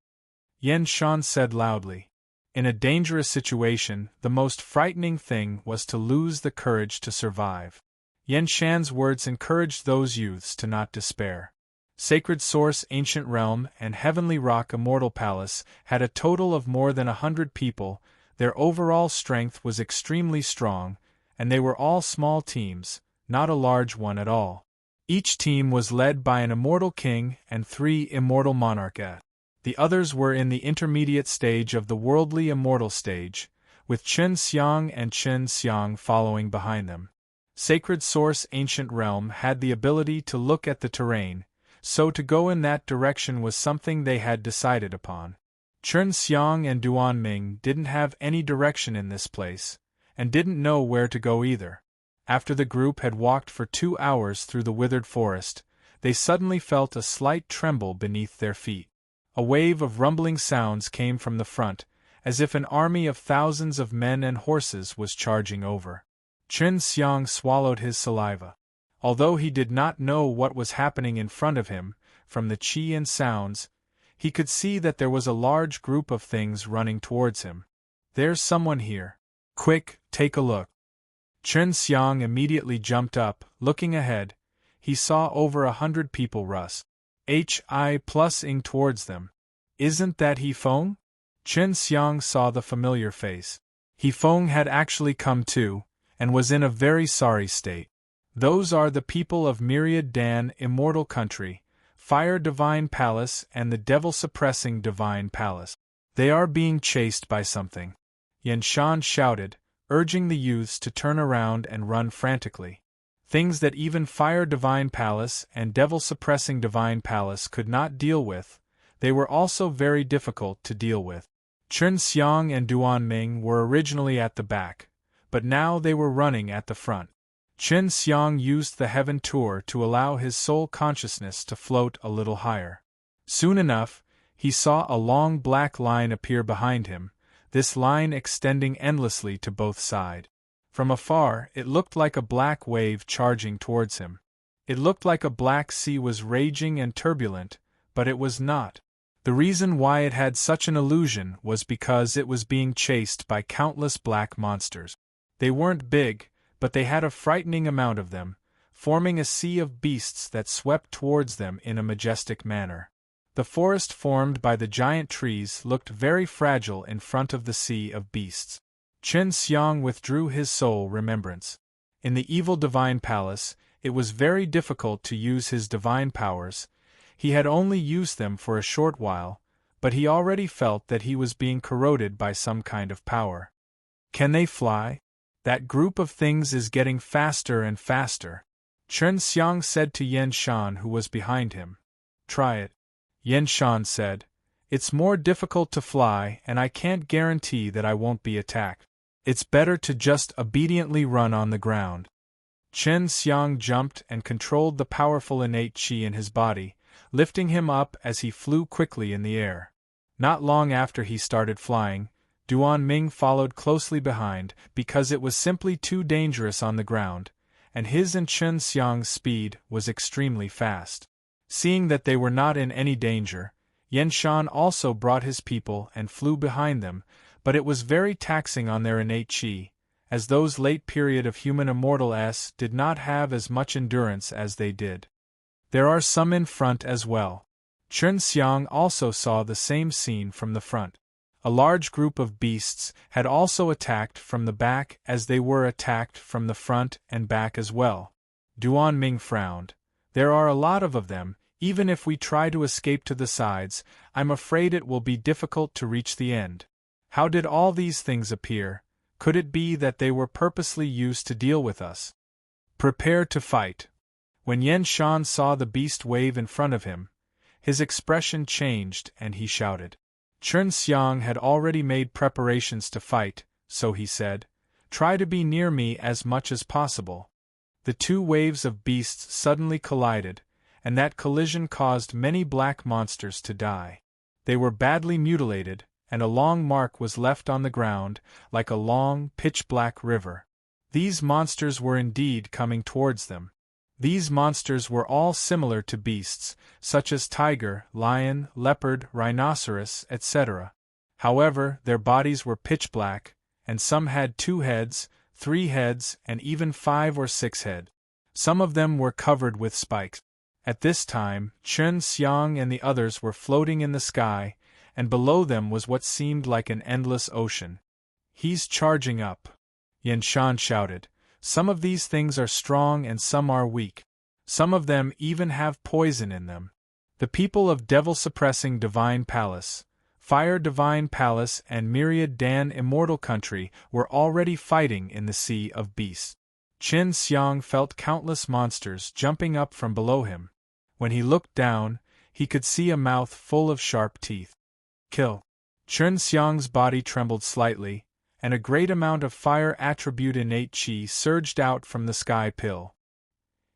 [SPEAKER 1] Yan Shan said loudly. In a dangerous situation, the most frightening thing was to lose the courage to survive. Yan Shan's words encouraged those youths to not despair. Sacred Source Ancient Realm and Heavenly Rock Immortal Palace had a total of more than 100 people. Their overall strength was extremely strong, and they were all small teams, not a large one at all. Each team was led by an immortal king and 3 immortal monarchs. The others were in the intermediate stage of the worldly immortal stage, with Chen Xiang and Chen Xiang following behind them. Sacred Source Ancient Realm had the ability to look at the terrain, so to go in that direction was something they had decided upon. Chen Xiang and Duan Ming didn't have any direction in this place, and didn't know where to go either. After the group had walked for 2 hours through the withered forest, they suddenly felt a slight tremble beneath their feet. A wave of rumbling sounds came from the front, as if an army of thousands of men and horses was charging over. Chen Xiang swallowed his saliva. Although he did not know what was happening in front of him, from the qi and sounds, he could see that there was a large group of things running towards him. There's someone here. Quick, take a look. Chen Xiang immediately jumped up, looking ahead. He saw over 100 people rushing towards them. Isn't that He Feng? Chen Xiang saw the familiar face. He Feng had actually come too, and was in a very sorry state. Those are the people of Myriad Dan Immortal Country, Fire Divine Palace and the Devil-Suppressing Divine Palace. They are being chased by something. Yan Shan shouted, urging the youths to turn around and run frantically. things that even Fire Divine Palace and Devil Suppressing Divine Palace could not deal with. They were also very difficult to deal with. Chen Xiang and Duan Ming were originally at the back, but now they were running at the front. Chen Xiang used the Heaven Tour to allow his soul consciousness to float a little higher. Soon enough, he saw a long black line appear behind him, this line extending endlessly to both sides. From afar, it looked like a black wave charging towards him. It looked like a black sea was raging and turbulent, but it was not. The reason why it had such an illusion was because it was being chased by countless black monsters. They weren't big, but they had a frightening amount of them, forming a sea of beasts that swept towards them in a majestic manner. The forest formed by the giant trees looked very fragile in front of the sea of beasts. Chen Xiang withdrew his soul remembrance. In the evil divine palace, it was very difficult to use his divine powers. He had only used them for a short while, but he already felt that he was being corroded by some kind of power. Can they fly? That group of things is getting faster and faster. Chen Xiang said to Yan Shan, who was behind him. Try it. Yan Shan said. It's more difficult to fly, and I can't guarantee that I won't be attacked. It's better to just obediently run on the ground. Chen Xiang jumped and controlled the powerful innate qi in his body, lifting him up as he flew quickly in the air. Not long after he started flying, Duan Ming followed closely behind because it was simply too dangerous on the ground, and his and Chen Xiang's speed was extremely fast. Seeing that they were not in any danger, Yan Shan also brought his people and flew behind them, but it was very taxing on their innate qi, as those late period of human immortals did not have as much endurance as they did. There are some in front as well. Chen Xiang also saw the same scene from the front. A large group of beasts had also attacked from the back as they were attacked from the front and back as well. Duan Ming frowned. There are a lot of them, even if we try to escape to the sides, I'm afraid it will be difficult to reach the end. How did all these things appear? Could it be that they were purposely used to deal with us? Prepare to fight. When Yan Shan saw the beast wave in front of him, his expression changed and he shouted. Chen Xiang had already made preparations to fight, so he said, "Try to be near me as much as possible." The two waves of beasts suddenly collided, and that collision caused many black monsters to die. They were badly mutilated, and a long mark was left on the ground, like a long, pitch-black river. These monsters were indeed coming towards them. These monsters were all similar to beasts, such as tiger, lion, leopard, rhinoceros, etc. However, their bodies were pitch-black, and some had 2 heads, 3 heads, and even 5 or 6 heads. Some of them were covered with spikes. At this time, Chen Xiang and the others were floating in the sky, and below them was what seemed like an endless ocean. He's charging up, Yan Shan shouted. Some of these things are strong and some are weak. Some of them even have poison in them. The people of Devil Suppressing Divine Palace, Fire Divine Palace and Myriad Dan Immortal Country were already fighting in the sea of beasts. Chen Xiang felt countless monsters jumping up from below him. When he looked down, he could see a mouth full of sharp teeth. Kill. Chen Xiang's body trembled slightly, and a great amount of fire attribute innate qi surged out from the sky pill.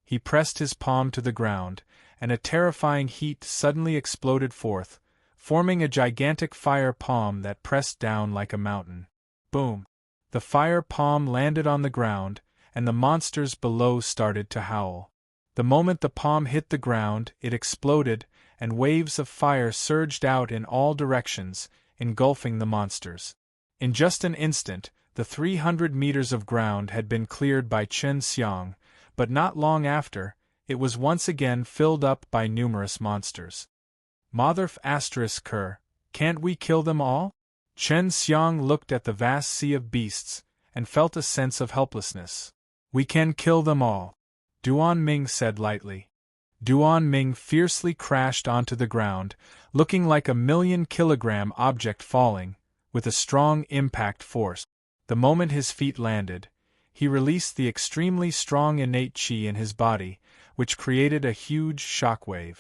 [SPEAKER 1] He pressed his palm to the ground, and a terrifying heat suddenly exploded forth, forming a gigantic fire palm that pressed down like a mountain. Boom! The fire palm landed on the ground, and the monsters below started to howl. The moment the palm hit the ground, it exploded, and waves of fire surged out in all directions, engulfing the monsters. In just an instant, the 300 meters of ground had been cleared by Chen Xiang, but not long after, it was once again filled up by numerous monsters. Motherf ***, can't we kill them all? Chen Xiang looked at the vast sea of beasts, and felt a sense of helplessness. We can kill them all, Duan Ming said lightly. Duan Ming fiercely crashed onto the ground, looking like a 1,000,000-kilogram object falling, with a strong impact force. The moment his feet landed, he released the extremely strong innate qi in his body, which created a huge shockwave.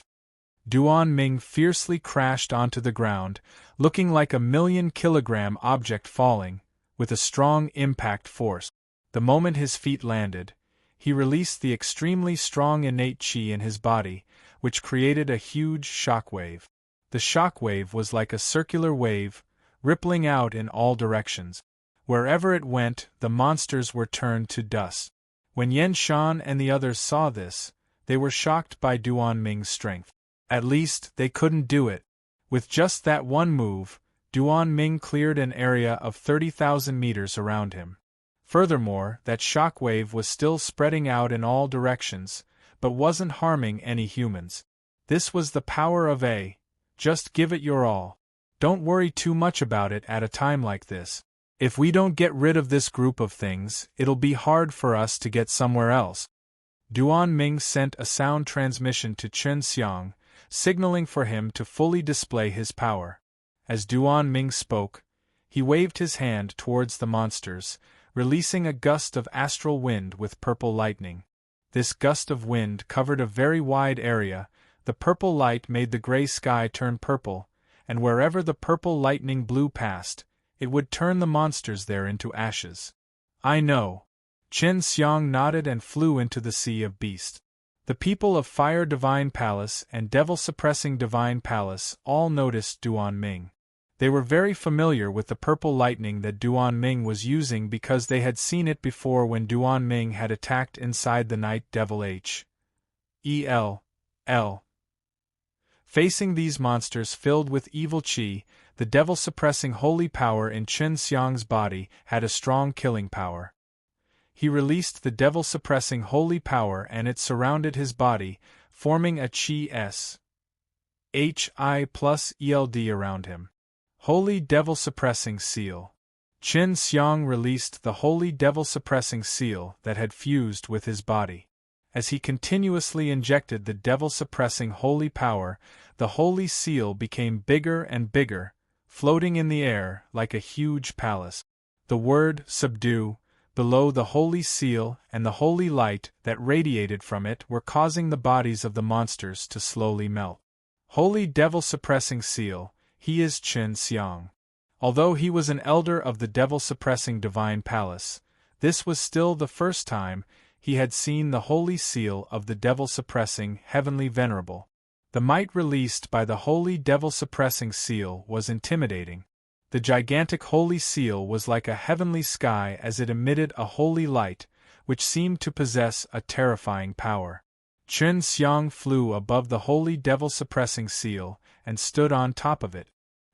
[SPEAKER 1] Duan Ming fiercely crashed onto the ground, looking like a 1,000,000-kilogram object falling, with a strong impact force. The moment his feet landed, he released the extremely strong innate qi in his body, which created a huge shockwave. The shockwave was like a circular wave, rippling out in all directions. Wherever it went, the monsters were turned to dust. When Yan Shan and the others saw this, they were shocked by Duan Ming's strength. At least, they couldn't do it. With just that one move, Duan Ming cleared an area of 30,000 meters around him. Furthermore, that shockwave was still spreading out in all directions, but wasn't harming any humans. This was the power of A. Just give it your all. Don't worry too much about it at a time like this. If we don't get rid of this group of things, it'll be hard for us to get somewhere else. Duan Ming sent a sound transmission to Chen Xiang, signaling for him to fully display his power. As Duan Ming spoke, he waved his hand towards the monsters, releasing a gust of astral wind with purple lightning. This gust of wind covered a very wide area. The purple light made the gray sky turn purple, and wherever the purple lightning blew past, it would turn the monsters there into ashes. I know. Chen Xiang nodded and flew into the sea of beasts. The people of Fire Divine Palace and Devil Suppressing Divine Palace all noticed Duan Ming. They were very familiar with the purple lightning that Duan Ming was using because they had seen it before when Duan Ming had attacked inside the Night Devil H.E.L. Facing these monsters filled with evil qi, the devil-suppressing holy power in Chen Xiang's body had a strong killing power. He released the devil-suppressing holy power and it surrounded his body, forming a qi S.H.I plus ELD around him. Holy Devil-Suppressing Seal. Chen Xiang released the Holy Devil-Suppressing Seal that had fused with his body. As he continuously injected the devil-suppressing holy power, the holy seal became bigger and bigger, floating in the air like a huge palace. The word subdue below the holy seal and the holy light that radiated from it were causing the bodies of the monsters to slowly melt. Holy devil-suppressing seal, he is Chen Xiang. Although he was an elder of the devil-suppressing divine palace, this was still the first time he had seen the holy seal of the devil-suppressing heavenly venerable. The might released by the holy devil-suppressing seal was intimidating. The gigantic holy seal was like a heavenly sky as it emitted a holy light, which seemed to possess a terrifying power. Chen Xiang flew above the holy devil-suppressing seal and stood on top of it.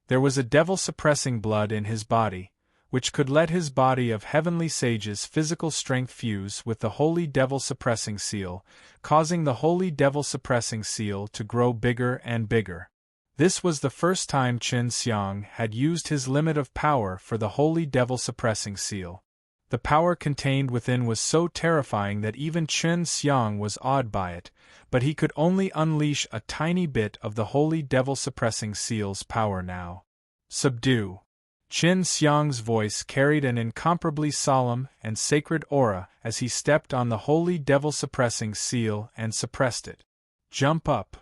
[SPEAKER 1] There was a devil-suppressing blood in his body, which could let his body of heavenly sages' physical strength fuse with the holy devil-suppressing seal, causing the holy devil-suppressing seal to grow bigger and bigger. This was the first time Chen Xiang had used his limit of power for the holy devil-suppressing seal. The power contained within was so terrifying that even Chen Xiang was awed by it, but he could only unleash a tiny bit of the holy devil-suppressing seal's power now. Subdue. Chen Xiang's voice carried an incomparably solemn and sacred aura as he stepped on the holy devil-suppressing seal and suppressed it. Jump up.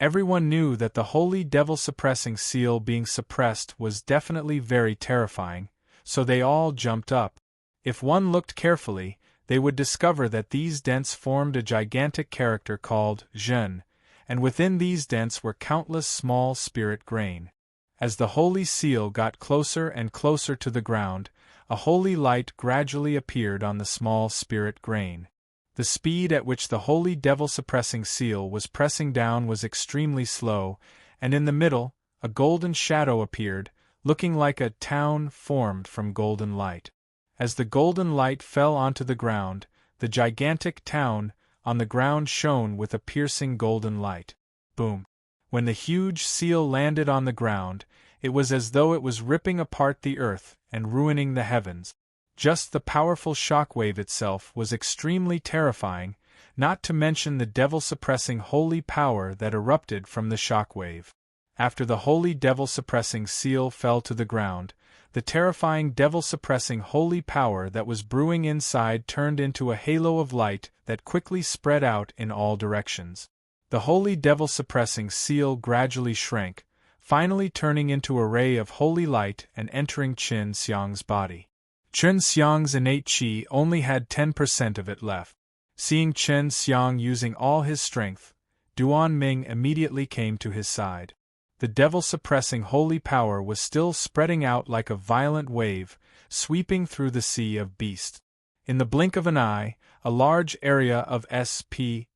[SPEAKER 1] Everyone knew that the holy devil-suppressing seal being suppressed was definitely very terrifying, so they all jumped up. If one looked carefully, they would discover that these dents formed a gigantic character called Zhen, and within these dents were countless small spirit grain. As the holy seal got closer and closer to the ground, a holy light gradually appeared on the small spirit grain. The speed at which the holy devil-suppressing seal was pressing down was extremely slow, and in the middle, a golden shadow appeared, looking like a town formed from golden light. As the golden light fell onto the ground, the gigantic town on the ground shone with a piercing golden light. Boom! When the huge seal landed on the ground, it was as though it was ripping apart the earth and ruining the heavens. Just the powerful shockwave itself was extremely terrifying, not to mention the devil-suppressing holy power that erupted from the shockwave. After the holy devil-suppressing seal fell to the ground, the terrifying devil-suppressing holy power that was brewing inside turned into a halo of light that quickly spread out in all directions. The holy devil-suppressing seal gradually shrank, finally turning into a ray of holy light and entering Qin Xiang's body. Qin Xiang's innate qi only had 10% of it left. Seeing Qin Xiang using all his strength, Duan Ming immediately came to his side. The devil-suppressing holy power was still spreading out like a violent wave, sweeping through the sea of beasts. In the blink of an eye, a large area of SPAC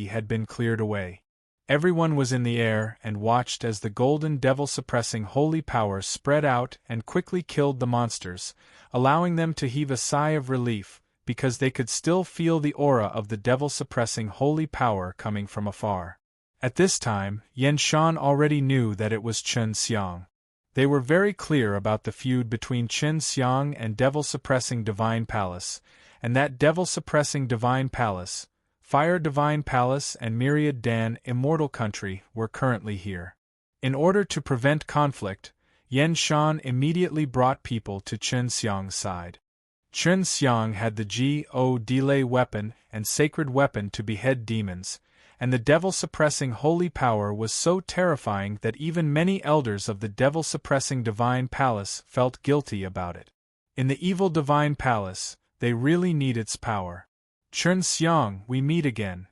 [SPEAKER 1] had been cleared away. Everyone was in the air and watched as the golden devil-suppressing holy power spread out and quickly killed the monsters, allowing them to heave a sigh of relief, because they could still feel the aura of the devil-suppressing holy power coming from afar. At this time, Yan Shan already knew that it was Qin Xiang. They were very clear about the feud between Qin Xiang and devil-suppressing Divine Palace, and that devil-suppressing Divine Palace, Fire Divine Palace and Myriad Dan Immortal Country were currently here. In order to prevent conflict, Yan Shan immediately brought people to Qin Xiang's side. Qin Xiang had the Go delay weapon and sacred weapon to behead demons, and the devil-suppressing holy power was so terrifying that even many elders of the devil-suppressing Divine Palace felt guilty about it. In the evil Divine Palace, they really need its power. Qin Xiang, we meet again.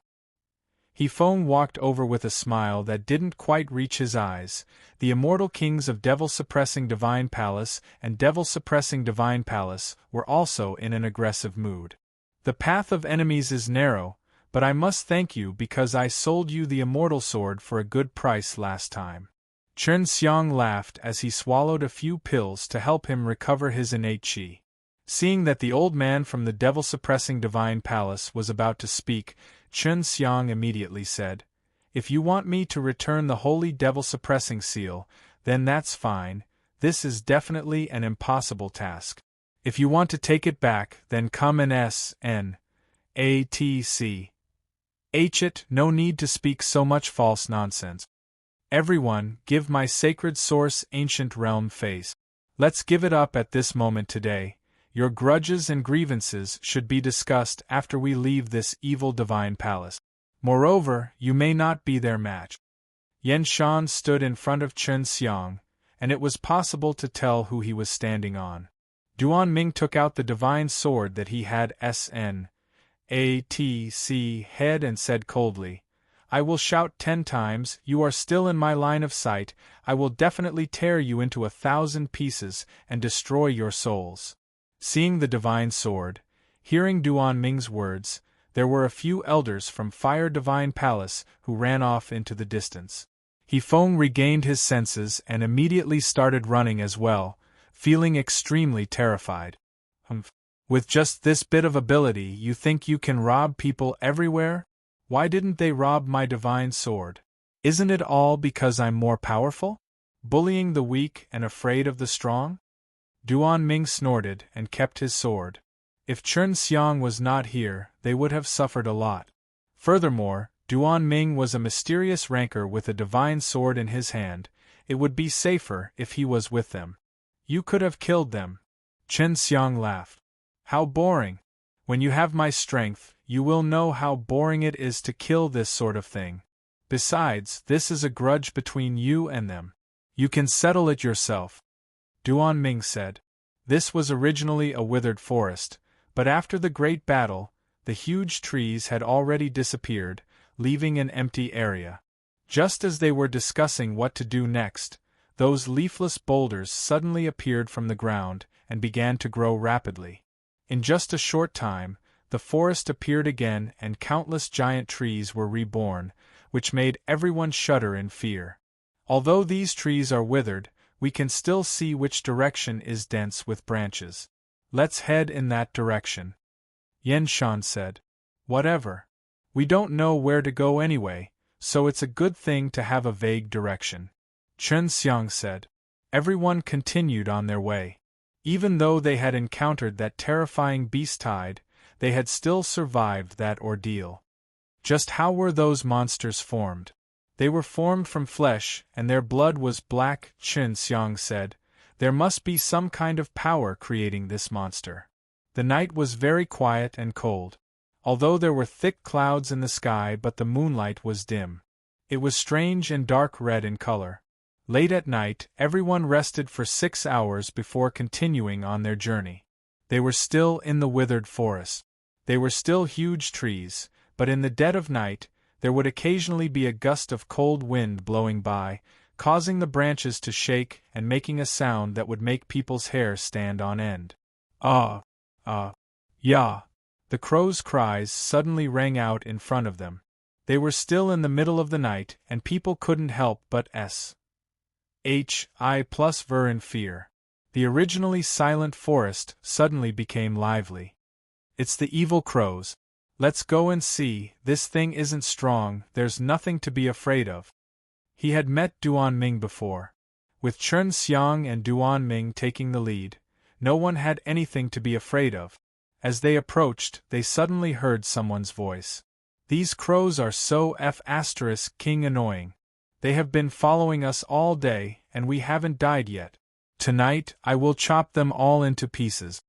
[SPEAKER 1] He Feng walked over with a smile that didn't quite reach his eyes. The immortal kings of devil-suppressing Divine Palace and devil-suppressing Divine Palace were also in an aggressive mood. The path of enemies is narrow, but I must thank you because I sold you the immortal sword for a good price last time. Qin Xiang laughed as he swallowed a few pills to help him recover his innate qi. Seeing that the old man from the devil-suppressing Divine Palace was about to speak, Qin Xiang immediately said, "If you want me to return the holy devil-suppressing seal, then that's fine. This is definitely an impossible task. If you want to take it back, then come and SNATC. It, no need to speak so much false nonsense. Everyone, give my sacred source ancient realm face. Let's give it up at this moment today. Your grudges and grievances should be discussed after we leave this evil Divine Palace. Moreover, you may not be their match." Yan Shan stood in front of Qin Xiang, and it was possible to tell who he was standing on. Duan Ming took out the divine sword that he had SNATC head and said coldly, "I will shout 10 times, you are still in my line of sight, I will definitely tear you into 1,000 pieces and destroy your souls." Seeing the divine sword, hearing Duan Ming's words, there were a few elders from Fire Divine Palace who ran off into the distance. He Feng regained his senses and immediately started running as well, feeling extremely terrified. With just this bit of ability, you think you can rob people everywhere? Why didn't they rob my divine sword? Isn't it all because I'm more powerful? Bullying the weak and afraid of the strong? Duan Ming snorted and kept his sword. If Qin Xiang was not here, they would have suffered a lot. Furthermore, Duan Ming was a mysterious rancor with a divine sword in his hand. It would be safer if he was with them. You could have killed them. Qin Xiang laughed. How boring. When you have my strength, you will know how boring it is to kill this sort of thing. Besides, this is a grudge between you and them. You can settle it yourself. Duan Ming said. This was originally a withered forest, but after the great battle, the huge trees had already disappeared, leaving an empty area. Just as they were discussing what to do next, those leafless boulders suddenly appeared from the ground and began to grow rapidly. In just a short time, the forest appeared again and countless giant trees were reborn, which made everyone shudder in fear. Although these trees are withered, we can still see which direction is dense with branches. Let's head in that direction. Yan Shan said. Whatever. We don't know where to go anyway, so it's a good thing to have a vague direction. Qin Xiang said. Everyone continued on their way. Even though they had encountered that terrifying beast tide, they had still survived that ordeal. Just how were those monsters formed? They were formed from flesh, and their blood was black, Chen Xiang said. There must be some kind of power creating this monster. The night was very quiet and cold. Although there were thick clouds in the sky, but the moonlight was dim. It was strange and dark red in color. Late at night, everyone rested for 6 hours before continuing on their journey. They were still in the withered forest. They were still huge trees, but in the dead of night, there would occasionally be a gust of cold wind blowing by, causing the branches to shake and making a sound that would make people's hair stand on end. Yeah. The crows' cries suddenly rang out in front of them. They were still in the middle of the night, and people couldn't help but ver in fear. The originally silent forest suddenly became lively. It's the evil crows. Let's go and see, this thing isn't strong, there's nothing to be afraid of. He had met Duan Ming before. With Chen Xiang and Duan Ming taking the lead, no one had anything to be afraid of. As they approached, they suddenly heard someone's voice. These crows are so king annoying. They have been following us all day, and we haven't died yet. Tonight, I will chop them all into pieces.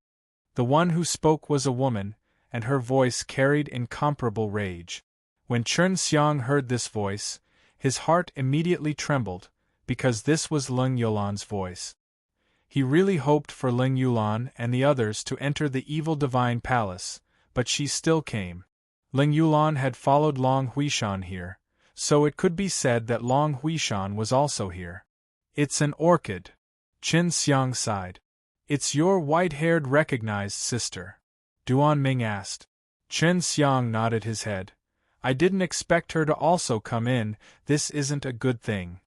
[SPEAKER 1] The one who spoke was a woman, and her voice carried incomparable rage. When Chen Xiang heard this voice, his heart immediately trembled, because this was Ling Yulan's voice. He really hoped for Ling Yulan and the others to enter the evil divine palace, but she still came. Ling Yulan had followed Long Huishan here, so it could be said that Long Huishan was also here. It's an orchid. Chen Xiang sighed. It's your white-haired recognized sister? Duan Ming asked. Chen Xiang nodded his head. I didn't expect her to also come in, this isn't a good thing.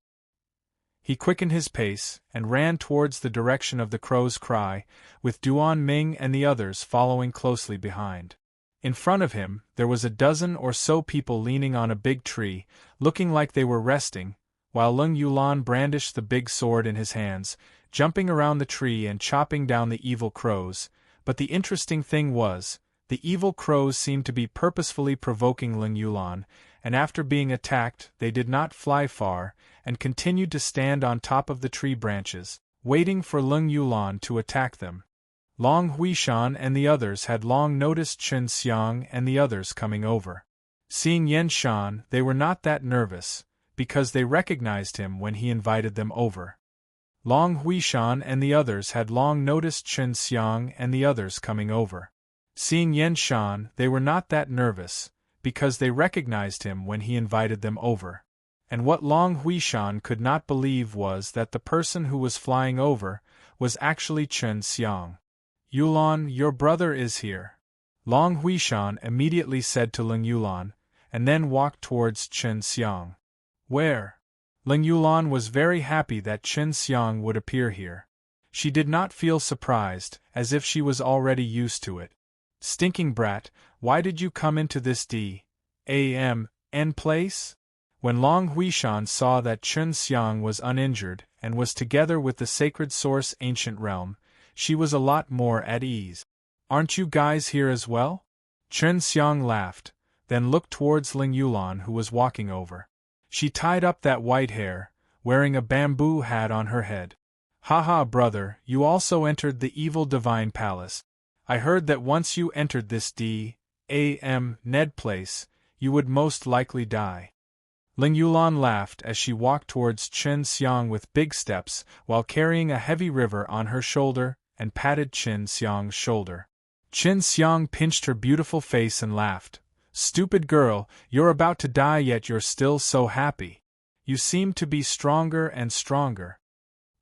[SPEAKER 1] He quickened his pace, and ran towards the direction of the crow's cry, with Duan Ming and the others following closely behind. In front of him, there was a dozen or so people leaning on a big tree, looking like they were resting, while Ling Yulan brandished the big sword in his hands, jumping around the tree and chopping down the evil crows. But the interesting thing was, the evil crows seemed to be purposefully provoking Ling Yulan, and after being attacked, they did not fly far, and continued to stand on top of the tree branches, waiting for Ling Yulan to attack them. Long Huishan and the others had long noticed Chen Xiang and the others coming over. Seeing Yan Shan, they were not that nervous, because they recognized him when he invited them over. Long Huishan and the others had long noticed Chen Xiang and the others coming over. Seeing Yan Shan, they were not that nervous, because they recognized him when he invited them over. And what Long Huishan could not believe was that the person who was flying over was actually Chen Xiang. Yulan, your brother is here. Long Huishan immediately said to Ling Yulan, and then walked towards Chen Xiang. Where? Ling Yulan was very happy that Chen Xiang would appear here. She did not feel surprised, as if she was already used to it. Stinking brat, why did you come into this D.A.M.N. place? When Long Huishan saw that Chen Xiang was uninjured and was together with the sacred source ancient realm, she was a lot more at ease. Aren't you guys here as well? Chen Xiang laughed, then looked towards Ling Yulan who was walking over. She tied up that white hair, wearing a bamboo hat on her head. Haha, brother, you also entered the evil divine palace. I heard that once you entered this D.A.M.N. place, you would most likely die. Ling Yulan laughed as she walked towards Chen Xiang with big steps while carrying a heavy river on her shoulder and patted Chen Xiang's shoulder. Chen Xiang pinched her beautiful face and laughed. Stupid girl, you're about to die yet you're still so happy. You seem to be stronger and stronger.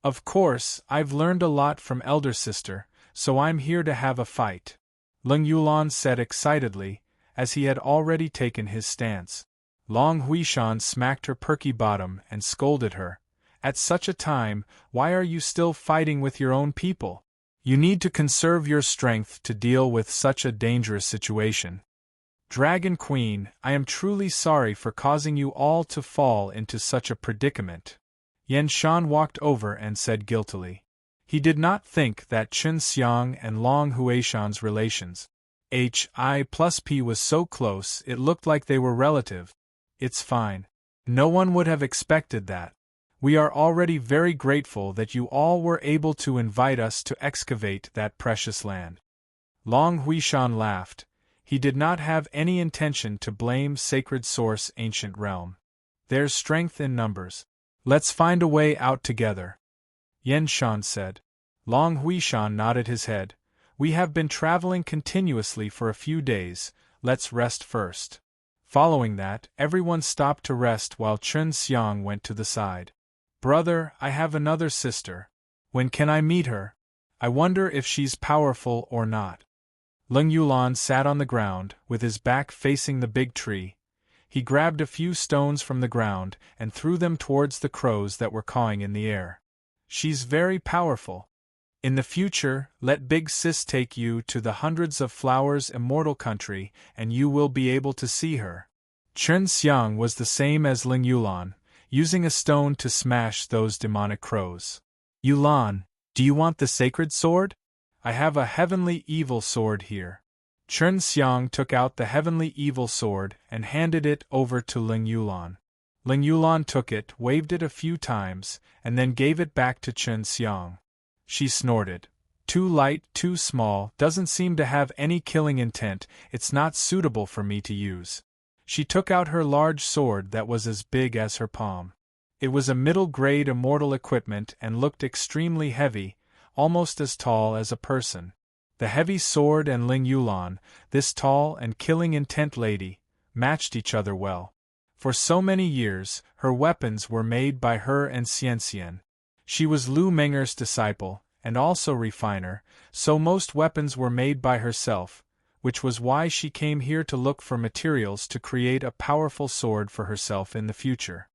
[SPEAKER 1] Of course, I've learned a lot from elder sister, so I'm here to have a fight. Ling Yulan said excitedly, as he had already taken his stance. Long Huishan smacked her perky bottom and scolded her. At such a time, why are you still fighting with your own people? You need to conserve your strength to deal with such a dangerous situation. Dragon Queen, I am truly sorry for causing you all to fall into such a predicament. Yan Shan walked over and said guiltily. He did not think that Chen Xiang and Long Huishan's relations, Hi plus P was so close it looked like they were relative. It's fine. No one would have expected that. We are already very grateful that you all were able to invite us to excavate that precious land. Long Huishan laughed. He did not have any intention to blame Sacred Source Ancient Realm. There's strength in numbers. Let's find a way out together. Yen Shan said. Long Huishan nodded his head. We have been traveling continuously for a few days, let's rest first. Following that, everyone stopped to rest while Chun Xiang went to the side. Brother, I have another sister. When can I meet her? I wonder if she's powerful or not. Leng Yulan sat on the ground, with his back facing the big tree. He grabbed a few stones from the ground and threw them towards the crows that were cawing in the air. She's very powerful. In the future, let Big Sis take you to the Hundreds of Flowers Immortal Country and you will be able to see her. Chun Xiang was the same as Ling Yulan, using a stone to smash those demonic crows. Yulan, do you want the sacred sword? I have a heavenly evil sword here. Chun Xiang took out the heavenly evil sword and handed it over to Ling Yulan. Ling Yulan took it, waved it a few times, and then gave it back to Chun Xiang. She snorted. Too light, too small, doesn't seem to have any killing intent, it's not suitable for me to use. She took out her large sword that was as big as her palm. It was a middle-grade immortal equipment and looked extremely heavy, almost as tall as a person. The heavy sword and Ling Yulan, this tall and killing intent lady, matched each other well. For so many years, her weapons were made by her and Xian Xian. She was Lu Menger's disciple, and also refiner, so most weapons were made by herself, which was why she came here to look for materials to create a powerful sword for herself in the future.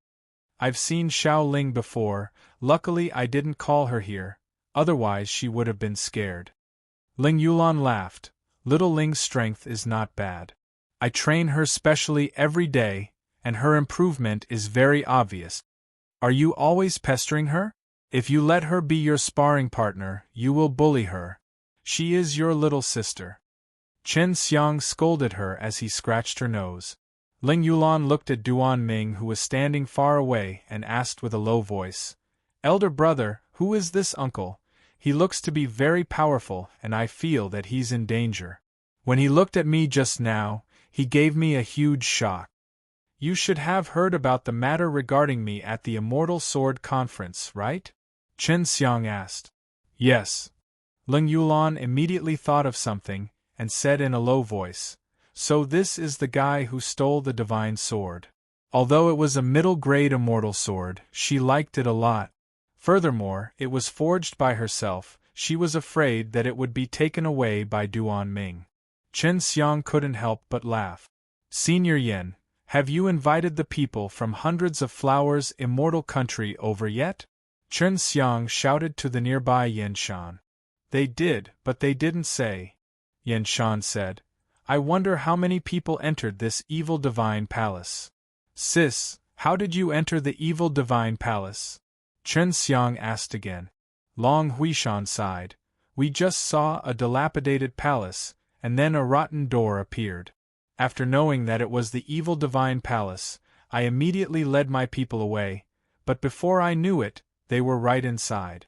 [SPEAKER 1] I've seen Xiao Ling before, luckily I didn't call her here, otherwise she would have been scared. Ling Yulan laughed. Little Ling's strength is not bad. I train her specially every day, and her improvement is very obvious. Are you always pestering her? If you let her be your sparring partner, you will bully her. She is your little sister. Chen Xiang scolded her as he scratched her nose. Ling Yulan looked at Duan Ming, who was standing far away, and asked with a low voice, Elder brother, who is this uncle? He looks to be very powerful, and I feel that he's in danger. When he looked at me just now, he gave me a huge shock. You should have heard about the matter regarding me at the Immortal Sword Conference, right? Chen Xiang asked. Yes. Ling Yulan immediately thought of something, and said in a low voice, So this is the guy who stole the divine sword. Although it was a middle-grade immortal sword, she liked it a lot. Furthermore, it was forged by herself, she was afraid that it would be taken away by Duan Ming. Chen Xiang couldn't help but laugh. Senior Yen, have you invited the people from Hundreds of Flowers Immortal Country over yet? Chen Xiang shouted to the nearby Yen Shan. They did, but they didn't say. Yen Shan said, I wonder how many people entered this evil divine palace. Sis, how did you enter the evil divine palace? Chen Xiang asked again. Long Huishan sighed. We just saw a dilapidated palace, and then a rotten door appeared. After knowing that it was the evil divine palace, I immediately led my people away, but before I knew it, they were right inside.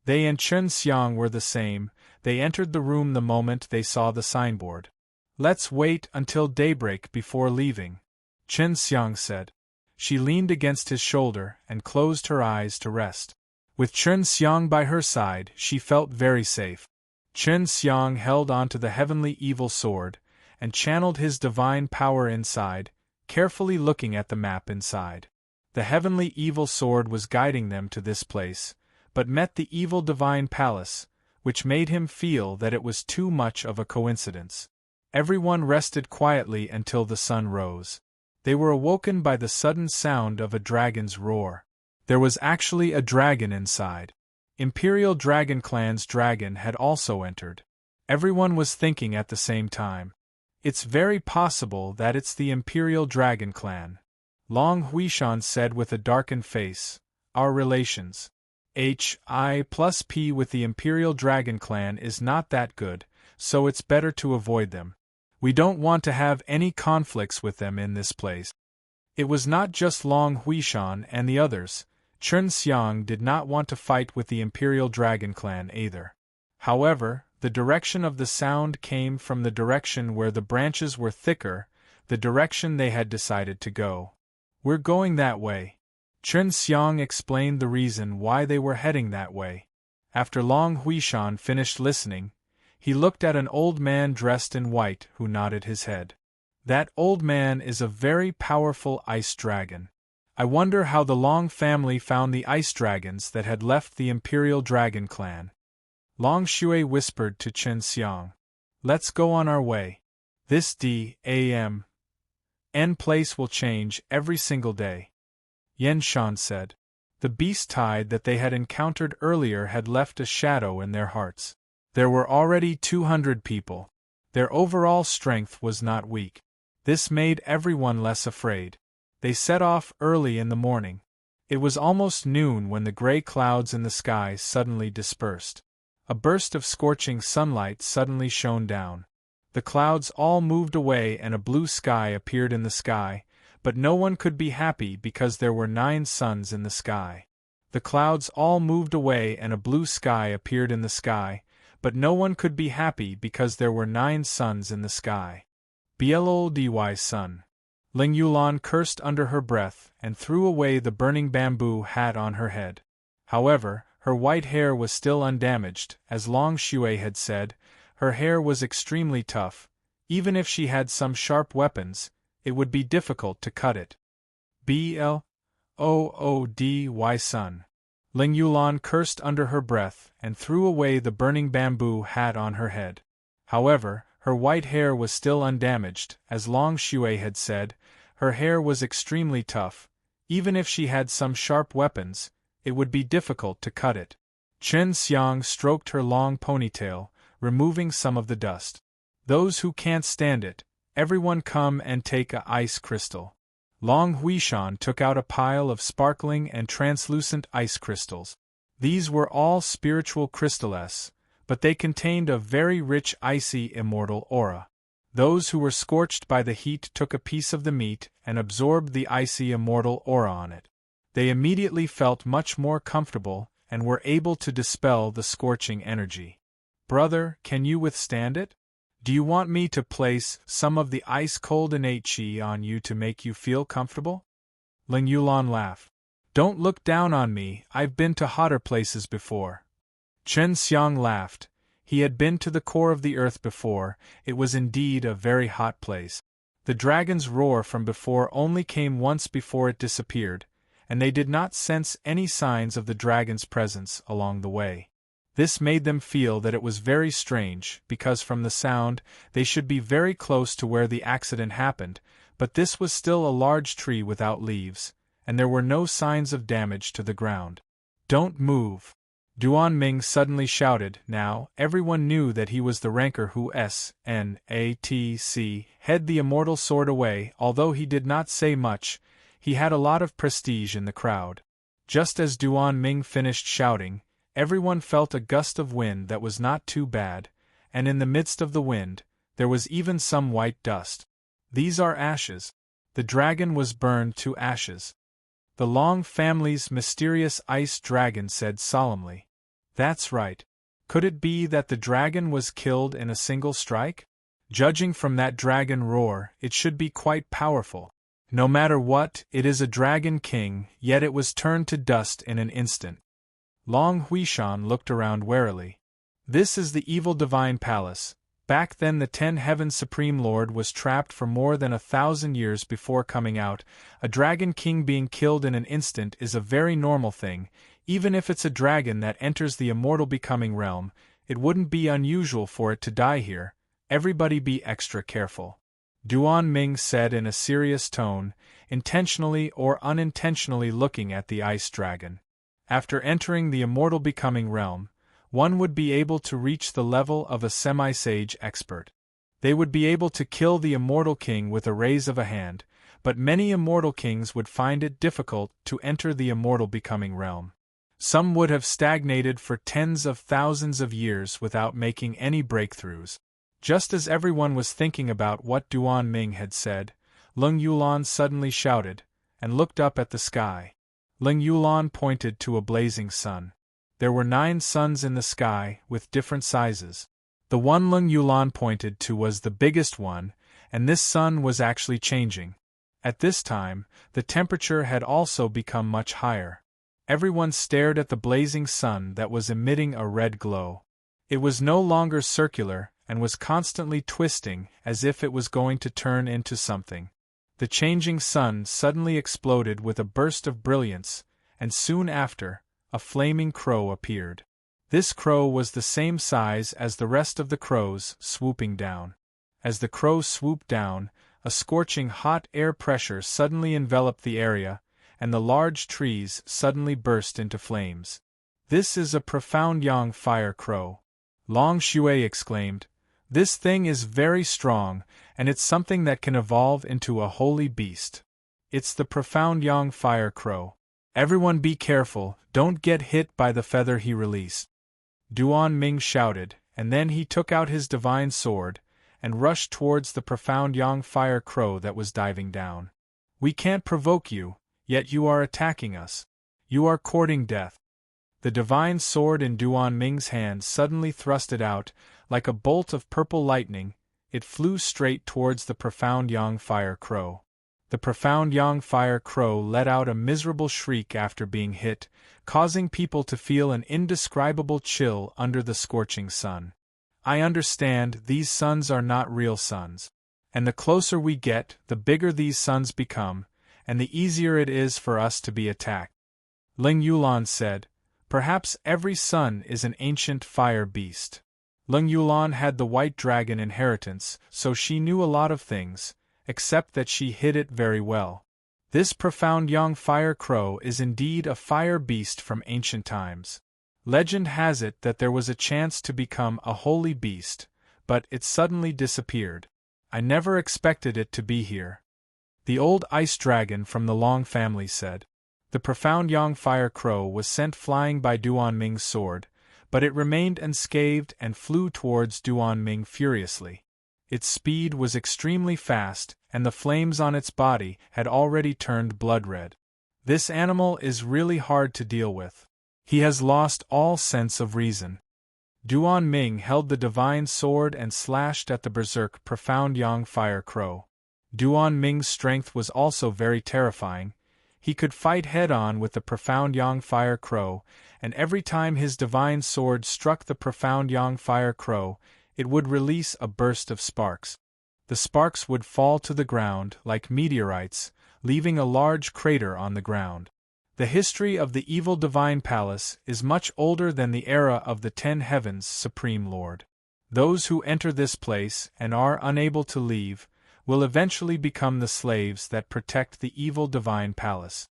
[SPEAKER 1] They and Chen Xiang were the same, they entered the room the moment they saw the signboard. Let's wait until daybreak before leaving, Chen Xiang said. She leaned against his shoulder and closed her eyes to rest. With Chen Xiang by her side, she felt very safe. Chen Xiang held onto the heavenly evil sword, and channeled his divine power inside, carefully looking at the map inside. The heavenly evil sword was guiding them to this place, but met the evil divine palace, which made him feel that it was too much of a coincidence. Everyone rested quietly until the sun rose. They were awoken by the sudden sound of a dragon's roar. There was actually a dragon inside. Imperial Dragon Clan's dragon had also entered. Everyone was thinking at the same time. It's very possible that it's the Imperial Dragon Clan. Long Huishan said with a darkened face, Our relations. HI+P with the Imperial Dragon Clan is not that good, so it's better to avoid them. We don't want to have any conflicts with them in this place. It was not just Long Huishan and the others. Chun Xiang did not want to fight with the Imperial Dragon Clan either. However, the direction of the sound came from the direction where the branches were thicker, the direction they had decided to go. "We're going that way." Chun Xiang explained the reason why they were heading that way. After Long Huishan finished listening, he looked at an old man dressed in white who nodded his head. "That old man is a very powerful ice dragon. I wonder how the Long family found the ice dragons that had left the Imperial Dragon Clan." Long Shui whispered to Chun Xiang. "Let's go on our way. This D.A.M. N place will change every single day," Yen Shan said. The beast tide that they had encountered earlier had left a shadow in their hearts. There were already 200 people. Their overall strength was not weak. This made everyone less afraid. They set off early in the morning. It was almost noon when the gray clouds in the sky suddenly dispersed. A burst of scorching sunlight suddenly shone down. The clouds all moved away and a blue sky appeared in the sky, but no one could be happy because there were 9 suns in the sky. The clouds all moved away and a blue sky appeared in the sky, but no one could be happy because there were 9 suns in the sky. Blody sun. Ling Yulan cursed under her breath and threw away the burning bamboo hat on her head. However, her white hair was still undamaged, as Long Shui had said. Her hair was extremely tough. Even if she had some sharp weapons, it would be difficult to cut it. Blody sun. Ling Yulan cursed under her breath and threw away the burning bamboo hat on her head. However, her white hair was still undamaged, as Long Shui had said. Her hair was extremely tough. Even if she had some sharp weapons, it would be difficult to cut it. Chun Xiang stroked her long ponytail, removing some of the dust. "Those who can't stand it, everyone come and take a ice crystal." Long Huishan took out a pile of sparkling and translucent ice crystals. These were all spiritual crystals, but they contained a very rich icy immortal aura. Those who were scorched by the heat took a piece of the meat and absorbed the icy immortal aura on it. They immediately felt much more comfortable and were able to dispel the scorching energy. "Brother, can you withstand it? Do you want me to place some of the ice-cold innate chi on you to make you feel comfortable?" Ling Yulan laughed. "Don't look down on me, I've been to hotter places before." Chun Xiang laughed. He had been to the core of the earth before. It was indeed a very hot place. The dragon's roar from before only came once before it disappeared, and they did not sense any signs of the dragon's presence along the way. This made them feel that it was very strange, because from the sound, they should be very close to where the accident happened, but this was still a large tree without leaves, and there were no signs of damage to the ground. "Don't move!" Duan Ming suddenly shouted. Now, everyone knew that he was the ranker who had the immortal sword away. Although he did not say much, he had a lot of prestige in the crowd. Just as Duan Ming finished shouting, everyone felt a gust of wind that was not too bad, and in the midst of the wind, there was even some white dust. "These are ashes." The dragon was burned to ashes. The Long family's mysterious ice dragon said solemnly. "That's right. Could it be that the dragon was killed in a single strike? Judging from that dragon roar, it should be quite powerful. No matter what, it is a dragon king, yet it was turned to dust in an instant." Long Huishan looked around warily. "This is the evil divine palace. Back then the 10 Heavens Supreme Lord was trapped for more than 1,000 years before coming out. A dragon king being killed in an instant is a very normal thing. Even if it's a dragon that enters the immortal becoming realm, it wouldn't be unusual for it to die here. Everybody be extra careful." Duan Ming said in a serious tone, intentionally or unintentionally looking at the ice dragon. After entering the immortal becoming realm, one would be able to reach the level of a semi-sage expert. They would be able to kill the immortal king with a raise of a hand, but many immortal kings would find it difficult to enter the immortal becoming realm. Some would have stagnated for tens of thousands of years without making any breakthroughs. Just as everyone was thinking about what Duan Ming had said, Lung Yulan suddenly shouted, and looked up at the sky. Ling Yulan pointed to a blazing sun. There were 9 suns in the sky, with different sizes. The one Ling Yulan pointed to was the biggest one, and this sun was actually changing. At this time, the temperature had also become much higher. Everyone stared at the blazing sun that was emitting a red glow. It was no longer circular, and was constantly twisting, as if it was going to turn into something. The changing sun suddenly exploded with a burst of brilliance, and soon after, a flaming crow appeared. This crow was the same size as the rest of the crows, swooping down. As the crow swooped down, a scorching hot air pressure suddenly enveloped the area, and the large trees suddenly burst into flames. "This is a profound yang fire crow," Long Shui exclaimed. "This thing is very strong, and it's something that can evolve into a holy beast. It's the profound yang fire crow. Everyone be careful, don't get hit by the feather he released." Duan Ming shouted, and then he took out his divine sword, and rushed towards the profound yang fire crow that was diving down. "We can't provoke you, yet you are attacking us. You are courting death." The divine sword in Duan Ming's hand suddenly thrusted out, like a bolt of purple lightning. It flew straight towards the profound yang fire crow. The profound yang fire crow let out a miserable shriek after being hit, causing people to feel an indescribable chill under the scorching sun. "I understand, these suns are not real suns. And the closer we get, the bigger these suns become, and the easier it is for us to be attacked." Ling Yulan said, "Perhaps every sun is an ancient fire beast." Ling Yulan had the white dragon inheritance, so she knew a lot of things, except that she hid it very well. This profound yang fire crow is indeed a fire beast from ancient times. Legend has it that there was a chance to become a holy beast, but it suddenly disappeared. I never expected it to be here. The old ice dragon from the Long family said. The profound yang fire crow was sent flying by Duan Ming's sword, but it remained unscathed and flew towards Duan Ming furiously. Its speed was extremely fast, and the flames on its body had already turned blood red. This animal is really hard to deal with. He has lost all sense of reason. Duan Ming held the divine sword and slashed at the berserk profound yang fire crow. Duan Ming's strength was also very terrifying. He could fight head-on with the profound yang fire crow, and every time his divine sword struck the profound yang fire crow, it would release a burst of sparks. The sparks would fall to the ground like meteorites, leaving a large crater on the ground. The history of the evil divine palace is much older than the era of the 10 heavens, Supreme Lord. Those who enter this place and are unable to leave will eventually become the slaves that protect the evil divine palace.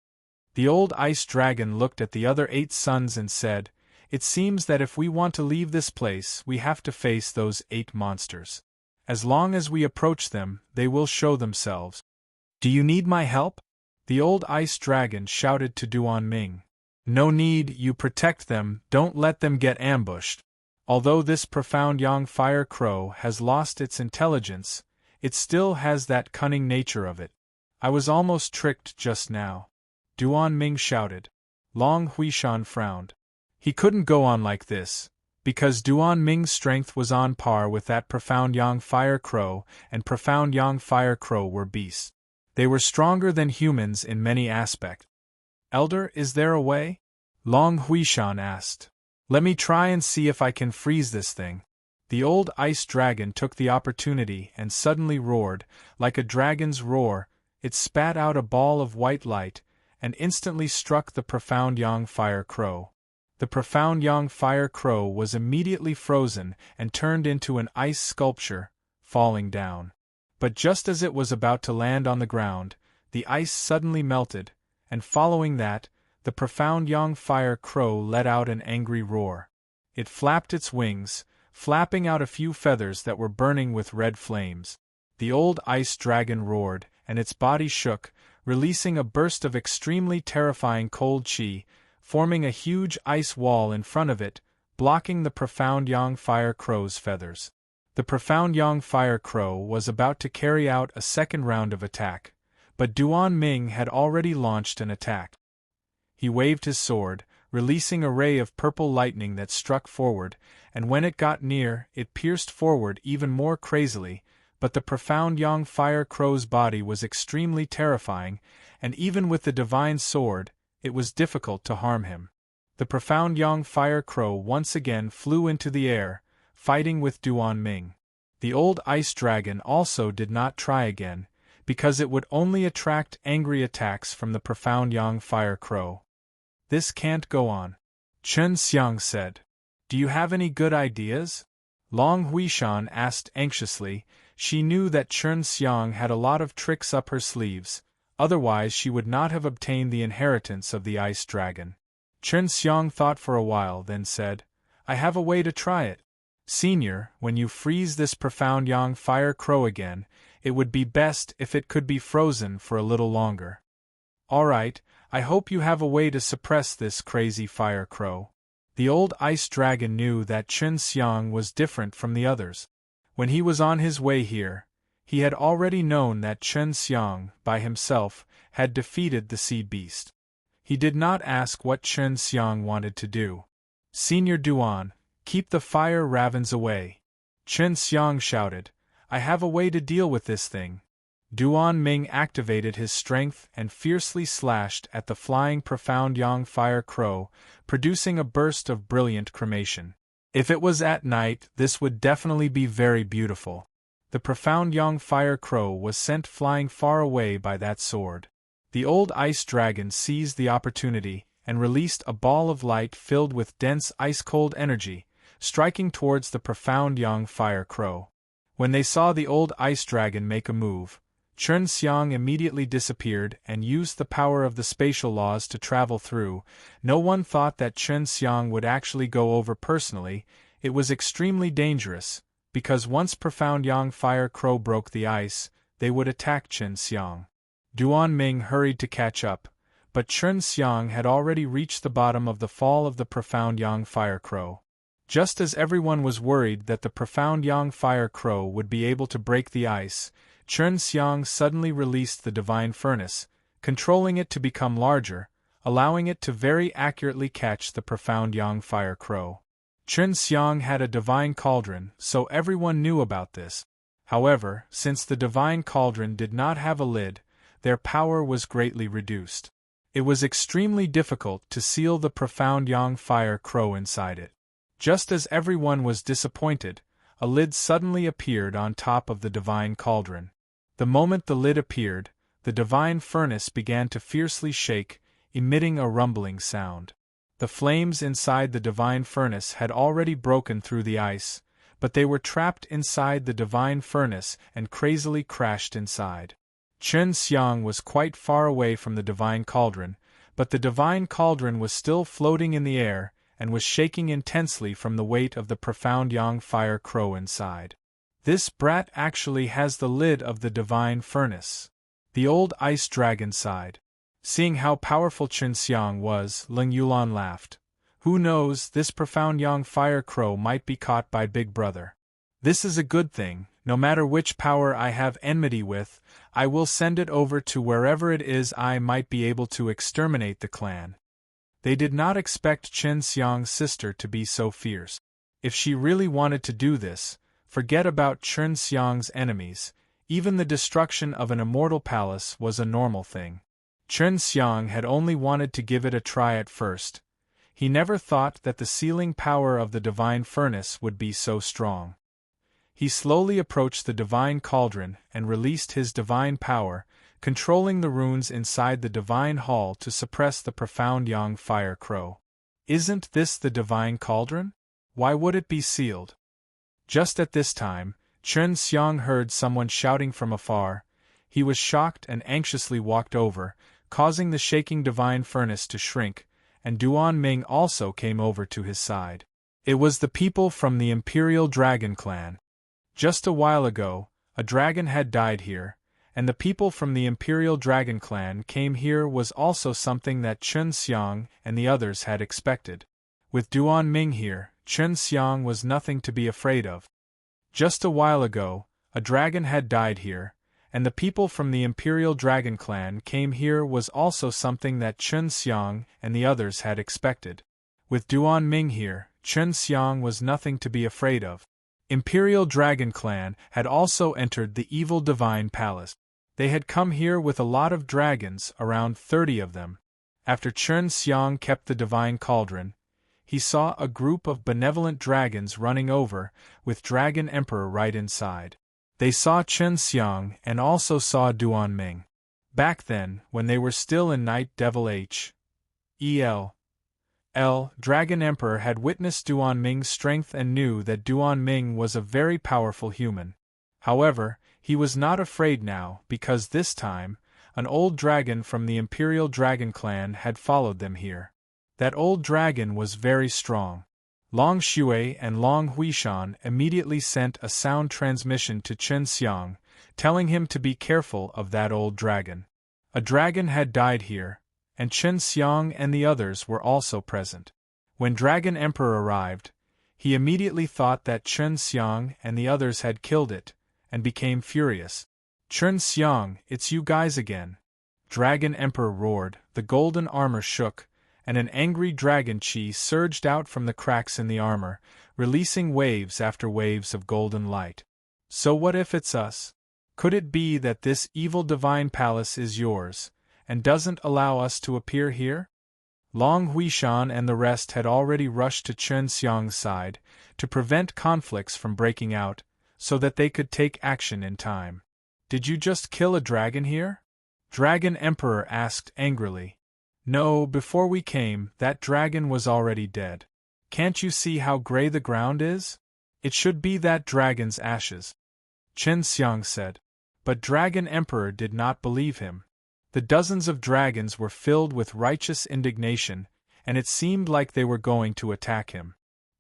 [SPEAKER 1] The old ice dragon looked at the other 8 suns and said, "It seems that if we want to leave this place, we have to face those 8 monsters. As long as we approach them, they will show themselves. Do you need my help?" The old ice dragon shouted to Duan Ming. "No need, you protect them, don't let them get ambushed." Although this profound yang fire crow has lost its intelligence, it still has that cunning nature of it. I was almost tricked just now. Duan Ming shouted. Long Huishan frowned. He couldn't go on like this, because Duan Ming's strength was on par with that profound yang fire crow, and profound yang fire crow were beasts. They were stronger than humans in many aspects. "Elder, is there a way?" Long Huishan asked. "Let me try and see if I can freeze this thing." The old ice dragon took the opportunity and suddenly roared, like a dragon's roar. It spat out a ball of white light, and instantly struck the profound yang fire crow. The profound yang fire crow was immediately frozen and turned into an ice sculpture, falling down. But just as it was about to land on the ground, the ice suddenly melted, and following that, the profound yang fire crow let out an angry roar. It flapped its wings, flapping out a few feathers that were burning with red flames. The old ice dragon roared, and its body shook, releasing a burst of extremely terrifying cold chi, forming a huge ice wall in front of it, blocking the profound yang fire crow's feathers. The profound yang fire crow was about to carry out a second round of attack, but Duan Ming had already launched an attack. He waved his sword, releasing a ray of purple lightning that struck forward, and when it got near, it pierced forward even more crazily, but the profound Yang Fire Crow's body was extremely terrifying, and even with the divine sword, it was difficult to harm him. The profound Yang Fire Crow once again flew into the air, fighting with Duan Ming. The old ice dragon also did not try again, because it would only attract angry attacks from the profound Yang Fire Crow. "This can't go on," Chen Xiang said. "Do you have any good ideas?" Long Huishan asked anxiously. She knew that Chen Xiang had a lot of tricks up her sleeves, otherwise she would not have obtained the inheritance of the ice dragon. Chen Xiang thought for a while, then said, "I have a way to try it. Senior, when you freeze this profound Yang Fire Crow again, it would be best if it could be frozen for a little longer." "All right, I hope you have a way to suppress this crazy fire crow." The old ice dragon knew that Chen Xiang was different from the others. When he was on his way here, he had already known that Chen Xiang, by himself, had defeated the sea beast. He did not ask what Chen Xiang wanted to do. "Senior Duan, keep the fire ravens away," Chen Xiang shouted. "I have a way to deal with this thing." Duan Ming activated his strength and fiercely slashed at the flying profound Yang Fire Crow, producing a burst of brilliant cremation. If it was at night, this would definitely be very beautiful. The profound Yang Fire Crow was sent flying far away by that sword. The old ice dragon seized the opportunity and released a ball of light filled with dense ice-cold energy, striking towards the profound Yang Fire Crow. When they saw the old ice dragon make a move, Chen Xiang immediately disappeared and used the power of the spatial laws to travel through. No one thought that Chen Xiang would actually go over personally. It was extremely dangerous, because once profound Yang Fire Crow broke the ice, they would attack Chen Xiang. Duan Ming hurried to catch up, but Chen Xiang had already reached the bottom of the fall of the profound Yang Fire Crow. Just as everyone was worried that the profound Yang Fire Crow would be able to break the ice, Chen Xiang suddenly released the divine furnace, controlling it to become larger, allowing it to very accurately catch the profound Yang Fire Crow. Chen Xiang had a divine cauldron, so everyone knew about this. However, since the divine cauldron did not have a lid, their power was greatly reduced. It was extremely difficult to seal the profound Yang Fire Crow inside it. Just as everyone was disappointed, a lid suddenly appeared on top of the divine cauldron. The moment the lid appeared, the divine furnace began to fiercely shake, emitting a rumbling sound. The flames inside the divine furnace had already broken through the ice, but they were trapped inside the divine furnace and crazily crashed inside. Chen Xiang was quite far away from the divine cauldron, but the divine cauldron was still floating in the air and was shaking intensely from the weight of the profound Yang Fire Crow inside. "This brat actually has the lid of the divine furnace," the old ice dragon sighed. Seeing how powerful Chen Xiang was, Ling Yulan laughed. "Who knows, this profound Yang Fire Crow might be caught by Big Brother. This is a good thing. No matter which power I have enmity with, I will send it over to wherever it is. I might be able to exterminate the clan." They did not expect Chen Xiang's sister to be so fierce. If she really wanted to do this, forget about Chen Xiang's enemies. Even the destruction of an immortal palace was a normal thing. Chen Xiang had only wanted to give it a try at first. He never thought that the sealing power of the divine furnace would be so strong. He slowly approached the divine cauldron and released his divine power, controlling the runes inside the divine hall to suppress the profound Yang Fire Crow. "Isn't this the divine cauldron? Why would it be sealed?" Just at this time, Chen Xiang heard someone shouting from afar. He was shocked and anxiously walked over, causing the shaking divine furnace to shrink, and Duan Ming also came over to his side. It was the people from the Imperial Dragon Clan. Just a while ago, a dragon had died here, and the people from the Imperial Dragon Clan came here was also something that Chen Xiang and the others had expected. With Duan Ming here, Chen Xiang was nothing to be afraid of. Just a while ago, a dragon had died here, and the people from the Imperial Dragon Clan came here was also something that Chen Xiang and the others had expected. With Duan Ming here, Chen Xiang was nothing to be afraid of. Imperial Dragon Clan had also entered the evil divine palace. They had come here with a lot of dragons, around 30 of them. After Chen Xiang kept the divine cauldron, he saw a group of benevolent dragons running over, with Dragon Emperor right inside. They saw Chen Xiang and also saw Duan Ming. Back then, when they were still in Night Devil Dragon Emperor had witnessed Duan Ming's strength and knew that Duan Ming was a very powerful human. However, he was not afraid now because this time, an old dragon from the Imperial Dragon Clan had followed them here. That old dragon was very strong. Long Shui and Long Huishan immediately sent a sound transmission to Chen Xiang, telling him to be careful of that old dragon. A dragon had died here, and Chen Xiang and the others were also present. When Dragon Emperor arrived, he immediately thought that Chen Xiang and the others had killed it, and became furious. "Chen Xiang, it's you guys again!" Dragon Emperor roared, the golden armor shook, and an angry dragon chi surged out from the cracks in the armor, releasing waves after waves of golden light. "So what if it's us? Could it be that this evil divine palace is yours, and doesn't allow us to appear here?" Long Huishan and the rest had already rushed to Chen Xiang's side, to prevent conflicts from breaking out, so that they could take action in time. "Did you just kill a dragon here?" Dragon Emperor asked angrily. "No, before we came, that dragon was already dead. Can't you see how gray the ground is? It should be that dragon's ashes," Chen Xiang said. But Dragon Emperor did not believe him. The dozens of dragons were filled with righteous indignation, and it seemed like they were going to attack him.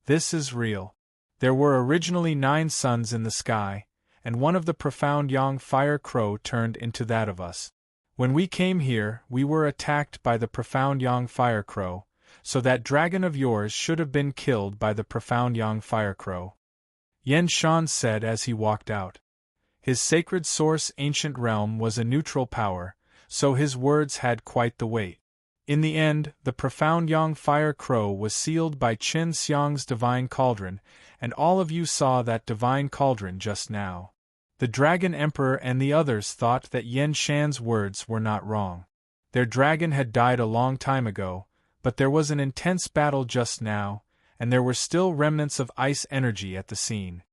[SPEAKER 1] "This is real. There were originally 9 suns in the sky, and one of the profound Yang Fire Crow turned into that of us. When we came here, we were attacked by the profound Yang Fire Crow, so that dragon of yours should have been killed by the profound Yang Fire Crow," Yan Shan said as he walked out. His sacred source ancient realm was a neutral power, so his words had quite the weight. In the end, the profound Yang Fire Crow was sealed by Chen Xiang's divine cauldron, and all of you saw that divine cauldron just now. The Dragon Emperor and the others thought that Yan Shan's words were not wrong. Their dragon had died a long time ago, but there was an intense battle just now, and there were still remnants of ice energy at the scene.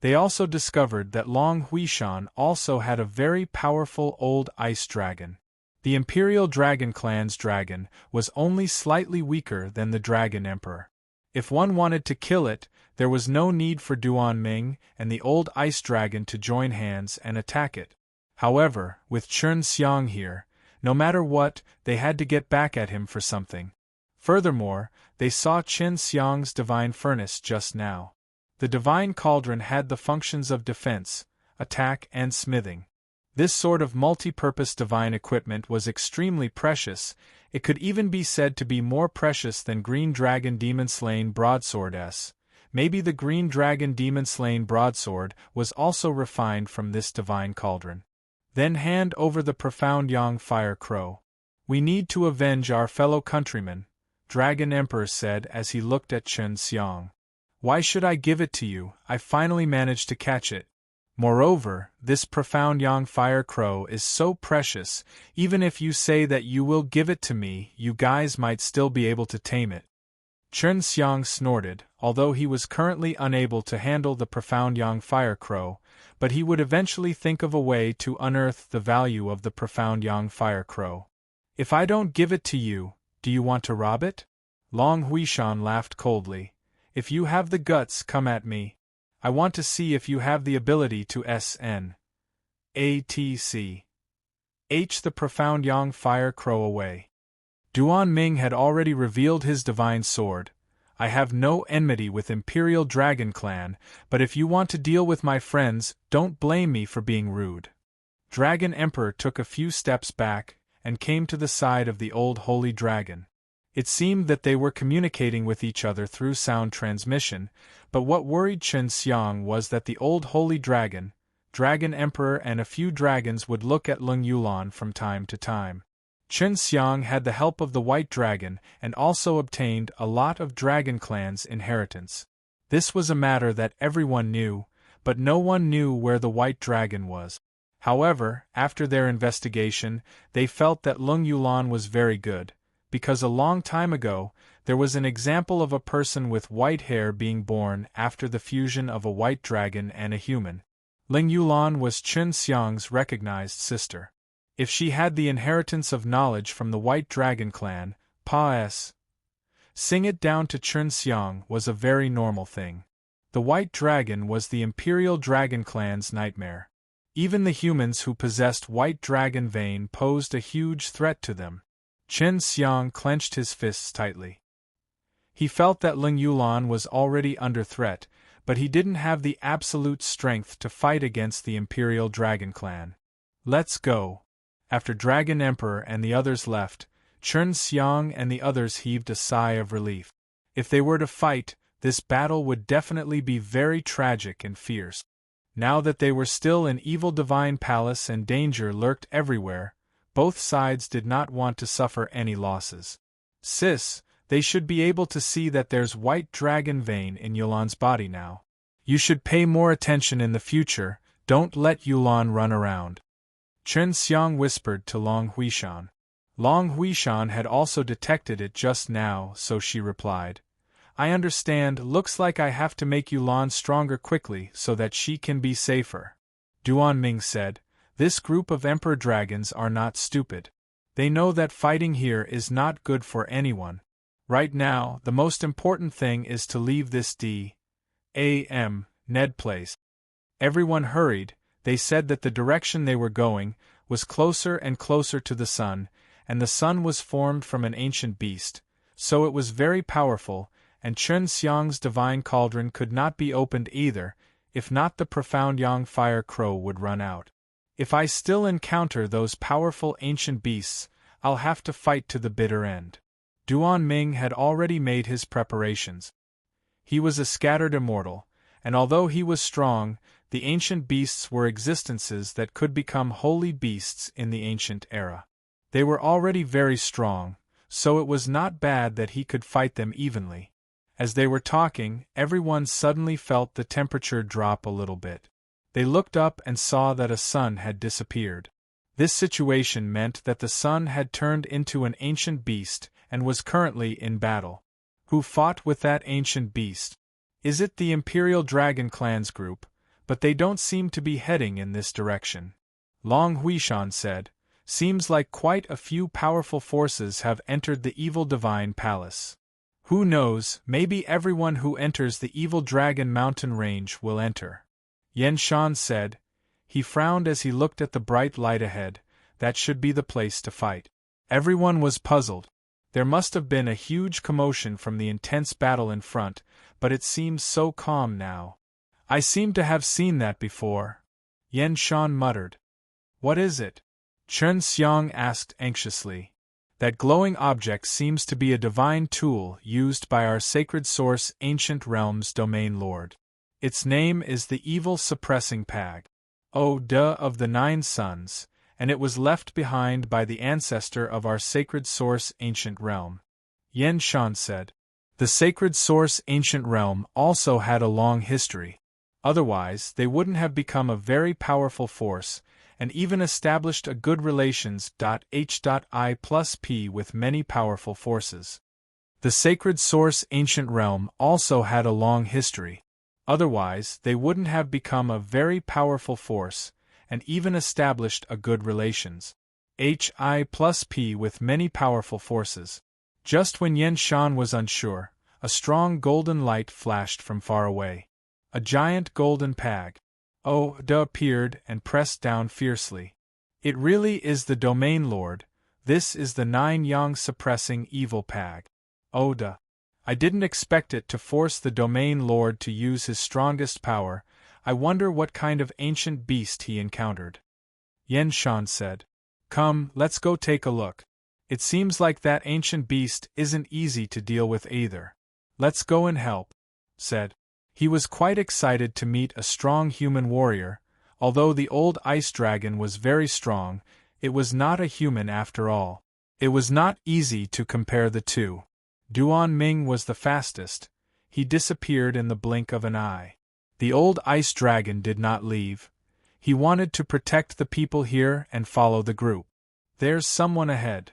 [SPEAKER 1] They also discovered that Long Huishan also had a very powerful old ice dragon. The Imperial Dragon Clan's dragon was only slightly weaker than the Dragon Emperor. If one wanted to kill it, there was no need for Duan Ming and the old ice dragon to join hands and attack it. However, with Chen Xiang here, no matter what, they had to get back at him for something. Furthermore, they saw Chen Xiang's divine furnace just now. The divine cauldron had the functions of defense, attack and smithing. This sort of multi-purpose divine equipment was extremely precious. It could even be said to be more precious than Green Dragon Demon Slain Broadsword S. Maybe the Green Dragon Demon Slain Broadsword was also refined from this divine cauldron. "Then hand over the profound Yang Fire Crow. We need to avenge our fellow countrymen," Dragon Emperor said as he looked at Chen Xiang. "Why should I give it to you? I finally managed to catch it. Moreover, this profound Yang Fire Crow is so precious, even if you say that you will give it to me, you guys might still be able to tame it." Chen Xiang snorted, although he was currently unable to handle the profound Yang Fire Crow, but he would eventually think of a way to unearth the value of the profound Yang Fire Crow. "If I don't give it to you, do you want to rob it?" Long Huishan laughed coldly. "If you have the guts, come at me. I want to see if you have the ability to SN. ATC. H the profound Yang Fire Crow away." Duan Ming had already revealed his divine sword. "I have no enmity with Imperial Dragon Clan, but if you want to deal with my friends, don't blame me for being rude." Dragon Emperor took a few steps back, and came to the side of the old holy dragon. It seemed that they were communicating with each other through sound transmission, but what worried Chen Xiang was that the old holy dragon, Dragon Emperor and a few dragons would look at Lung Yulan from time to time. Chen Xiang had the help of the White Dragon and also obtained a lot of Dragon Clan's inheritance. This was a matter that everyone knew, but no one knew where the White Dragon was. However, after their investigation, they felt that Lung Yulan was very good, because a long time ago, there was an example of a person with white hair being born after the fusion of a white dragon and a human. Ling Yulan was Chen Xiang's recognized sister. If she had the inheritance of knowledge from the White Dragon clan, passing it down to Chen Xiang was a very normal thing. The White Dragon was the Imperial Dragon clan's nightmare. Even the humans who possessed White Dragon vein posed a huge threat to them. Chen Xiang clenched his fists tightly. He felt that Ling Yulan was already under threat, but he didn't have the absolute strength to fight against the Imperial Dragon clan. Let's go. After Dragon Emperor and the others left, Chen Xiang and the others heaved a sigh of relief. If they were to fight, this battle would definitely be very tragic and fierce. Now that they were still in Evil Divine Palace and danger lurked everywhere, both sides did not want to suffer any losses. Sis, they should be able to see that there's White Dragon vein in Yulan's body now. You should pay more attention in the future, don't let Yulan run around. Chen Xiang whispered to Long Huishan. Long Huishan had also detected it just now, so she replied, I understand, looks like I have to make Yulan stronger quickly so that she can be safer. Duan Ming said, this group of Emperor Dragons are not stupid. They know that fighting here is not good for anyone. Right now, the most important thing is to leave this Ned place. Everyone hurried. They said that the direction they were going was closer and closer to the sun, and the sun was formed from an ancient beast, so it was very powerful, and Chen Xiang's divine cauldron could not be opened either, if not the profound Yang Fire Crow would run out. If I still encounter those powerful ancient beasts, I'll have to fight to the bitter end. Duan Ming had already made his preparations. He was a scattered immortal, and although he was strong, the ancient beasts were existences that could become holy beasts in the ancient era. They were already very strong, so it was not bad that he could fight them evenly. As they were talking, everyone suddenly felt the temperature drop a little bit. They looked up and saw that a sun had disappeared. This situation meant that the sun had turned into an ancient beast and was currently in battle. Who fought with that ancient beast? Is it the Imperial Dragon Clan's group? But they don't seem to be heading in this direction. Long Huishan said, seems like quite a few powerful forces have entered the Evil Divine Palace. Who knows, maybe everyone who enters the Evil Dragon Mountain Range will enter. Yen Shan said. He frowned as he looked at the bright light ahead. That should be the place to fight. Everyone was puzzled. There must have been a huge commotion from the intense battle in front, but it seems so calm now. I seem to have seen that before. Yen Shan muttered. What is it? Chen Xiang asked anxiously. That glowing object seems to be a divine tool used by our sacred source Ancient Realm's domain lord. Its name is the Evil Suppressing Pag. Of the 9 Suns, and it was left behind by the ancestor of our sacred source Ancient Realm. Yen Shan said. The sacred source Ancient Realm also had a long history. Otherwise, they wouldn't have become a very powerful force, and even established a good relations H.I+P with many powerful forces. The sacred source Ancient Realm also had a long history. Otherwise, they wouldn't have become a very powerful force, and even established a good relations H.I+P with many powerful forces. Just when Yen Shan was unsure, a strong golden light flashed from far away. A giant golden pag. Appeared and pressed down fiercely. It really is the domain lord. This is the 9 Yang suppressing evil pag. I didn't expect it to force the domain lord to use his strongest power. I wonder what kind of ancient beast he encountered. Yen Shan said. Come, let's go take a look. It seems like that ancient beast isn't easy to deal with either. Let's go and help, said. He was quite excited to meet a strong human warrior, Although the old ice dragon was very strong, it was not a human after all. It was not easy to compare the two. Duan Ming was the fastest. He disappeared in the blink of an eye. The old ice dragon did not leave. He wanted to protect the people here and follow the group. There's someone ahead.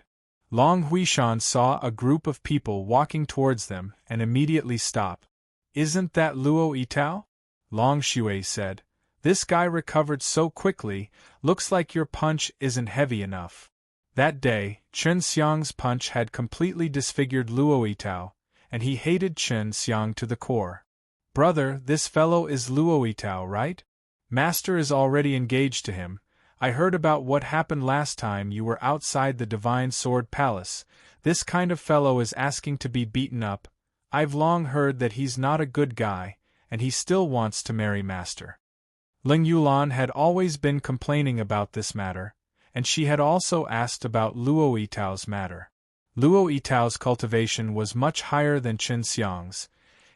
[SPEAKER 1] Long Huishan saw a group of people walking towards them and immediately stopped. Isn't that Luo Yitao? Long Shui said. This guy recovered so quickly, looks like your punch isn't heavy enough. That day, Chen Xiang's punch had completely disfigured Luo Yitao, and he hated Chen Xiang to the core. Brother, this fellow is Luo Yitao, right? Master is already engaged to him. I heard about what happened last time you were outside the Divine Sword Palace. This kind of fellow is asking to be beaten up. I've long heard that he's not a good guy, and he still wants to marry Master. Ling Yulan had always been complaining about this matter, and she had also asked about Luo Yitao's matter. Luo Yitao's cultivation was much higher than Chen Xiang's.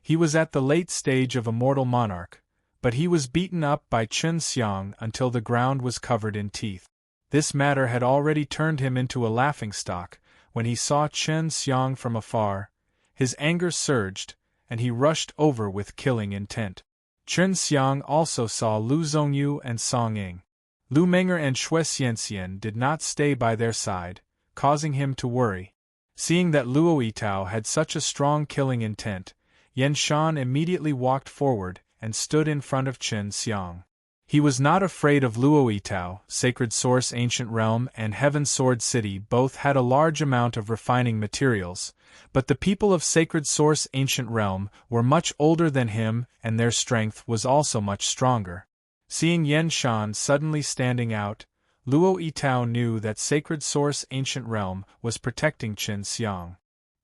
[SPEAKER 1] He was at the late stage of a mortal monarch, but he was beaten up by Chen Xiang until the ground was covered in teeth. This matter had already turned him into a laughingstock. When he saw Chen Xiang from afar, his anger surged, and he rushed over with killing intent. Chen Xiang also saw Lu Zhongyu and Song Ying. Lu Menger and Xue Xianxian did not stay by their side, causing him to worry. Seeing that Luo Yitao had such a strong killing intent, Yan Shan immediately walked forward and stood in front of Chen Xiang. He was not afraid of Luo Yitao. Sacred Source Ancient Realm and Heaven Sword City both had a large amount of refining materials, but the people of Sacred Source Ancient Realm were much older than him and their strength was also much stronger. Seeing Yan Shan suddenly standing out, Luo Yitao knew that Sacred Source Ancient Realm was protecting Chen Xiang.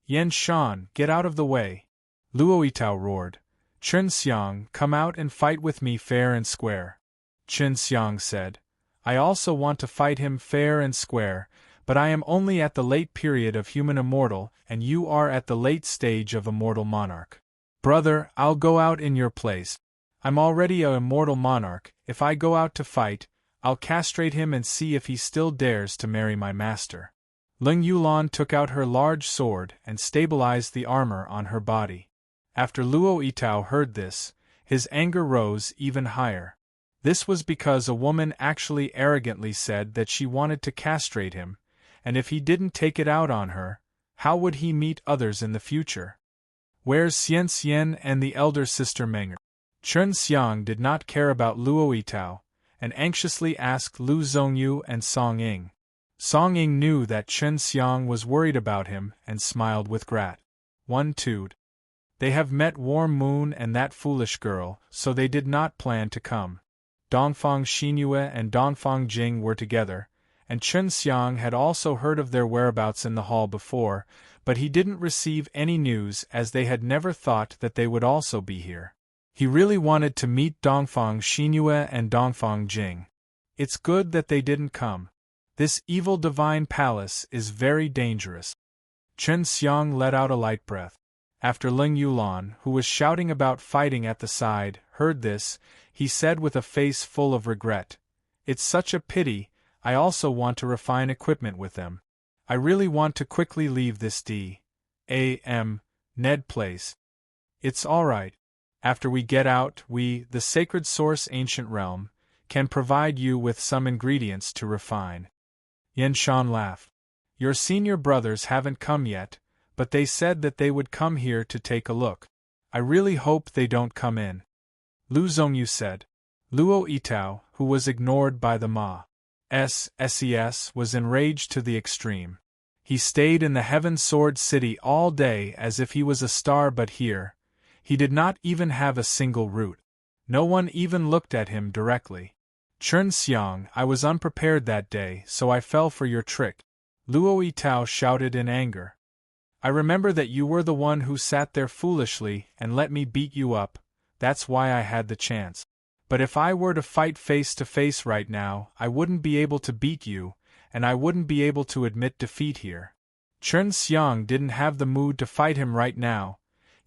[SPEAKER 1] Yan Shan, get out of the way! Luo Yitao roared. Chen Xiang, come out and fight with me fair and square. Chen Xiang said. I also want to fight him fair and square, but I am only at the late period of human immortal and you are at the late stage of immortal monarch. Brother, I'll go out in your place. I'm already a immortal monarch. If I go out to fight, I'll castrate him and see if he still dares to marry my master. Ling Yulan took out her large sword and stabilized the armor on her body. After Luo Yitao heard this, his anger rose even higher. This was because a woman actually arrogantly said that she wanted to castrate him, and if he didn't take it out on her, how would he meet others in the future? Where's Xian Xian and the elder sister Menger? Chen Xiang did not care about Luo Yitao, and anxiously asked Lu Zhongyu and Song Ying. Song Ying knew that Chen Xiang was worried about him and smiled with gratitude. They have met Warm Moon and that foolish girl, so they did not plan to come. Dongfang Xinyue and Dongfang Jing were together, and Chen Xiang had also heard of their whereabouts in the hall before, but he didn't receive any news as they had never thought that they would also be here. He really wanted to meet Dongfang Xinyue and Dongfang Jing. It's good that they didn't come. This evil divine palace is very dangerous. Chen Xiang let out a light breath. After Ling Yulan, who was shouting about fighting at the side, heard this, he said with a face full of regret, It's such a pity, I also want to refine equipment with them. I really want to quickly leave this Ned place. It's alright. After we get out, we, the Sacred Source Ancient Realm, can provide you with some ingredients to refine. Yan Shan laughed. Your senior brothers haven't come yet, but they said that they would come here to take a look. I really hope they don't come in. Lu Zhongyu said. Luo Yitao, who was ignored by the SES, was enraged to the extreme. He stayed in the Heaven Sword City all day as if he was a star, but here, he did not even have a single root. No one even looked at him directly. Chen Xiang, I was unprepared that day, so I fell for your trick. Luo Yitao shouted in anger. I remember that you were the one who sat there foolishly and let me beat you up, that's why I had the chance. But if I were to fight face to face right now, I wouldn't be able to beat you, and I wouldn't be able to admit defeat here. Chen Xiang didn't have the mood to fight him right now.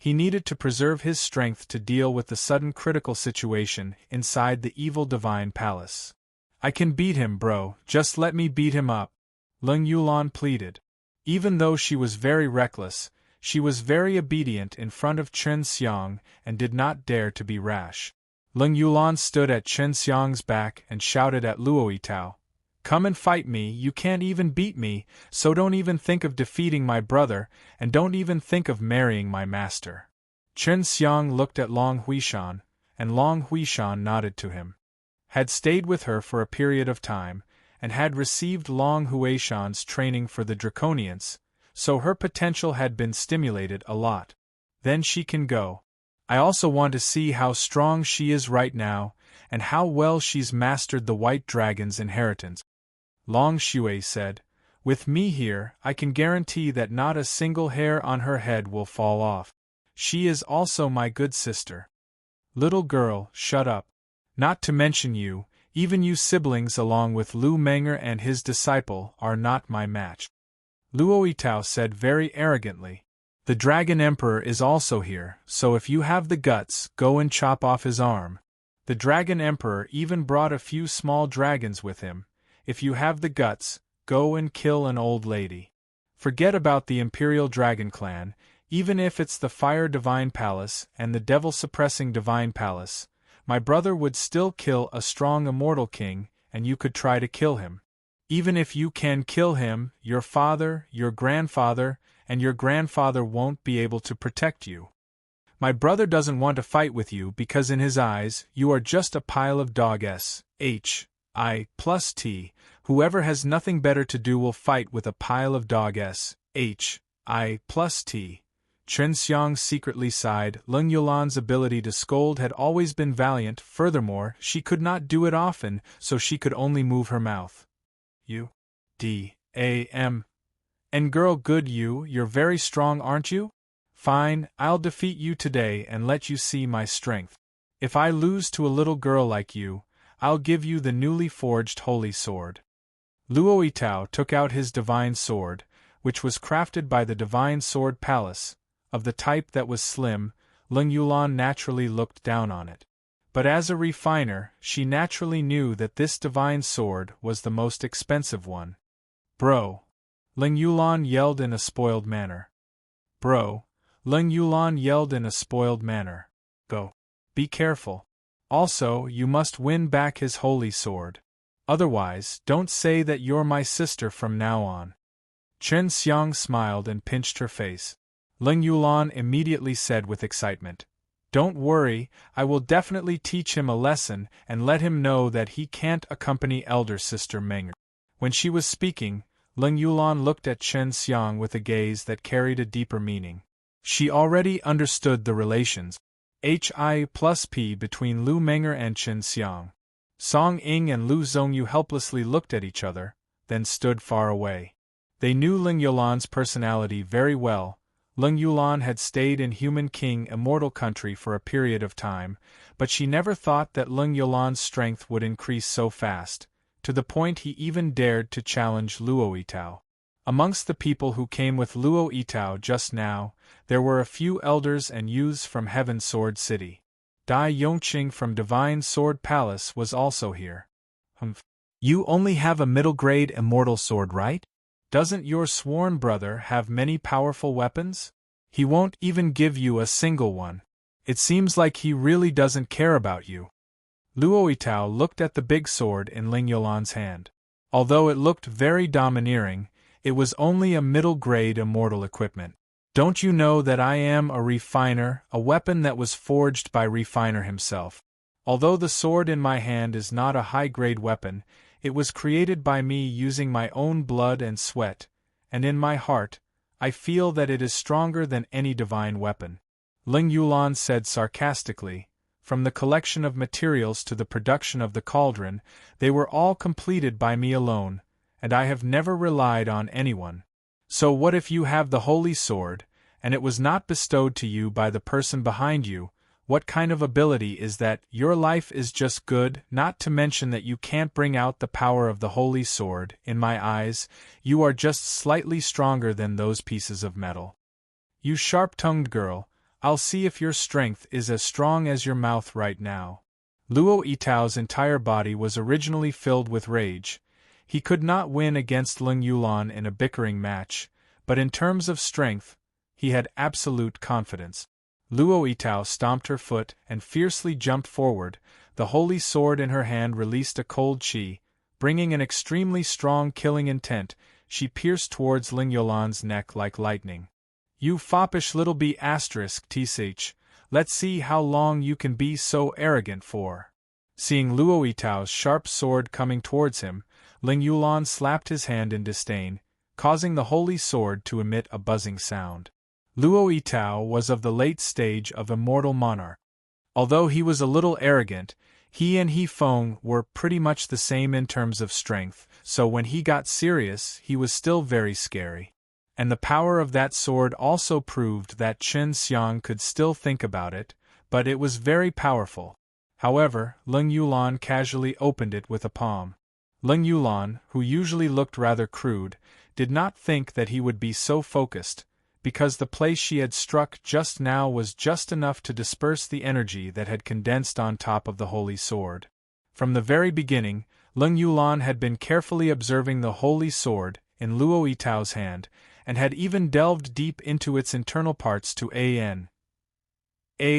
[SPEAKER 1] He needed to preserve his strength to deal with the sudden critical situation inside the evil divine palace. I can beat him, bro, just let me beat him up, Leng Yulan pleaded. Even though she was very reckless, she was very obedient in front of Chen Xiang and did not dare to be rash. Leng Yulan stood at Chen Xiang's back and shouted at Luo Yitao, "Come and fight me, you can't even beat me, so don't even think of defeating my brother, and don't even think of marrying my master." Chen Xiang looked at Long Huishan, and Long Huishan nodded to him. Had stayed with her for a period of time, and had received Long Huishan's training for the Draconians, so her potential had been stimulated a lot. Then she can go. I also want to see how strong she is right now, and how well she's mastered the White Dragon's inheritance. Long Shui said, "With me here, I can guarantee that not a single hair on her head will fall off. She is also my good sister." "Little girl, shut up. Not to mention you, even you siblings along with Lu Menger and his disciple are not my match." Luo Yitao said very arrogantly, "The Dragon Emperor is also here, so if you have the guts, go and chop off his arm. The Dragon Emperor even brought a few small dragons with him. If you have the guts, go and kill an old lady. Forget about the Imperial Dragon Clan, even if it's the Fire Divine Palace and the Devil-suppressing Divine Palace. My brother would still kill a strong immortal king, and you could try to kill him. Even if you can kill him, your father, your grandfather, and your grandfather won't be able to protect you. My brother doesn't want to fight with you because in his eyes, you are just a pile of dog s. I plus T. Whoever has nothing better to do will fight with a pile of dog s. I plus T. Chen Xiang secretly sighed. Leng Yulan's ability to scold had always been valiant, furthermore, she could not do it often, so she could only move her mouth. U-D-A-M. And girl good you're very strong aren't you? Fine, I'll defeat you today and let you see my strength. If I lose to a little girl like you, I'll give you the newly forged holy sword. Luo Yitao took out his divine sword, which was crafted by the Divine Sword Palace, of the type that was slim. Leng Yulan naturally looked down on it. But as a refiner, she naturally knew that this divine sword was the most expensive one. "Bro!" Leng Yulan yelled in a spoiled manner. "Bro!" Leng Yulan yelled in a spoiled manner. "Go. Be careful. Also, you must win back his holy sword. Otherwise, don't say that you're my sister from now on." Chen Xiang smiled and pinched her face. Leng Yulan immediately said with excitement, "Don't worry, I will definitely teach him a lesson and let him know that he can't accompany elder sister Menger." When she was speaking, Leng Yulan looked at Chen Xiang with a gaze that carried a deeper meaning. She already understood the relations Hi plus P between Lu Menger and Chen Xiang. Song Ying and Lu Zhongyu helplessly looked at each other, then stood far away. They knew Leng Yulan's personality very well. Leng Yulan had stayed in Human King Immortal Country for a period of time, but she never thought that Leng Yulan's strength would increase so fast, to the point he even dared to challenge Luo Yitao. Amongst the people who came with Luo Yitao just now, there were a few elders and youths from Heaven Sword City. Dai Yongqing from Divine Sword Palace was also here. You only have a middle-grade immortal sword, right? Doesn't your sworn brother have many powerful weapons? He won't even give you a single one. It seems like he really doesn't care about you." Luo Yitao looked at the big sword in Leng Yulan's hand. Although it looked very domineering, it was only a middle-grade immortal equipment. "Don't you know that I am a refiner, a weapon that was forged by Refiner himself? Although the sword in my hand is not a high-grade weapon, it was created by me using my own blood and sweat, and in my heart, I feel that it is stronger than any divine weapon." Leng Yulan said sarcastically, "From the collection of materials to the production of the cauldron, they were all completed by me alone, and I have never relied on anyone. So what if you have the holy sword, and it was not bestowed to you by the person behind you? What kind of ability is that? Your life is just good, not to mention that you can't bring out the power of the holy sword. In my eyes, you are just slightly stronger than those pieces of metal. You sharp-tongued girl, I'll see if your strength is as strong as your mouth right now. Luo Yitao's entire body was originally filled with rage. He could not win against Ling Yulan in a bickering match, but in terms of strength, he had absolute confidence. Luo Yitao stomped her foot and fiercely jumped forward. The holy sword in her hand released a cold chi, bringing an extremely strong killing intent. She pierced towards Ling Yulan's neck like lightning. You foppish little b****, let's see how long you can be so arrogant for. Seeing Luo Yitao's sharp sword coming towards him, Ling Yulan slapped his hand in disdain, causing the holy sword to emit a buzzing sound. Luo Yitao was of the late stage of immortal monarch. Although he was a little arrogant, he and He Feng were pretty much the same in terms of strength, so when he got serious he was still very scary. And the power of that sword also proved that Chen Xiang could still think about it, but it was very powerful. However, Ling Yulan casually opened it with a palm. Ling Yulan, who usually looked rather crude, did not think that he would be so focused, because the place she had struck just now was just enough to disperse the energy that had condensed on top of the holy sword. From the very beginning, Ling Yulan had been carefully observing the holy sword in Luo Yitao's hand, and had even delved deep into its internal parts to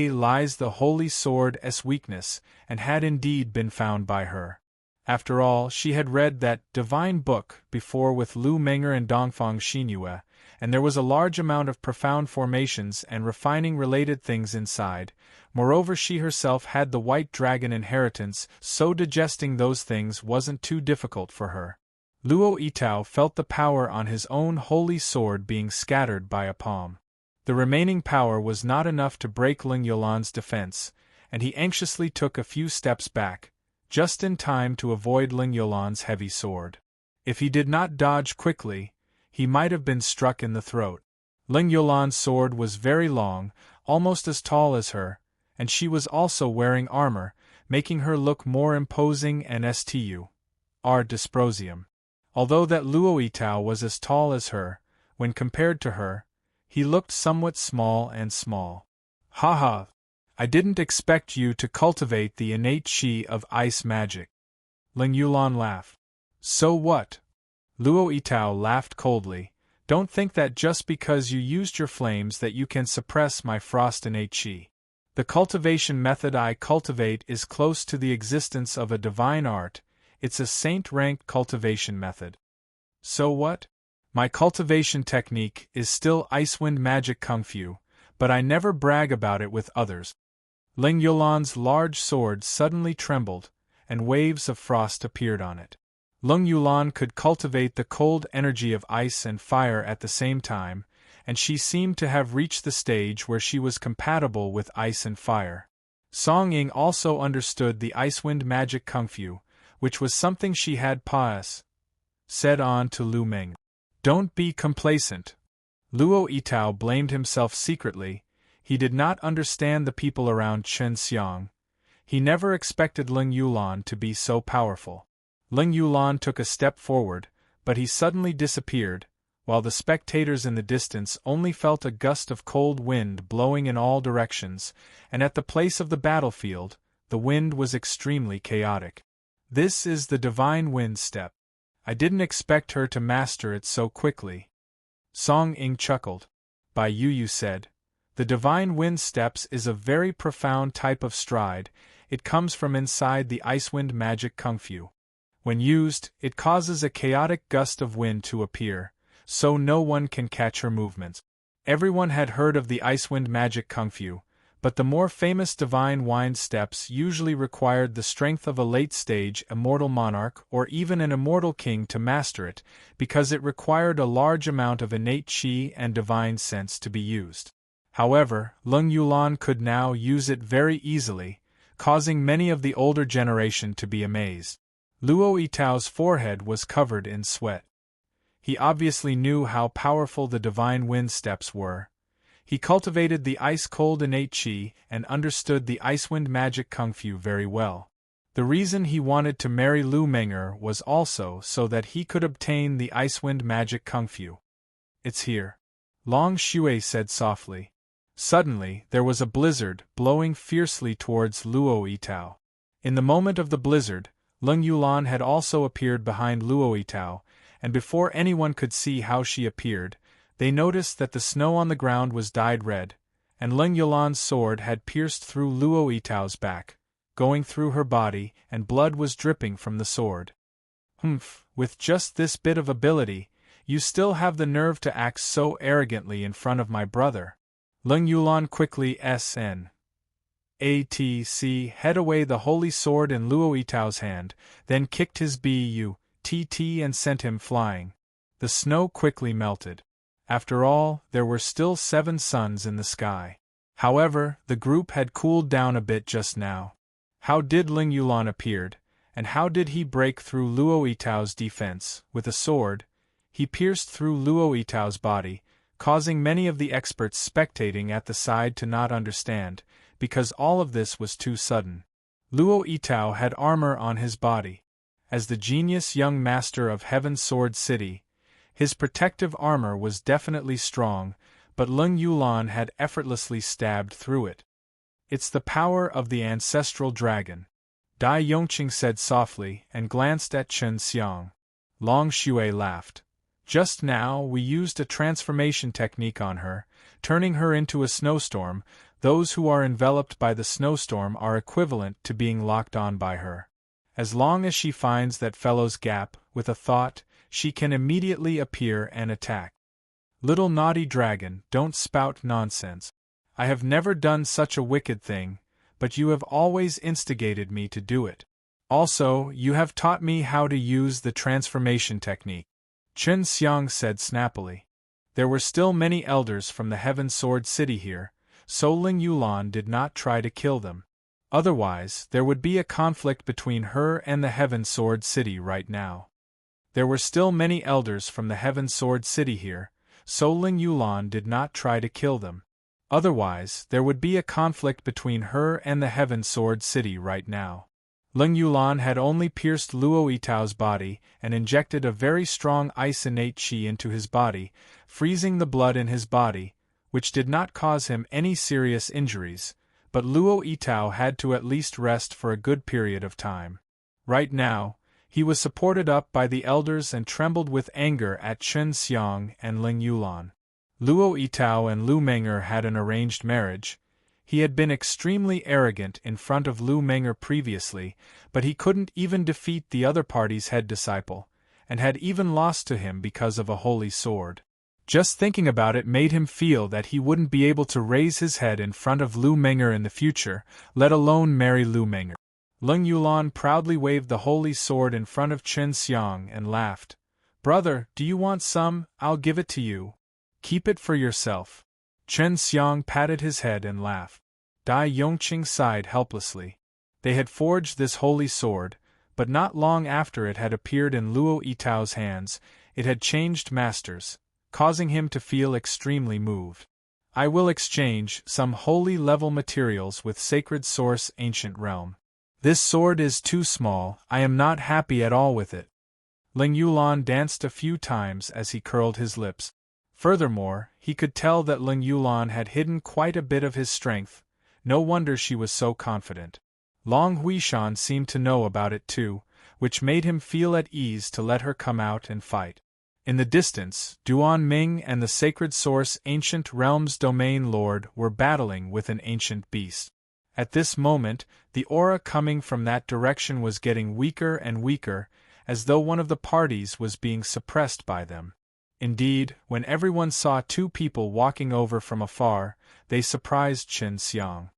[SPEAKER 1] lies the holy sword's weakness, and had indeed been found by her. After all, she had read that divine book before with Lu Meng'er and Dongfang Xinyue, and there was a large amount of profound formations and refining related things inside. Moreover, she herself had the white dragon inheritance, so digesting those things wasn't too difficult for her. Luo Yitao felt the power on his own holy sword being scattered by a palm. The remaining power was not enough to break Ling Yulan's defense, and he anxiously took a few steps back, just in time to avoid Ling Yulan's heavy sword. If he did not dodge quickly, he might have been struck in the throat. Ling Yulan's sword was very long, almost as tall as her, and she was also wearing armor, making her look more imposing and dysprosium. Although that Luo Yitao was as tall as her, when compared to her, he looked somewhat small and small. Haha! I didn't expect you to cultivate the innate chi of ice magic. Ling Yulan laughed. So what? Luo Yitao laughed coldly. Don't think that just because you used your flames that you can suppress my frost innate chi. The cultivation method I cultivate is close to the existence of a divine art. It's a saint-ranked cultivation method. So what? My cultivation technique is still Icewind Magic Kung Fu, but I never brag about it with others. Ling Yulan's large sword suddenly trembled, and waves of frost appeared on it. Ling Yulan could cultivate the cold energy of ice and fire at the same time, and she seemed to have reached the stage where she was compatible with ice and fire. Song Ying also understood the Icewind Magic Kung Fu, which was something she had said on to Lu Meng. Don't be complacent. Luo Yitao blamed himself secretly. He did not understand the people around Chen Xiang. He never expected Ling Yulan to be so powerful. Ling Yulan took a step forward, but he suddenly disappeared, while the spectators in the distance only felt a gust of cold wind blowing in all directions, and at the place of the battlefield, the wind was extremely chaotic. This is the divine wind step. I didn't expect her to master it so quickly. Song Ying chuckled. Bai Yu said, the divine wind steps is a very profound type of stride. It comes from inside the Icewind Magic Kung Fu. When used, it causes a chaotic gust of wind to appear, so no one can catch her movements. Everyone had heard of the Icewind Magic Kung Fu, but the more famous divine wind steps usually required the strength of a late-stage immortal monarch or even an immortal king to master it, because it required a large amount of innate chi and divine sense to be used. However, Ling Yulan could now use it very easily, causing many of the older generation to be amazed. Luo Yitao's forehead was covered in sweat. He obviously knew how powerful the divine wind steps were. He cultivated the ice-cold innate chi and understood the Icewind Magic Kung Fu very well. The reason he wanted to marry Lu Meng'er was also so that he could obtain the Icewind Magic Kung Fu. It's here. Long Shui said softly. Suddenly, there was a blizzard, blowing fiercely towards Luo Yitao. In the moment of the blizzard, Leng Yulan had also appeared behind Luo Yitao, and before anyone could see how she appeared, they noticed that the snow on the ground was dyed red, and Leng Yulan's sword had pierced through Luo Yitao's back, going through her body, and blood was dripping from the sword. "Humph, with just this bit of ability, you still have the nerve to act so arrogantly in front of my brother." Leng Yulan quickly head away the holy sword in Luo Yitao's hand, then kicked his butt and sent him flying. The snow quickly melted. After all, there were still 7 suns in the sky. However, the group had cooled down a bit just now. How did Leng Yulan appeared, and how did he break through Luo Yitao's defense? With a sword, he pierced through Luo Yitao's body, causing many of the experts spectating at the side to not understand, because all of this was too sudden. Luo Yitao had armor on his body. As the genius young master of Heaven's Sword City, his protective armor was definitely strong, but Leng Yulan had effortlessly stabbed through it. "It's the power of the ancestral dragon," Dai Yongqing said softly and glanced at Chen Xiang. Long Shui laughed. "Just now we used a transformation technique on her, turning her into a snowstorm. Those who are enveloped by the snowstorm are equivalent to being locked on by her. As long as she finds that fellow's gap, with a thought, she can immediately appear and attack." "Little naughty dragon, don't spout nonsense. I have never done such a wicked thing, but you have always instigated me to do it. Also, you have taught me how to use the transformation technique," Chen Xiang said snappily. There were still many elders from the Heaven Sword City here, so Leng Yulan did not try to kill them. Otherwise, there would be a conflict between her and the Heaven Sword City right now. There were still many elders from the Heaven Sword City here, so Leng Yulan did not try to kill them. Otherwise, there would be a conflict between her and the Heaven Sword City right now. Leng Yulan had only pierced Luo Yitao's body and injected a very strong ice innate qi into his body, freezing the blood in his body, which did not cause him any serious injuries, but Luo Yitao had to at least rest for a good period of time. Right now, he was supported up by the elders and trembled with anger at Chen Xiang and Leng Yulan. Luo Yitao and Lu Menger had an arranged marriage. He had been extremely arrogant in front of Lu Menger previously, but he couldn't even defeat the other party's head disciple, and had even lost to him because of a holy sword. Just thinking about it made him feel that he wouldn't be able to raise his head in front of Lu Menger in the future, let alone marry Lu Menger. Leng Yulan proudly waved the holy sword in front of Chen Xiang and laughed. "Brother, do you want some? I'll give it to you. Keep it for yourself." Chen Xiang patted his head and laughed. Dai Yongqing sighed helplessly. They had forged this holy sword, but not long after it had appeared in Luo Yitao's hands, it had changed masters, causing him to feel extremely moved. "I will exchange some holy level materials with Sacred Source Ancient Realm. This sword is too small, I am not happy at all with it." Leng Yulan danced a few times as he curled his lips. Furthermore, he could tell that Leng Yulan had hidden quite a bit of his strength. No wonder she was so confident. Long Huishan seemed to know about it too, which made him feel at ease to let her come out and fight. In the distance, Duan Ming and the Sacred Source Ancient Realm's Domain Lord were battling with an ancient beast. At this moment, the aura coming from that direction was getting weaker and weaker, as though one of the parties was being suppressed by them. Indeed, when everyone saw 2 people walking over from afar, they surprised Chen Xiang.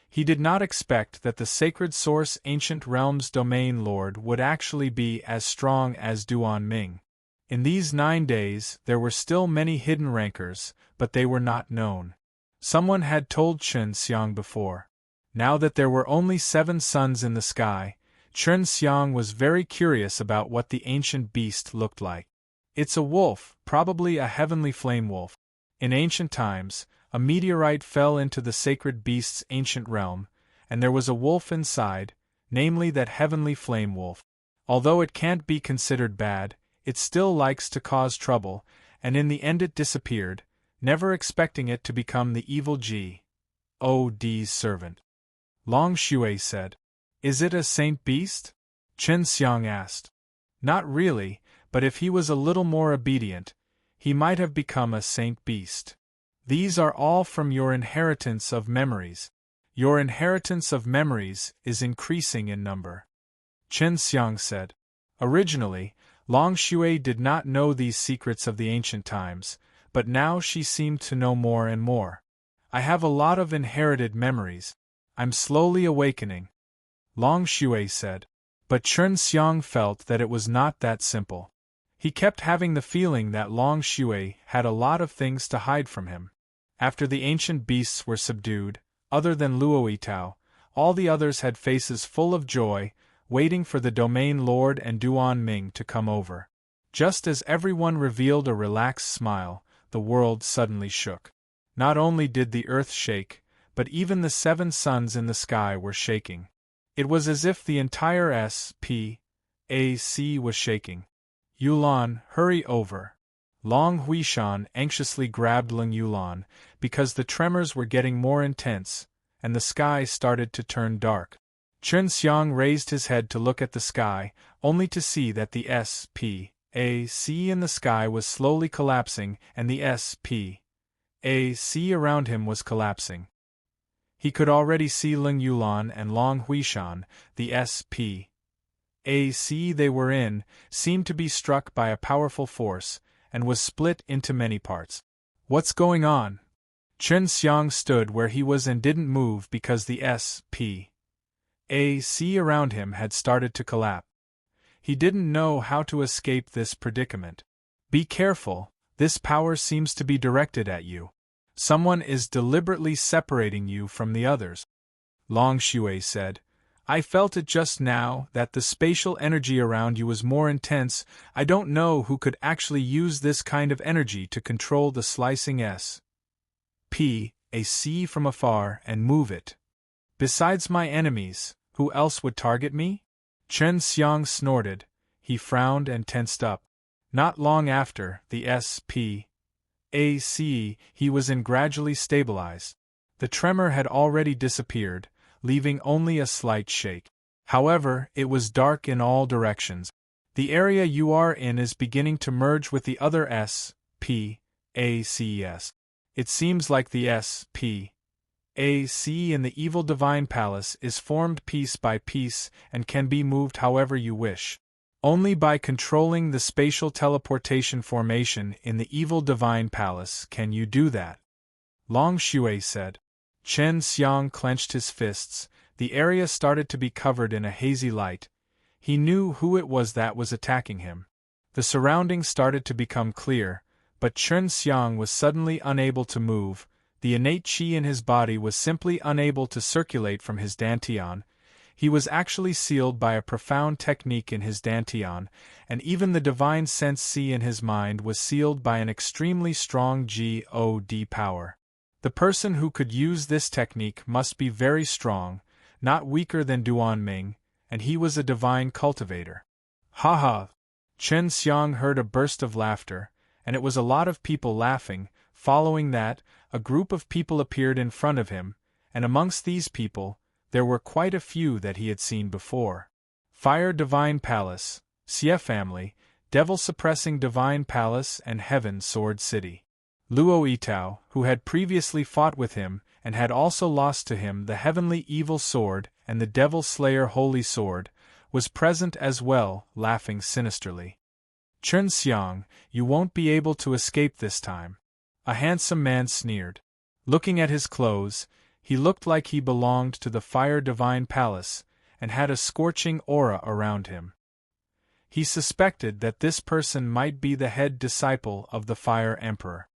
[SPEAKER 1] He did not expect that the Sacred Source Ancient Realm's Domain Lord would actually be as strong as Duan Ming. In these 9 days, there were still many hidden rankers, but they were not known. Someone had told Chen Xiang before. Now that there were only 7 suns in the sky, Chen Xiang was very curious about what the ancient beast looked like. "It's a wolf, probably a heavenly flame wolf. In ancient times, a meteorite fell into the sacred beast's ancient realm, and there was a wolf inside, namely that heavenly flame wolf. Although it can't be considered bad, it still likes to cause trouble, and in the end it disappeared, never expecting it to become the evil G.O.D's servant. Long Shui said. Is it a saint beast? Chen Xiang asked. Not really, but if he was a little more obedient, he might have become a saint beast. These are all from your inheritance of memories. Your inheritance of memories is increasing in number. Chen Xiang said. Originally, Long Shui did not know these secrets of the ancient times, but now she seemed to know more and more. I have a lot of inherited memories. I'm slowly awakening. Long Shui said. But Chen Xiang felt that it was not that simple. He kept having the feeling that Long Shui had a lot of things to hide from him. After the ancient beasts were subdued, other than Luo Yitao, all the others had faces full of joy, waiting for the domain lord and Duan Ming to come over. Just as everyone revealed a relaxed smile, the world suddenly shook. Not only did the earth shake, but even the 7 suns in the sky were shaking. It was as if the entire SPAC was shaking. Yulan, hurry over. Long Huishan anxiously grabbed Ling Yulan, because the tremors were getting more intense, and the sky started to turn dark. Chen Xiang raised his head to look at the sky, only to see that the SPAC in the sky was slowly collapsing and the SPAC around him was collapsing. He could already see Ling Yulan and Long Huishan. The SPAC they were in seemed to be struck by a powerful force, and was split into many parts. What's going on? Chen Xiang stood where he was and didn't move because the SPAC around him had started to collapse. He didn't know how to escape this predicament. Be careful, this power seems to be directed at you. Someone is deliberately separating you from the others. Long Shui said. I felt it just now that the spatial energy around you was more intense. I don't know who could actually use this kind of energy to control the slicing SPAC from afar and move it. Besides my enemies, who else would target me? Chen Xiang snorted. He frowned and tensed up. Not long after, the SPAC he was in gradually stabilized. The tremor had already disappeared, leaving only a slight shake. However, it was dark in all directions. The area you are in is beginning to merge with the other SPACs. It seems like the SPAC in the evil divine palace is formed piece by piece and can be moved however you wish. Only by controlling the spatial teleportation formation in the evil divine palace can you do that. Long Shui said. Chen Xiang clenched his fists. The area started to be covered in a hazy light. He knew who it was that was attacking him. The surroundings started to become clear, but Chen Xiang was suddenly unable to move. The innate qi in his body was simply unable to circulate from his dantian. He was actually sealed by a profound technique in his dantian, and even the divine sense C in his mind was sealed by an extremely strong God power. The person who could use this technique must be very strong, not weaker than Duan Ming, and he was a divine cultivator. Ha ha! Chen Xiang heard a burst of laughter, and it was a lot of people laughing. Following that, a group of people appeared in front of him, and amongst these people, there were quite a few that he had seen before. Fire Divine Palace, Xie Family, Devil Suppressing Divine Palace and Heaven Sword City. Luo Yitao, who had previously fought with him and had also lost to him the Heavenly Evil Sword and the Devil Slayer Holy Sword, was present as well, laughing sinisterly. Chen Xiang, you won't be able to escape this time. A handsome man sneered. Looking at his clothes, he looked like he belonged to the Fire Divine Palace, and had a scorching aura around him. He suspected that this person might be the head disciple of the Fire Emperor.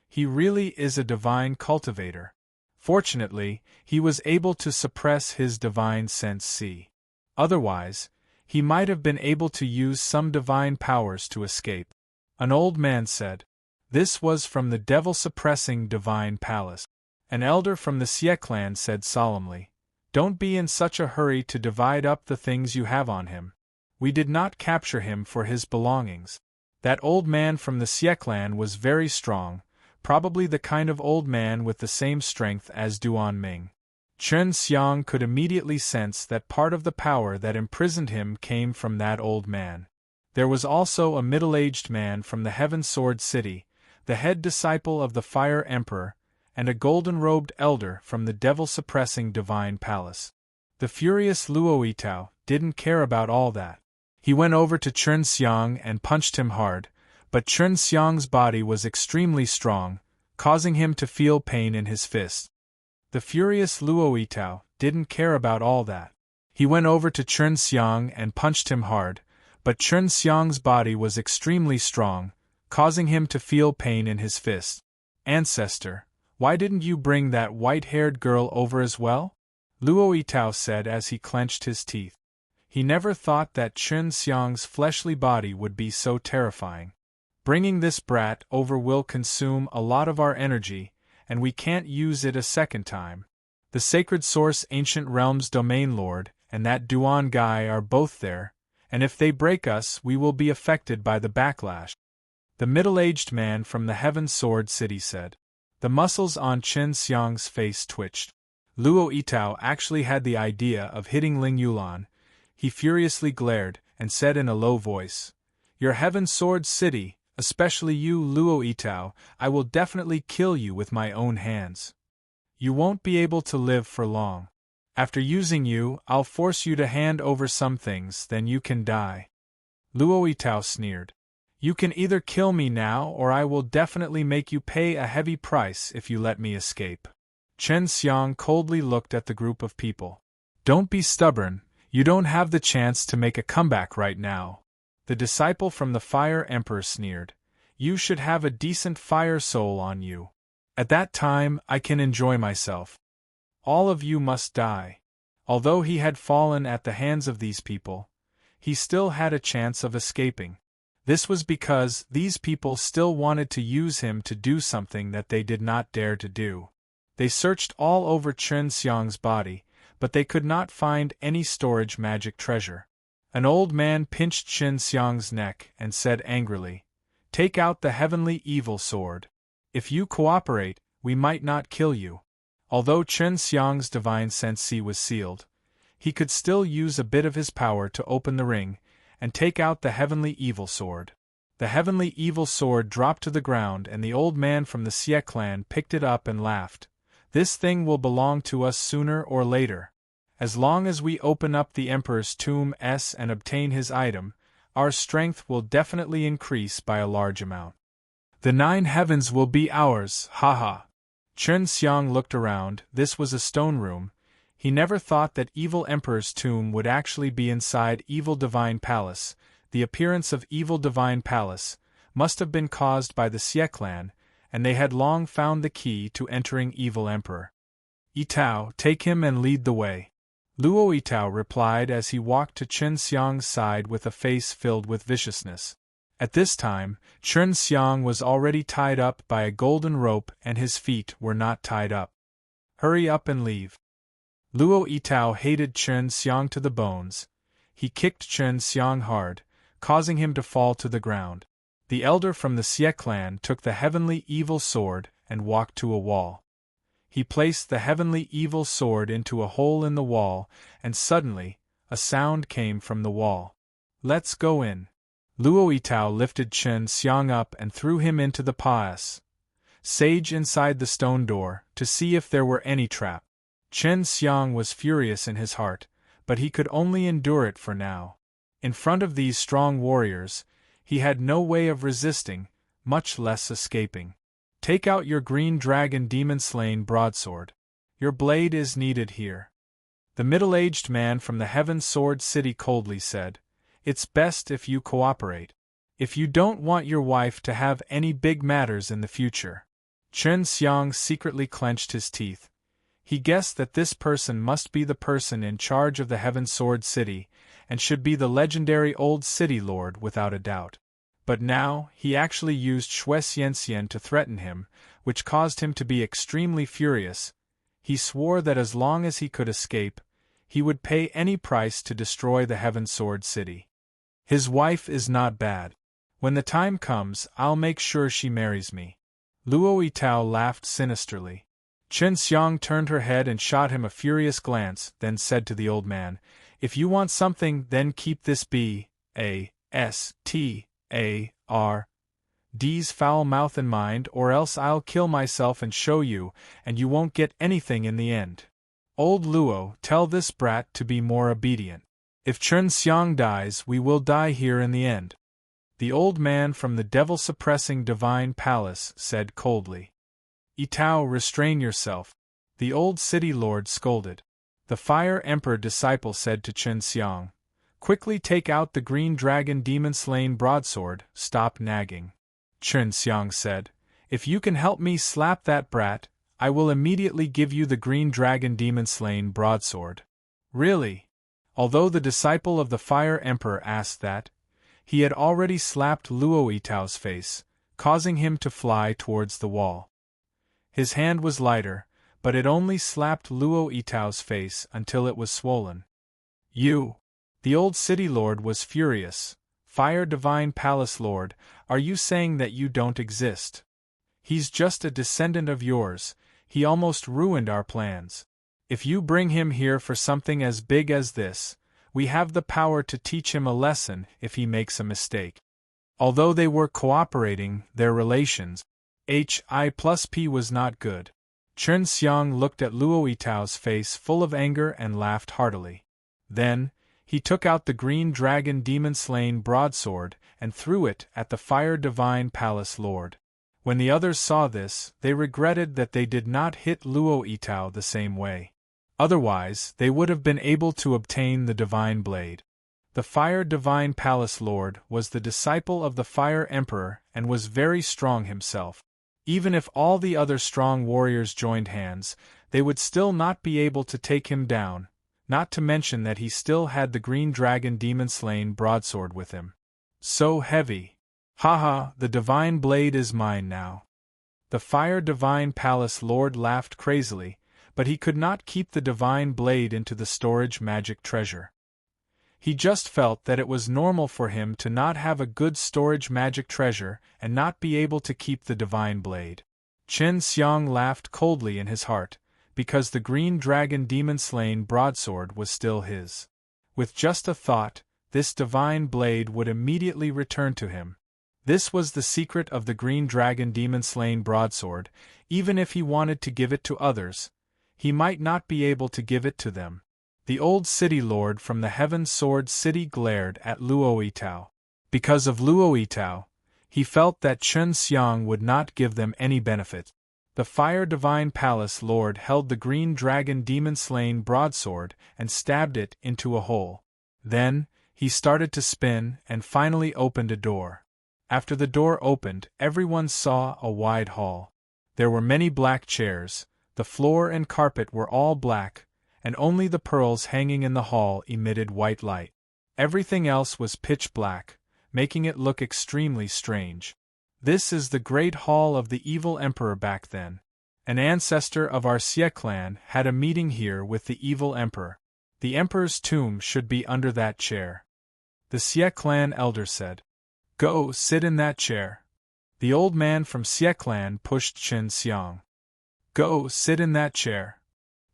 [SPEAKER 1] He really is a divine cultivator. Fortunately, he was able to suppress his divine sense C. Otherwise, he might have been able to use some divine powers to escape. An old man said. This was from the devil-suppressing divine palace. An elder from the Xie clan said solemnly, Don't be in such a hurry to divide up the things you have on him. We did not capture him for his belongings. That old man from the Xie clan was very strong, probably the kind of old man with the same strength as Duan Ming. Chen Xiang could immediately sense that part of the power that imprisoned him came from that old man. There was also a middle-aged man from the Heaven Sword City, the head disciple of the Fire Emperor, and a golden-robed elder from the devil-suppressing Divine Palace. The furious Luo Yitao didn't care about all that. He went over to Chen Xiang and punched him hard, but Chen Xiang's body was extremely strong, causing him to feel pain in his fist. The furious Luo Yitao didn't care about all that. He went over to Chen Xiang and punched him hard, but Chen Xiang's body was extremely strong, causing him to feel pain in his fist. Ancestor, why didn't you bring that white-haired girl over as well? Luo Yitao said as he clenched his teeth. He never thought that Chen Xiang's fleshly body would be so terrifying. Bringing this brat over will consume a lot of our energy, and we can't use it a second time. The Sacred Source Ancient Realms Domain Lord and that Duan guy are both there, and if they break us we will be affected by the backlash. The middle-aged man from the Heaven Sword City said. The muscles on Chen Xiang's face twitched. Luo Yitao actually had the idea of hitting Ling Yulan. He furiously glared and said in a low voice, Your Heaven Sword City, especially you Luo Yitao, I will definitely kill you with my own hands. You won't be able to live for long. After using you, I'll force you to hand over some things, then you can die. Luo Yitao sneered. You can either kill me now or I will definitely make you pay a heavy price if you let me escape. Chen Xiang coldly looked at the group of people. Don't be stubborn, you don't have the chance to make a comeback right now. The disciple from the Fire Emperor sneered. You should have a decent fire soul on you. At that time I can enjoy myself. All of you must die. Although he had fallen at the hands of these people, he still had a chance of escaping. This was because these people still wanted to use him to do something that they did not dare to do. They searched all over Chen Xiang's body, but they could not find any storage magic treasure. An old man pinched Chen Xiang's neck and said angrily, Take out the heavenly evil sword. If you cooperate, we might not kill you. Although Chen Xiang's divine sense was sealed, he could still use a bit of his power to open the ring and take out the heavenly evil sword. The heavenly evil sword dropped to the ground and the old man from the Xie clan picked it up and laughed. This thing will belong to us sooner or later. As long as we open up the Emperor's tomb and obtain his item, our strength will definitely increase by a large amount. The 9 heavens will be ours, haha. Chen Xiang looked around. This was a stone room. He never thought that Evil Emperor's tomb would actually be inside Evil Divine Palace. The appearance of Evil Divine Palace must have been caused by the Xie clan, and they had long found the key to entering Evil Emperor. Yitao, take him and lead the way. Luo Yitao replied as he walked to Chen Xiang's side with a face filled with viciousness. At this time, Chen Xiang was already tied up by a golden rope and his feet were not tied up. Hurry up and leave. Luo Yitao hated Chen Xiang to the bones. He kicked Chen Xiang hard, causing him to fall to the ground. The elder from the Xie clan took the heavenly evil sword and walked to a wall. He placed the heavenly evil sword into a hole in the wall, and suddenly, a sound came from the wall. Let's go in. Luo Yitao lifted Chen Xiang up and threw him into the pass. Sage inside the stone door, to see if there were any trap. Chen Xiang was furious in his heart, but he could only endure it for now. In front of these strong warriors, he had no way of resisting, much less escaping. Take out your green dragon demon-slain broadsword. Your blade is needed here. The middle-aged man from the Heaven Sword City coldly said, It's best if you cooperate. If you don't want your wife to have any big matters in the future. Chen Xiang secretly clenched his teeth. He guessed that this person must be the person in charge of the Heaven Sword City, and should be the legendary old city lord without a doubt. But now, he actually used Xue Xianxian to threaten him, which caused him to be extremely furious. He swore that as long as he could escape, he would pay any price to destroy the Heaven Sword City. His wife is not bad. When the time comes, I'll make sure she marries me. Luo Yitao laughed sinisterly. Chen Xiang turned her head and shot him a furious glance, then said to the old man, "If you want something, then keep this B.A.S.T.A.R.D's foul mouth in mind, or else I'll kill myself and show you, and you won't get anything in the end. Old Luo, tell this brat to be more obedient. If Chen Xiang dies, we will die here in the end." The old man from the devil-suppressing divine palace said coldly. "Yitao, restrain yourself," the old city lord scolded. The Fire Emperor disciple said to Chen Xiang, "Quickly take out the green dragon demon-slain broadsword, stop nagging." Chen Xiang said, "If you can help me slap that brat, I will immediately give you the green dragon demon-slain broadsword." Really? Although the disciple of the Fire Emperor asked that, he had already slapped Luo Yitao's face, causing him to fly towards the wall. His hand was lighter, but it only slapped Luo Yitao's face until it was swollen. "You!" The old city lord was furious. "Fire Divine Palace Lord, are you saying that you don't exist? He's just a descendant of yours, he almost ruined our plans. If you bring him here for something as big as this, we have the power to teach him a lesson if he makes a mistake." Although they were cooperating, their relations, H.I+P was not good. Chen Xiang looked at Luo Yitao's face full of anger and laughed heartily. Then, he took out the green dragon demon-slain broadsword and threw it at the Fire Divine Palace Lord. When the others saw this, they regretted that they did not hit Luo Yitao the same way. Otherwise, they would have been able to obtain the Divine Blade. The Fire Divine Palace Lord was the disciple of the Fire Emperor and was very strong himself. Even if all the other strong warriors joined hands, they would still not be able to take him down, not to mention that he still had the green dragon demon-slain broadsword with him. So heavy. "Haha, the Divine Blade is mine now." The Fire Divine Palace Lord laughed crazily, but he could not keep the Divine Blade into the storage magic treasure. He just felt that it was normal for him to not have a good storage magic treasure and not be able to keep the Divine Blade. Chen Xiang laughed coldly in his heart, because the green dragon demon-slain broadsword was still his. With just a thought, this Divine Blade would immediately return to him. This was the secret of the green dragon demon-slain broadsword. Even if he wanted to give it to others, he might not be able to give it to them. The old city lord from the Heaven Sword City glared at Luo Yitao. Because of Luo Yitao, he felt that Chen Xiang would not give them any benefit. The Fire Divine Palace Lord held the green dragon demon-slain broadsword and stabbed it into a hole. Then, he started to spin and finally opened a door. After the door opened, everyone saw a wide hall. There were many black chairs, the floor and carpet were all black, and only the pearls hanging in the hall emitted white light. Everything else was pitch black, making it look extremely strange. "This is the great hall of the evil emperor back then. An ancestor of our Xie clan had a meeting here with the evil emperor. The emperor's tomb should be under that chair," the Xie clan elder said. "Go sit in that chair." The old man from Xie clan pushed Chen Xiang. "Go sit in that chair."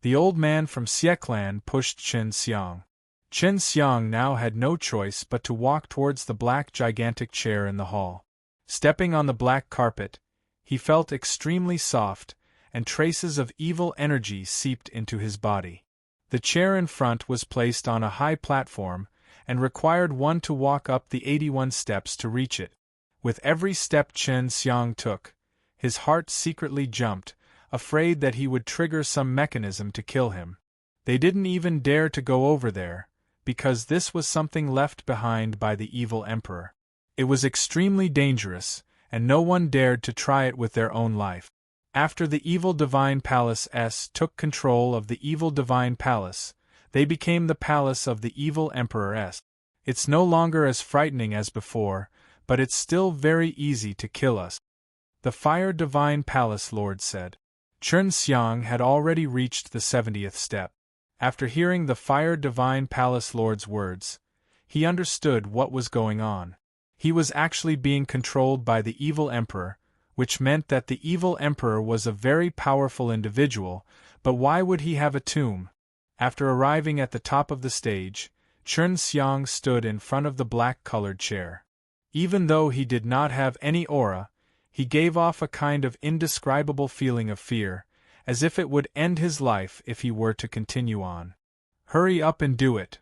[SPEAKER 1] The old man from Xie clan pushed Chen Xiang. Chen Xiang now had no choice but to walk towards the black gigantic chair in the hall. Stepping on the black carpet, he felt extremely soft, and traces of evil energy seeped into his body. The chair in front was placed on a high platform, and required one to walk up the 81 steps to reach it. With every step Chen Xiang took, his heart secretly jumped, afraid that he would trigger some mechanism to kill him. They didn't even dare to go over there, because this was something left behind by the evil emperor. It was extremely dangerous, and no one dared to try it with their own life. After the evil Divine Palace took control of the evil Divine Palace, they became the palace of the evil Emperor S. It's no longer as frightening as before, but it's still very easy to kill us, the Fire Divine Palace Lord said. Chen Xiang had already reached the 70th step. After hearing the Fire Divine Palace Lord's words, he understood what was going on. He was actually being controlled by the evil emperor, which meant that the evil emperor was a very powerful individual, but why would he have a tomb? After arriving at the top of the stage, Chen Xiang stood in front of the black-colored chair. Even though he did not have any aura, he gave off a kind of indescribable feeling of fear, as if it would end his life if he were to continue on. "Hurry up and do it,"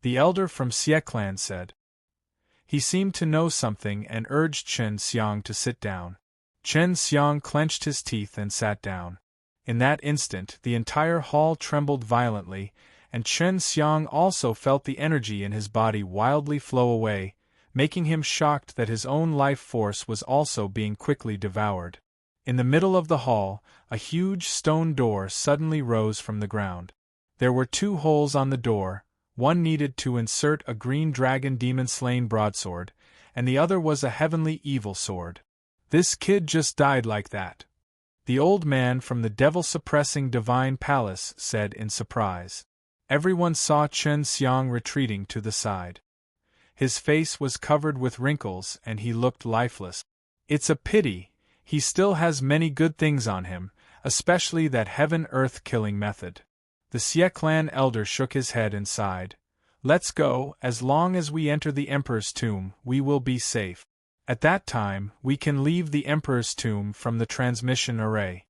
[SPEAKER 1] the elder from Xie clan said. He seemed to know something and urged Chen Xiang to sit down. Chen Xiang clenched his teeth and sat down. In that instant the entire hall trembled violently, and Chen Xiang also felt the energy in his body wildly flow away, making him shocked that his own life force was also being quickly devoured. In the middle of the hall, a huge stone door suddenly rose from the ground. There were 2 holes on the door, one needed to insert a green dragon demon-slain broadsword, and the other was a heavenly evil sword. "This kid just died like that," the old man from the devil-suppressing divine palace said in surprise. Everyone saw Chen Xiang retreating to the side. His face was covered with wrinkles and he looked lifeless. "It's a pity, he still has many good things on him, especially that heaven-earth killing method." The Xie clan elder shook his head and sighed. "Let's go, as long as we enter the emperor's tomb, we will be safe. At that time, we can leave the emperor's tomb from the transmission array."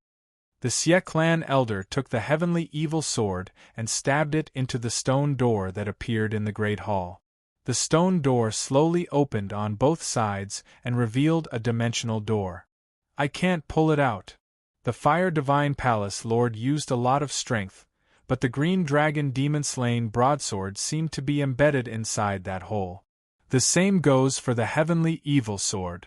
[SPEAKER 1] The Xie clan elder took the heavenly evil sword and stabbed it into the stone door that appeared in the great hall. The stone door slowly opened on both sides and revealed a dimensional door. "I can't pull it out." The Fire Divine Palace Lord used a lot of strength, but the green dragon demon-slain broadsword seemed to be embedded inside that hole. The same goes for the heavenly evil sword.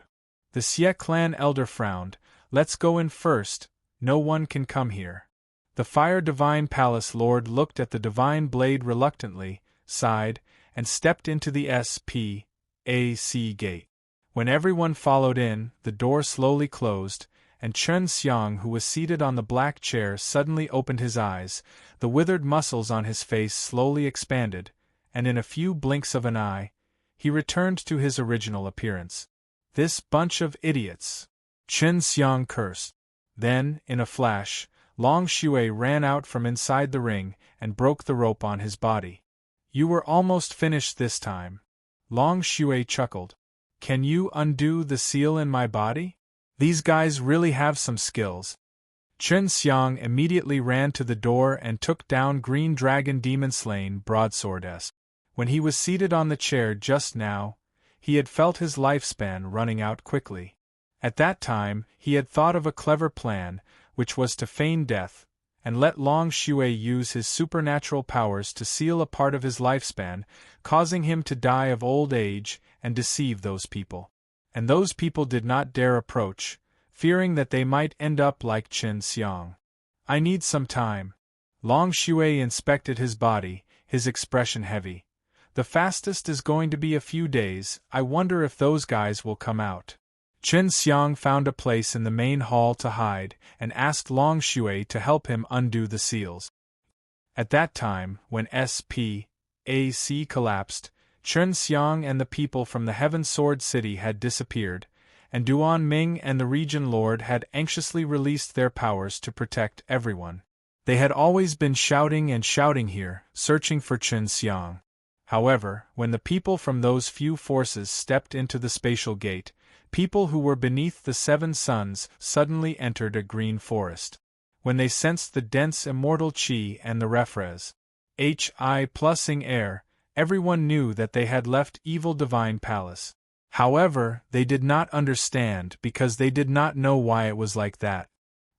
[SPEAKER 1] The Xie clan elder frowned. "Let's go in first, no one can come here." The Fire Divine Palace Lord looked at the divine blade reluctantly, sighed, and stepped into the SPAC gate. When everyone followed in, the door slowly closed, and Chen Xiang, who was seated on the black chair, suddenly opened his eyes. The withered muscles on his face slowly expanded, and in a few blinks of an eye, he returned to his original appearance. "This bunch of idiots!" Chen Xiang cursed. Then, in a flash, Long Shui ran out from inside the ring and broke the rope on his body. "You were almost finished this time." Long Shui chuckled. "Can you undo the seal in my body? These guys really have some skills." Chen Xiang immediately ran to the door and took down Green Dragon Demon-slain broadsword S. When he was seated on the chair just now, he had felt his lifespan running out quickly. At that time, he had thought of a clever plan, which was to feign death, and let Long Shui use his supernatural powers to seal a part of his lifespan, causing him to die of old age and deceive those people. And those people did not dare approach, fearing that they might end up like Chen Xiang. "I need some time." Long Shui inspected his body, his expression heavy. "The fastest is going to be a few days. I wonder if those guys will come out." Chen Xiang found a place in the main hall to hide, and asked Long Shui to help him undo the seals. At that time, when SPAC collapsed, Chen Xiang and the people from the Heaven Sword City had disappeared, and Duan Ming and the Region Lord had anxiously released their powers to protect everyone. They had always been shouting and shouting here, searching for Chen Xiang. However, when the people from those few forces stepped into the spatial gate, people who were beneath the 7 suns suddenly entered a green forest. When they sensed the dense immortal qi and the refres HI+ing air, everyone knew that they had left evil divine palace. However, they did not understand because they did not know why it was like that.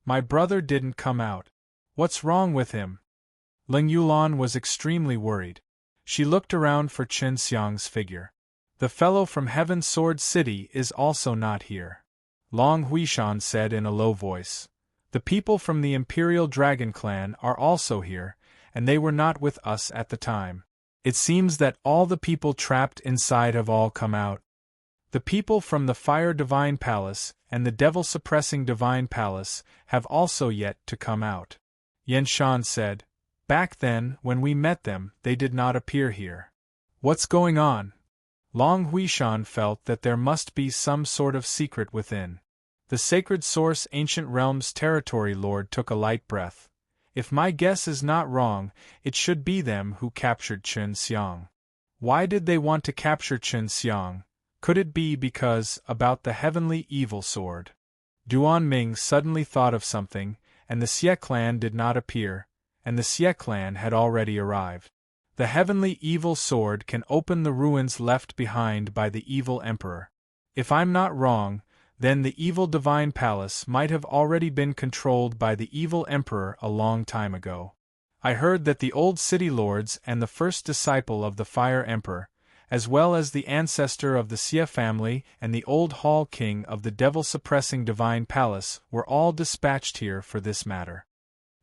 [SPEAKER 1] "My brother didn't come out. What's wrong with him?" Ling Yulan was extremely worried. She looked around for Chen Xiang's figure. "The fellow from Heaven Sword City is also not here," Long Huishan said in a low voice. "The people from the Imperial Dragon Clan are also here, and they were not with us at the time. It seems that all the people trapped inside have all come out. The people from the Fire Divine Palace and the Devil-suppressing Divine Palace have also yet to come out." Yan Shan said, "Back then, when we met them, they did not appear here. What's going on?" Long Huishan felt that there must be some sort of secret within. The sacred source ancient realms territory lord took a light breath. If my guess is not wrong, it should be them who captured Chen Xiang. Why did they want to capture Chen Xiang? Could it be because, about the heavenly evil sword? Duan Ming suddenly thought of something, and the Xie clan did not appear, and the Xie clan had already arrived. The heavenly evil sword can open the ruins left behind by the evil emperor. If I'm not wrong, then the evil divine palace might have already been controlled by the evil emperor a long time ago. I heard that the old city lords and the first disciple of the fire emperor, as well as the ancestor of the Xie family and the old hall king of the devil-suppressing divine palace were all dispatched here for this matter.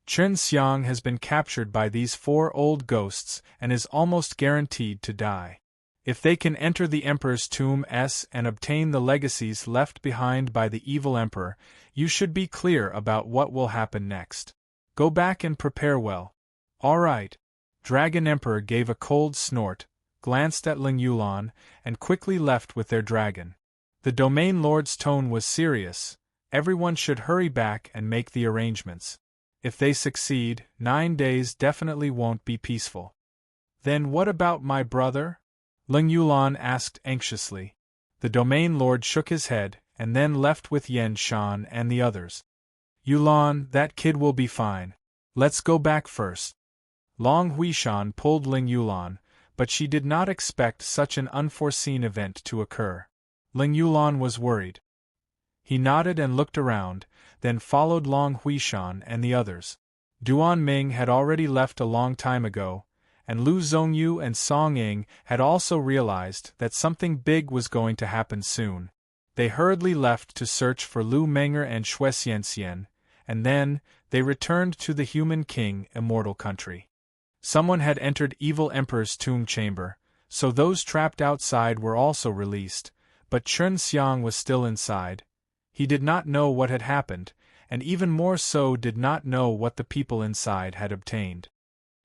[SPEAKER 1] Chen Xiang has been captured by these 4 old ghosts and is almost guaranteed to die. If they can enter the emperor's tomb and obtain the legacies left behind by the evil emperor, you should be clear about what will happen next. Go back and prepare well. All right. Dragon Emperor gave a cold snort, glanced at Ling Yulan, and quickly left with their dragon. The domain lord's tone was serious. Everyone should hurry back and make the arrangements. If they succeed, 9 days definitely won't be peaceful. Then what about my brother? Ling Yulan asked anxiously. The domain lord shook his head, and then left with Yan Shan and the others. Yulan, that kid will be fine. Let's go back first. Long Huishan pulled Ling Yulan, but she did not expect such an unforeseen event to occur. Ling Yulan was worried. He nodded and looked around, then followed Long Huishan and the others. Duan Ming had already left a long time ago, and Lu Zhongyu and Song Ying had also realized that something big was going to happen soon. They hurriedly left to search for Lu Menger and Xue Xianxian, and then they returned to the Human King Immortal Country. Someone had entered Evil Emperor's tomb chamber, so those trapped outside were also released, but Chen Xiang was still inside. He did not know what had happened, and even more so did not know what the people inside had obtained.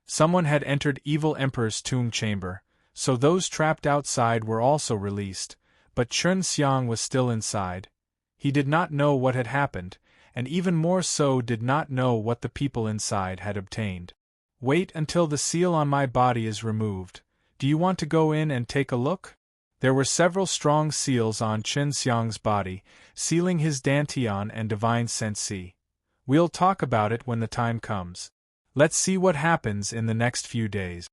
[SPEAKER 1] Someone had entered Evil Emperor's tomb chamber, so those trapped outside were also released, but Chen Xiang was still inside. He did not know what had happened, and even more so did not know what the people inside had obtained. Wait until the seal on my body is removed. Do you want to go in and take a look? There were several strong seals on Chen Xiang's body, sealing his Dantian and Divine Sensi. We'll talk about it when the time comes. Let's see what happens in the next few days.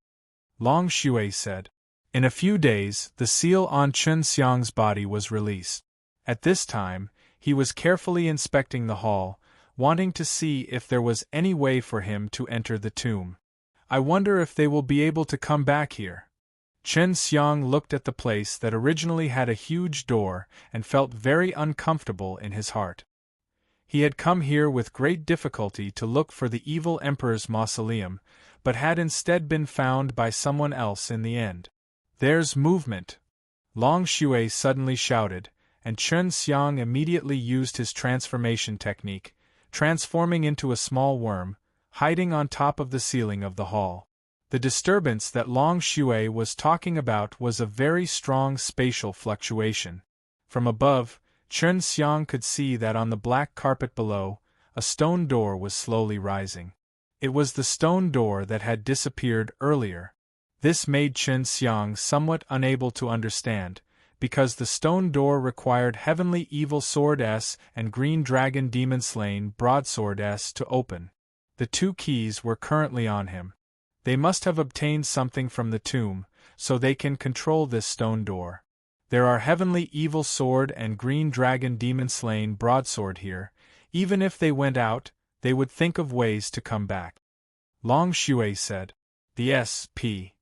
[SPEAKER 1] Long Shui said. In a few days, the seal on Chen Xiang's body was released. At this time, he was carefully inspecting the hall, wanting to see if there was any way for him to enter the tomb. I wonder if they will be able to come back here. Chen Xiang looked at the place that originally had a huge door and felt very uncomfortable in his heart. He had come here with great difficulty to look for the evil emperor's mausoleum, but had instead been found by someone else in the end. There's movement! Long Shui suddenly shouted, and Chen Xiang immediately used his transformation technique, transforming into a small worm, hiding on top of the ceiling of the hall. The disturbance that Long Shui was talking about was a very strong spatial fluctuation. From above, Chen Xiang could see that on the black carpet below, a stone door was slowly rising. It was the stone door that had disappeared earlier. This made Chen Xiang somewhat unable to understand, because the stone door required Heavenly Evil Sword S and Green Dragon Demon Slain Broadsword S to open. The 2 keys were currently on him. They must have obtained something from the tomb, so they can control this stone door. There are Heavenly Evil Sword and Green Dragon Demon Slain Broadsword here. Even if they went out, they would think of ways to come back. Long Shui said. The S.P.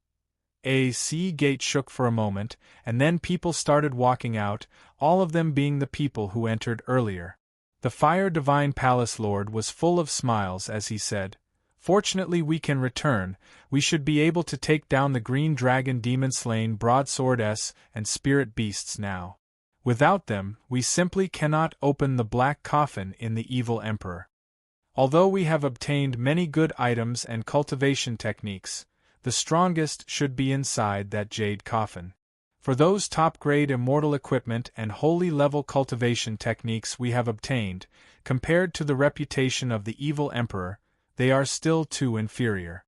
[SPEAKER 1] A.C. gate shook for a moment, and then people started walking out, all of them being the people who entered earlier. The Fire Divine Palace Lord was full of smiles as he said, Fortunately we can return. We should be able to take down the Green Dragon Demon Slain Broadsword S and Spirit Beasts now. Without them, we simply cannot open the black coffin in the Evil Emperor. Although we have obtained many good items and cultivation techniques, the strongest should be inside that jade coffin. For those top-grade immortal equipment and holy-level cultivation techniques we have obtained, compared to the reputation of the evil emperor, they are still too inferior.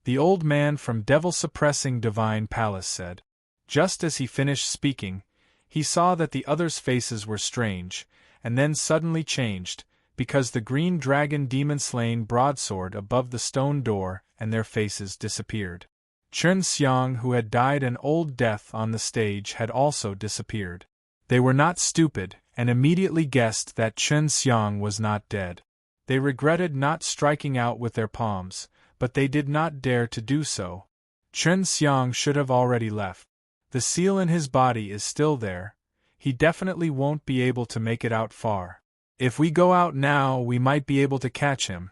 [SPEAKER 1] The old man from devil-suppressing divine palace said. Just as he finished speaking, he saw that the others' faces were strange, and then suddenly changed, because the green dragon demon-slain broadsword above the stone door and their faces disappeared. Chen Xiang, who had died an old death on the stage, had also disappeared. They were not stupid, and immediately guessed that Chen Xiang was not dead. They regretted not striking out with their palms, but they did not dare to do so. Chen Xiang should have already left. The seal in his body is still there. He definitely won't be able to make it out far. If we go out now, we might be able to catch him,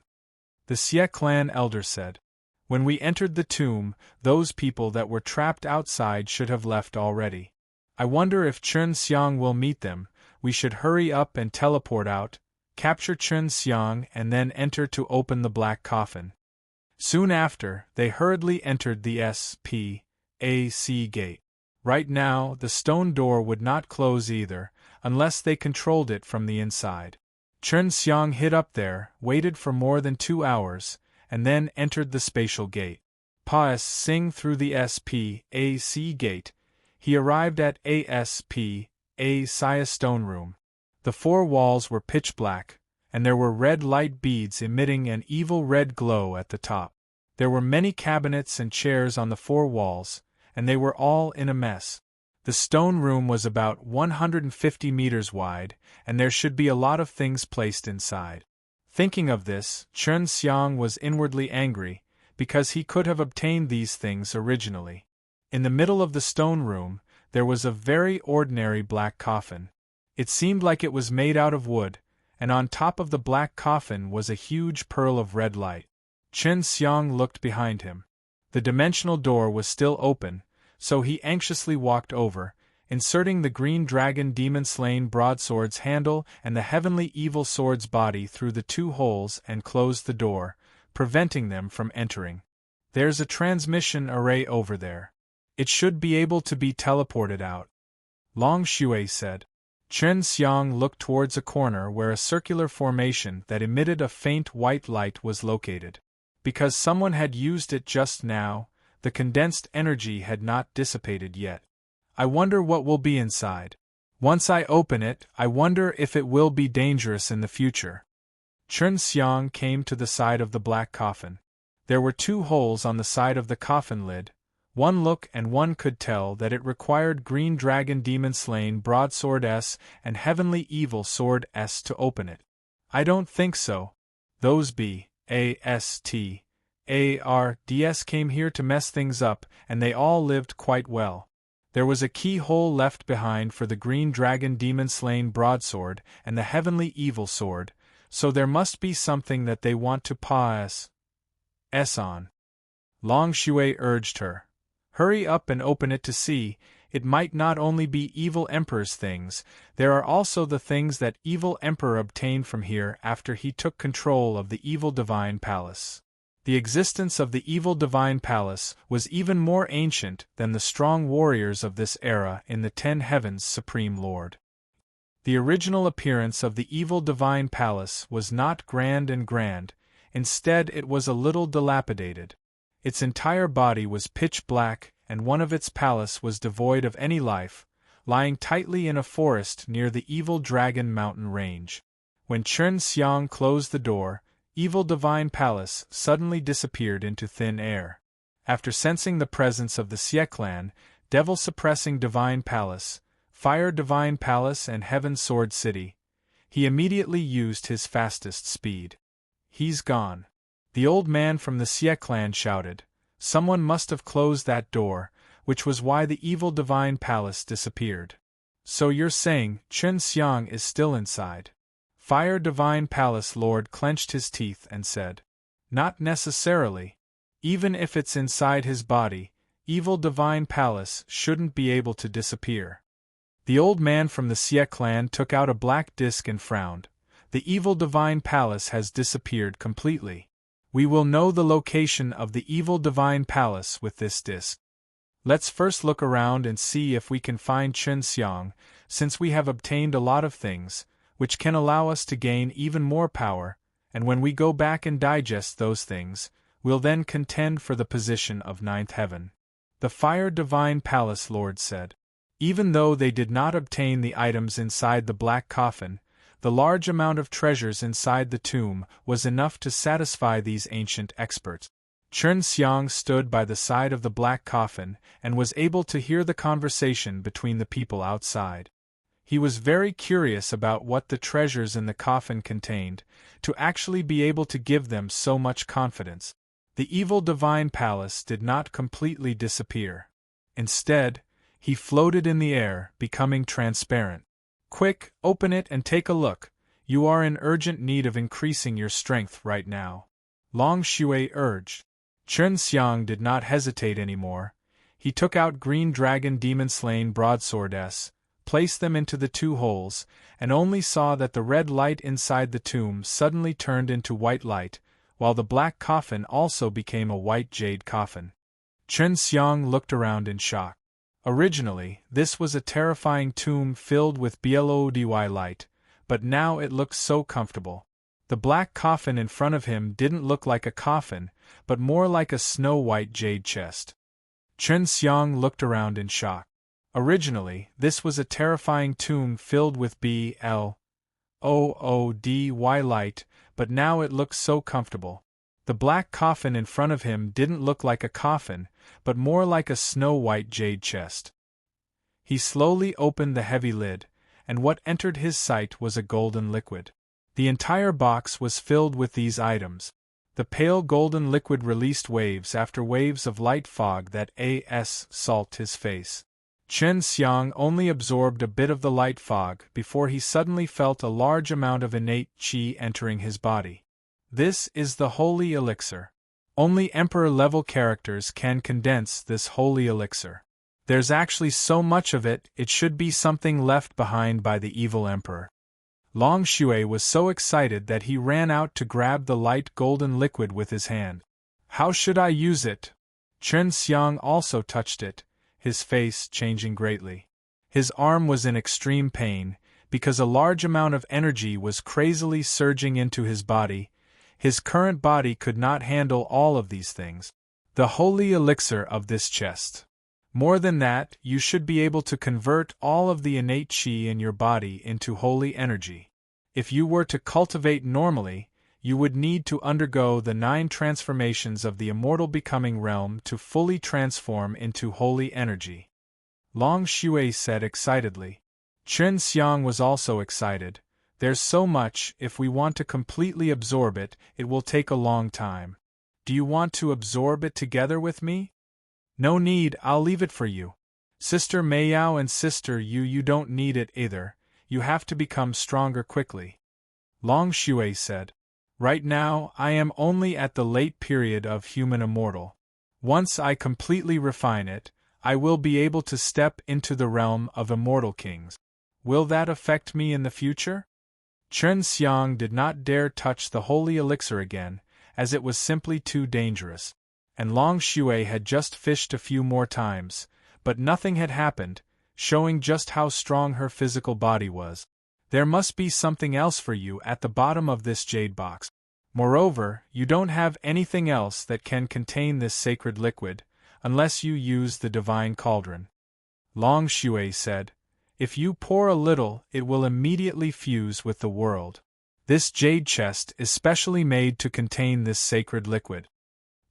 [SPEAKER 1] the Xie clan elder said. When we entered the tomb, those people that were trapped outside should have left already. I wonder if Chen Xiang will meet them. We should hurry up and teleport out, capture Chen Xiang, and then enter to open the black coffin. Soon after, they hurriedly entered the SPAC gate. Right now, the stone door would not close either, unless they controlled it from the inside. Chen Xiang hid up there, waited for more than 2 hours, and then entered the spatial gate. Passing through the SPAC gate, he arrived at SPAC stone room. The 4 walls were pitch black, and there were red light beads emitting an evil red glow at the top. There were many cabinets and chairs on the 4 walls, and they were all in a mess. The stone room was about 150 meters wide, and there should be a lot of things placed inside. Thinking of this, Chen Xiang was inwardly angry, because he could have obtained these things originally. In the middle of the stone room, there was a very ordinary black coffin. It seemed like it was made out of wood, and on top of the black coffin was a huge pearl of red light. Chen Xiang looked behind him. The dimensional door was still open, so he anxiously walked over, inserting the green dragon demon-slain broadsword's handle and the heavenly evil sword's body through the 2 holes and closed the door, preventing them from entering. There's a transmission array over there. It should be able to be teleported out, Long Shui said. Chen Xiang looked towards a corner where a circular formation that emitted a faint white light was located. Because someone had used it just now, the condensed energy had not dissipated yet. I wonder what will be inside. Once I open it, I wonder if it will be dangerous in the future. Chen Xiang came to the side of the black coffin. There were 2 holes on the side of the coffin lid. One look and one could tell that it required green dragon demon-slain broadsword S and heavenly evil sword S to open it. I don't think so. Those BASTARDS came here to mess things up, and they all lived quite well. There was a keyhole left behind for the green dragon demon-slain broadsword and the heavenly evil sword, so there must be something that they want to pass on. Long Shui urged her. Hurry up and open it to see. It might not only be evil emperor's things, there are also the things that evil emperor obtained from here after he took control of the evil divine palace. The existence of the evil divine palace was even more ancient than the strong warriors of this era in the 10 heavens supreme lord. The original appearance of the evil divine palace was not grand and grand, instead it was a little dilapidated. Its entire body was pitch black, and one of its palace was devoid of any life, lying tightly in a forest near the evil dragon mountain range. When Chen Xiang closed the door, evil divine palace suddenly disappeared into thin air. After sensing the presence of the Xie clan, devil-suppressing divine palace, fire divine palace and heaven sword city, he immediately used his fastest speed. He's gone. The old man from the Xie clan shouted. Someone must have closed that door, which was why the evil divine palace disappeared. So you're saying Chen Xiang is still inside? Fire Divine Palace Lord clenched his teeth and said. Not necessarily. Even if it's inside his body, evil Divine Palace shouldn't be able to disappear. The old man from the Xie clan took out a black disc and frowned. The evil Divine Palace has disappeared completely. We will know the location of the evil Divine Palace with this disc. Let's first look around and see if we can find Chen Xiang, since we have obtained a lot of things, which can allow us to gain even more power, and when we go back and digest those things, we'll then contend for the position of ninth heaven. The Fire Divine Palace Lord said. Even though they did not obtain the items inside the black coffin, the large amount of treasures inside the tomb was enough to satisfy these ancient experts. Chen Xiang stood by the side of the black coffin and was able to hear the conversation between the people outside. He was very curious about what the treasures in the coffin contained, to actually be able to give them so much confidence. The evil divine palace did not completely disappear. Instead, he floated in the air, becoming transparent. Quick, open it and take a look. You are in urgent need of increasing your strength right now. Long Shui urged. Chen Xiang did not hesitate anymore. He took out Green Dragon Demon Slain Broadsword S, placed them into the two holes, and only saw that the red light inside the tomb suddenly turned into white light, while the black coffin also became a white jade coffin. Chen Xiang looked around in shock. Originally, this was a terrifying tomb filled with bloody light, but now it looked so comfortable. The black coffin in front of him didn't look like a coffin, but more like a snow-white jade chest. Chen Xiang looked around in shock. Originally, this was a terrifying tomb filled with bloody light, but now it looked so comfortable. The black coffin in front of him didn't look like a coffin, but more like a snow-white jade chest. He slowly opened the heavy lid, and what entered his sight was a golden liquid. The entire box was filled with these items. The pale golden liquid released waves after waves of light fog that salted his face. Chen Xiang only absorbed a bit of the light fog before he suddenly felt a large amount of innate qi entering his body. This is the holy elixir. Only Emperor-level characters can condense this holy elixir. There's actually so much of it, it should be something left behind by the evil Emperor. Long Shui was so excited that he ran out to grab the light golden liquid with his hand. How should I use it? Chen Xiang also touched it, his face changing greatly. His arm was in extreme pain, because a large amount of energy was crazily surging into his body. His current body could not handle all of these things. The holy elixir of this chest. More than that, you should be able to convert all of the innate qi in your body into holy energy. If you were to cultivate normally, you would need to undergo the 9 transformations of the immortal becoming realm to fully transform into holy energy. Long Shui said excitedly. Chen Xiang was also excited. There's so much, if we want to completely absorb it, it will take a long time. Do you want to absorb it together with me? No need, I'll leave it for you. Sister Meiyao and Sister Yu, you don't need it either, you have to become stronger quickly. Long Shui said. Right now, I am only at the late period of human immortal. Once I completely refine it, I will be able to step into the realm of immortal kings. Will that affect me in the future? Chen Xiang did not dare touch the holy elixir again, as it was simply too dangerous. And Long Shui had just fished a few more times, but nothing had happened, showing just how strong her physical body was. There must be something else for you at the bottom of this jade box. Moreover, you don't have anything else that can contain this sacred liquid, unless you use the divine cauldron. Long Shui said. If you pour a little, it will immediately fuse with the world. This jade chest is specially made to contain this sacred liquid.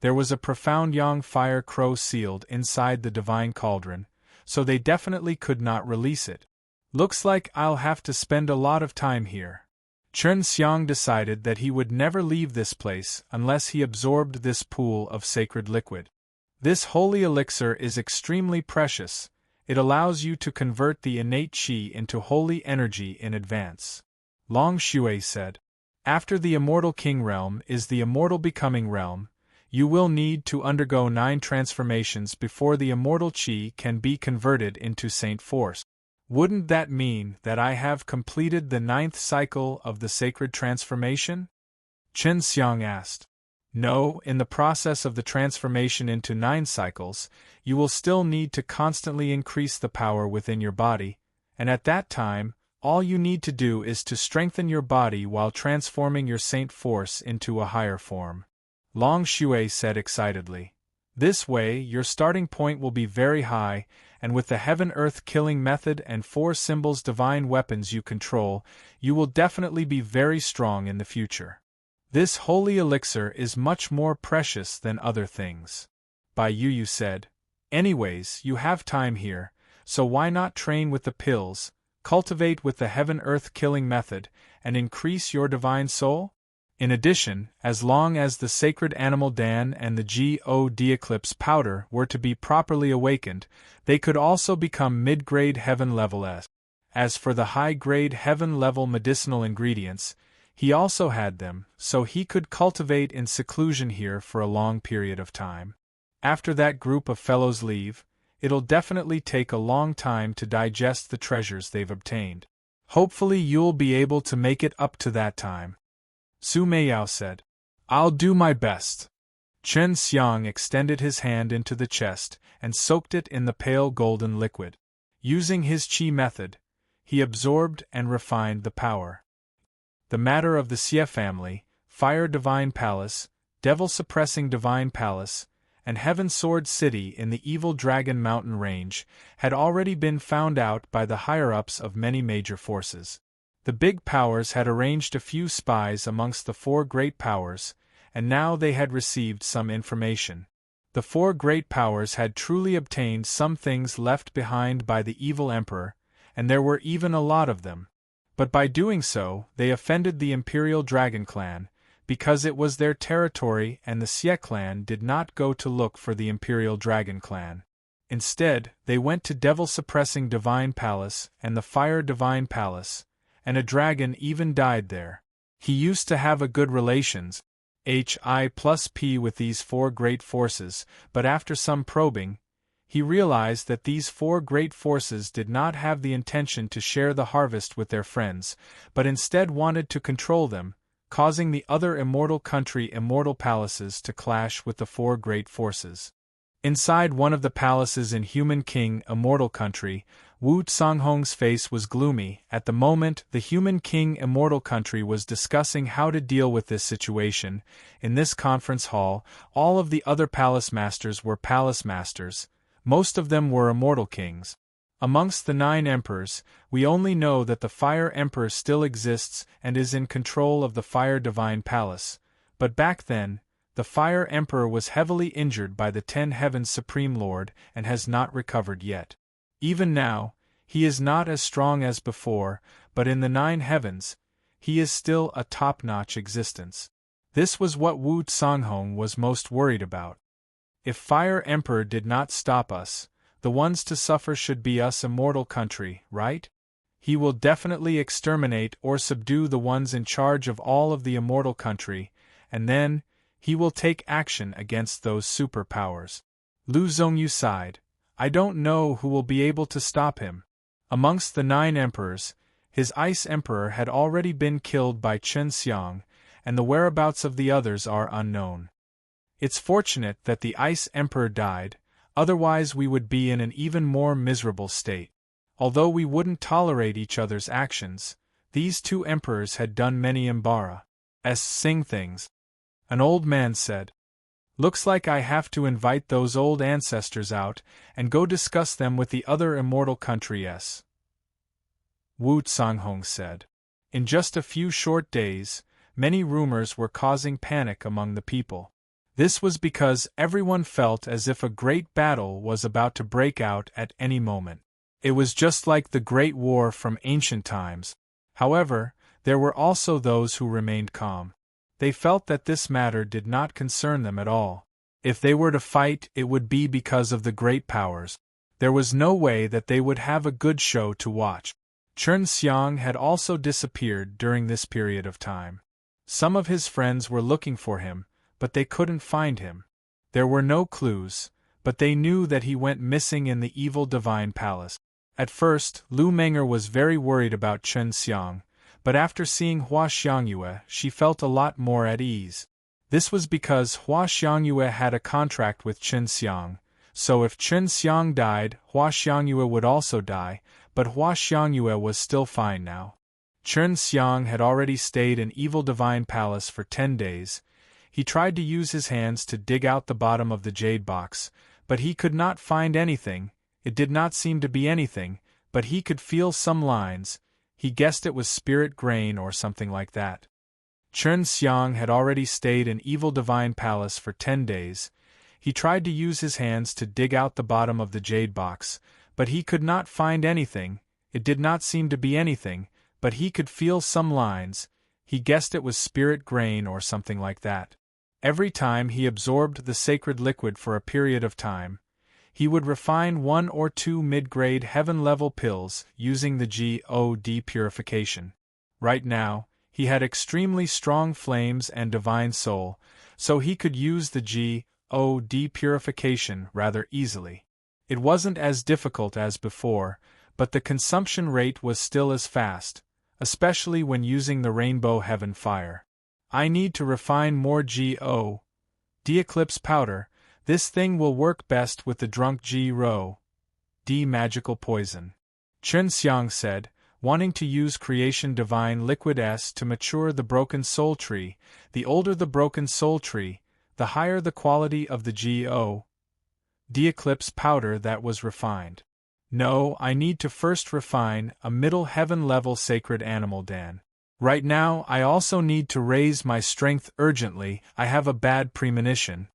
[SPEAKER 1] There was a profound yang fire crow sealed inside the divine cauldron, so they definitely could not release it. Looks like I'll have to spend a lot of time here. Chen Xiang decided that he would never leave this place unless he absorbed this pool of sacred liquid. This holy elixir is extremely precious. It allows you to convert the innate qi into holy energy in advance. Long Shui said. After the immortal king realm is the immortal becoming realm, you will need to undergo 9 transformations before the immortal qi can be converted into saint force. Wouldn't that mean that I have completed the 9th cycle of the sacred transformation? Chen Xiang asked. No, in the process of the transformation into 9 cycles, you will still need to constantly increase the power within your body, and at that time, all you need to do is to strengthen your body while transforming your saint force into a higher form. Long Shui said excitedly. This way, your starting point will be very high, and with the heaven-earth killing method and 4 symbols divine weapons you control, you will definitely be very strong in the future. This holy elixir is much more precious than other things. Bai Yu said. Anyways, you have time here, so why not train with the pills, cultivate with the heaven-earth killing method, and increase your divine soul? In addition, as long as the sacred animal Dan and the God Eclipse powder were to be properly awakened, they could also become mid-grade heaven level S. As for the high-grade heaven level medicinal ingredients, he also had them, so he could cultivate in seclusion here for a long period of time. After that group of fellows leave, it'll definitely take a long time to digest the treasures they've obtained. Hopefully you'll be able to make it up to that time. Su Meiyao said. I'll do my best. Chen Xiang extended his hand into the chest and soaked it in the pale golden liquid. Using his qi method, he absorbed and refined the power. The matter of the Xie family, Fire Divine Palace, Devil Suppressing Divine Palace, and Heaven Sword City in the Evil Dragon Mountain Range had already been found out by the higher-ups of many major forces. The big powers had arranged a few spies amongst the 4 great powers, and now they had received some information. The 4 great powers had truly obtained some things left behind by the evil emperor, and there were even a lot of them. But by doing so, they offended the Imperial Dragon Clan, because it was their territory and the Xie clan did not go to look for the Imperial Dragon Clan. Instead, they went to Devil Suppressing Divine Palace and the Fire Divine Palace, and a dragon even died there. He used to have a good relations, HI+P with these 4 great forces, but after some probing, he realized that these 4 great forces did not have the intention to share the harvest with their friends, but instead wanted to control them, causing the other immortal country immortal palaces to clash with the 4 great forces. Inside one of the palaces in Human King Immortal Country, Wu Canghong's face was gloomy. At the moment the Human King Immortal Country was discussing how to deal with this situation. In this conference hall, all of the other palace masters were palace masters. Most of them were immortal kings. Amongst the 9 emperors, we only know that the Fire Emperor still exists and is in control of the Fire Divine Palace, but back then, the Fire Emperor was heavily injured by the 10 Heavens Supreme Lord and has not recovered yet. Even now, he is not as strong as before, but in the 9 heavens, he is still a top-notch existence. This was what Wu Canghong was most worried about. If Fire Emperor did not stop us, the ones to suffer should be us immortal country, right? He will definitely exterminate or subdue the ones in charge of all of the immortal country, and then, he will take action against those superpowers. Lu Zhongyu sighed. I don't know who will be able to stop him. Amongst the 9 emperors, his Ice Emperor had already been killed by Chen Xiang, and the whereabouts of the others are unknown. It's fortunate that the Ice Emperor died, otherwise we would be in an even more miserable state. Although we wouldn't tolerate each other's actions, these 2 emperors had done many embarrassing things. An old man said. Looks like I have to invite those old ancestors out and go discuss them with the other immortal countries. Wu Canghong said. In just a few short days, many rumors were causing panic among the people. This was because everyone felt as if a great battle was about to break out at any moment. It was just like the Great War from ancient times. However, there were also those who remained calm. They felt that this matter did not concern them at all. If they were to fight, it would be because of the great powers. There was no way that they would have a good show to watch. Chen Xiang had also disappeared during this period of time. Some of his friends were looking for him, but they couldn't find him. There were no clues, but they knew that he went missing in the evil divine palace. At first, Lu Menger was very worried about Chen Xiang, but after seeing Hua Xiangyue, she felt a lot more at ease. This was because Hua Xiangyue had a contract with Chen Xiang, so if Chen Xiang died, Hua Xiangyue would also die, but Hua Xiangyue was still fine now. Chen Xiang had already stayed in Evil Divine Palace for 10 days. He tried to use his hands to dig out the bottom of the jade box, but he could not find anything. It did not seem to be anything, but he could feel some lines. He guessed it was spirit grain or something like that. Chen Xiang had already stayed in Evil Divine Palace for 10 days. He tried to use his hands to dig out the bottom of the jade box, but he could not find anything. It did not seem to be anything, but he could feel some lines. He guessed it was spirit grain or something like that. Every time he absorbed the sacred liquid for a period of time, he would refine 1 or 2 mid-grade heaven-level pills using the God purification. Right now, he had extremely strong flames and divine soul, so he could use the God purification rather easily. It wasn't as difficult as before, but the consumption rate was still as fast, especially when using the rainbow heaven fire. I need to refine more God eclipse powder. This thing will work best with the drunk God magical poison. Chen Xiang said, wanting to use creation divine liquid S to mature the broken soul tree. The older the broken soul tree, the higher the quality of the God eclipse powder that was refined. No, I need to first refine a middle heaven level sacred animal Dan. Right now I also need to raise my strength urgently. I have a bad premonition.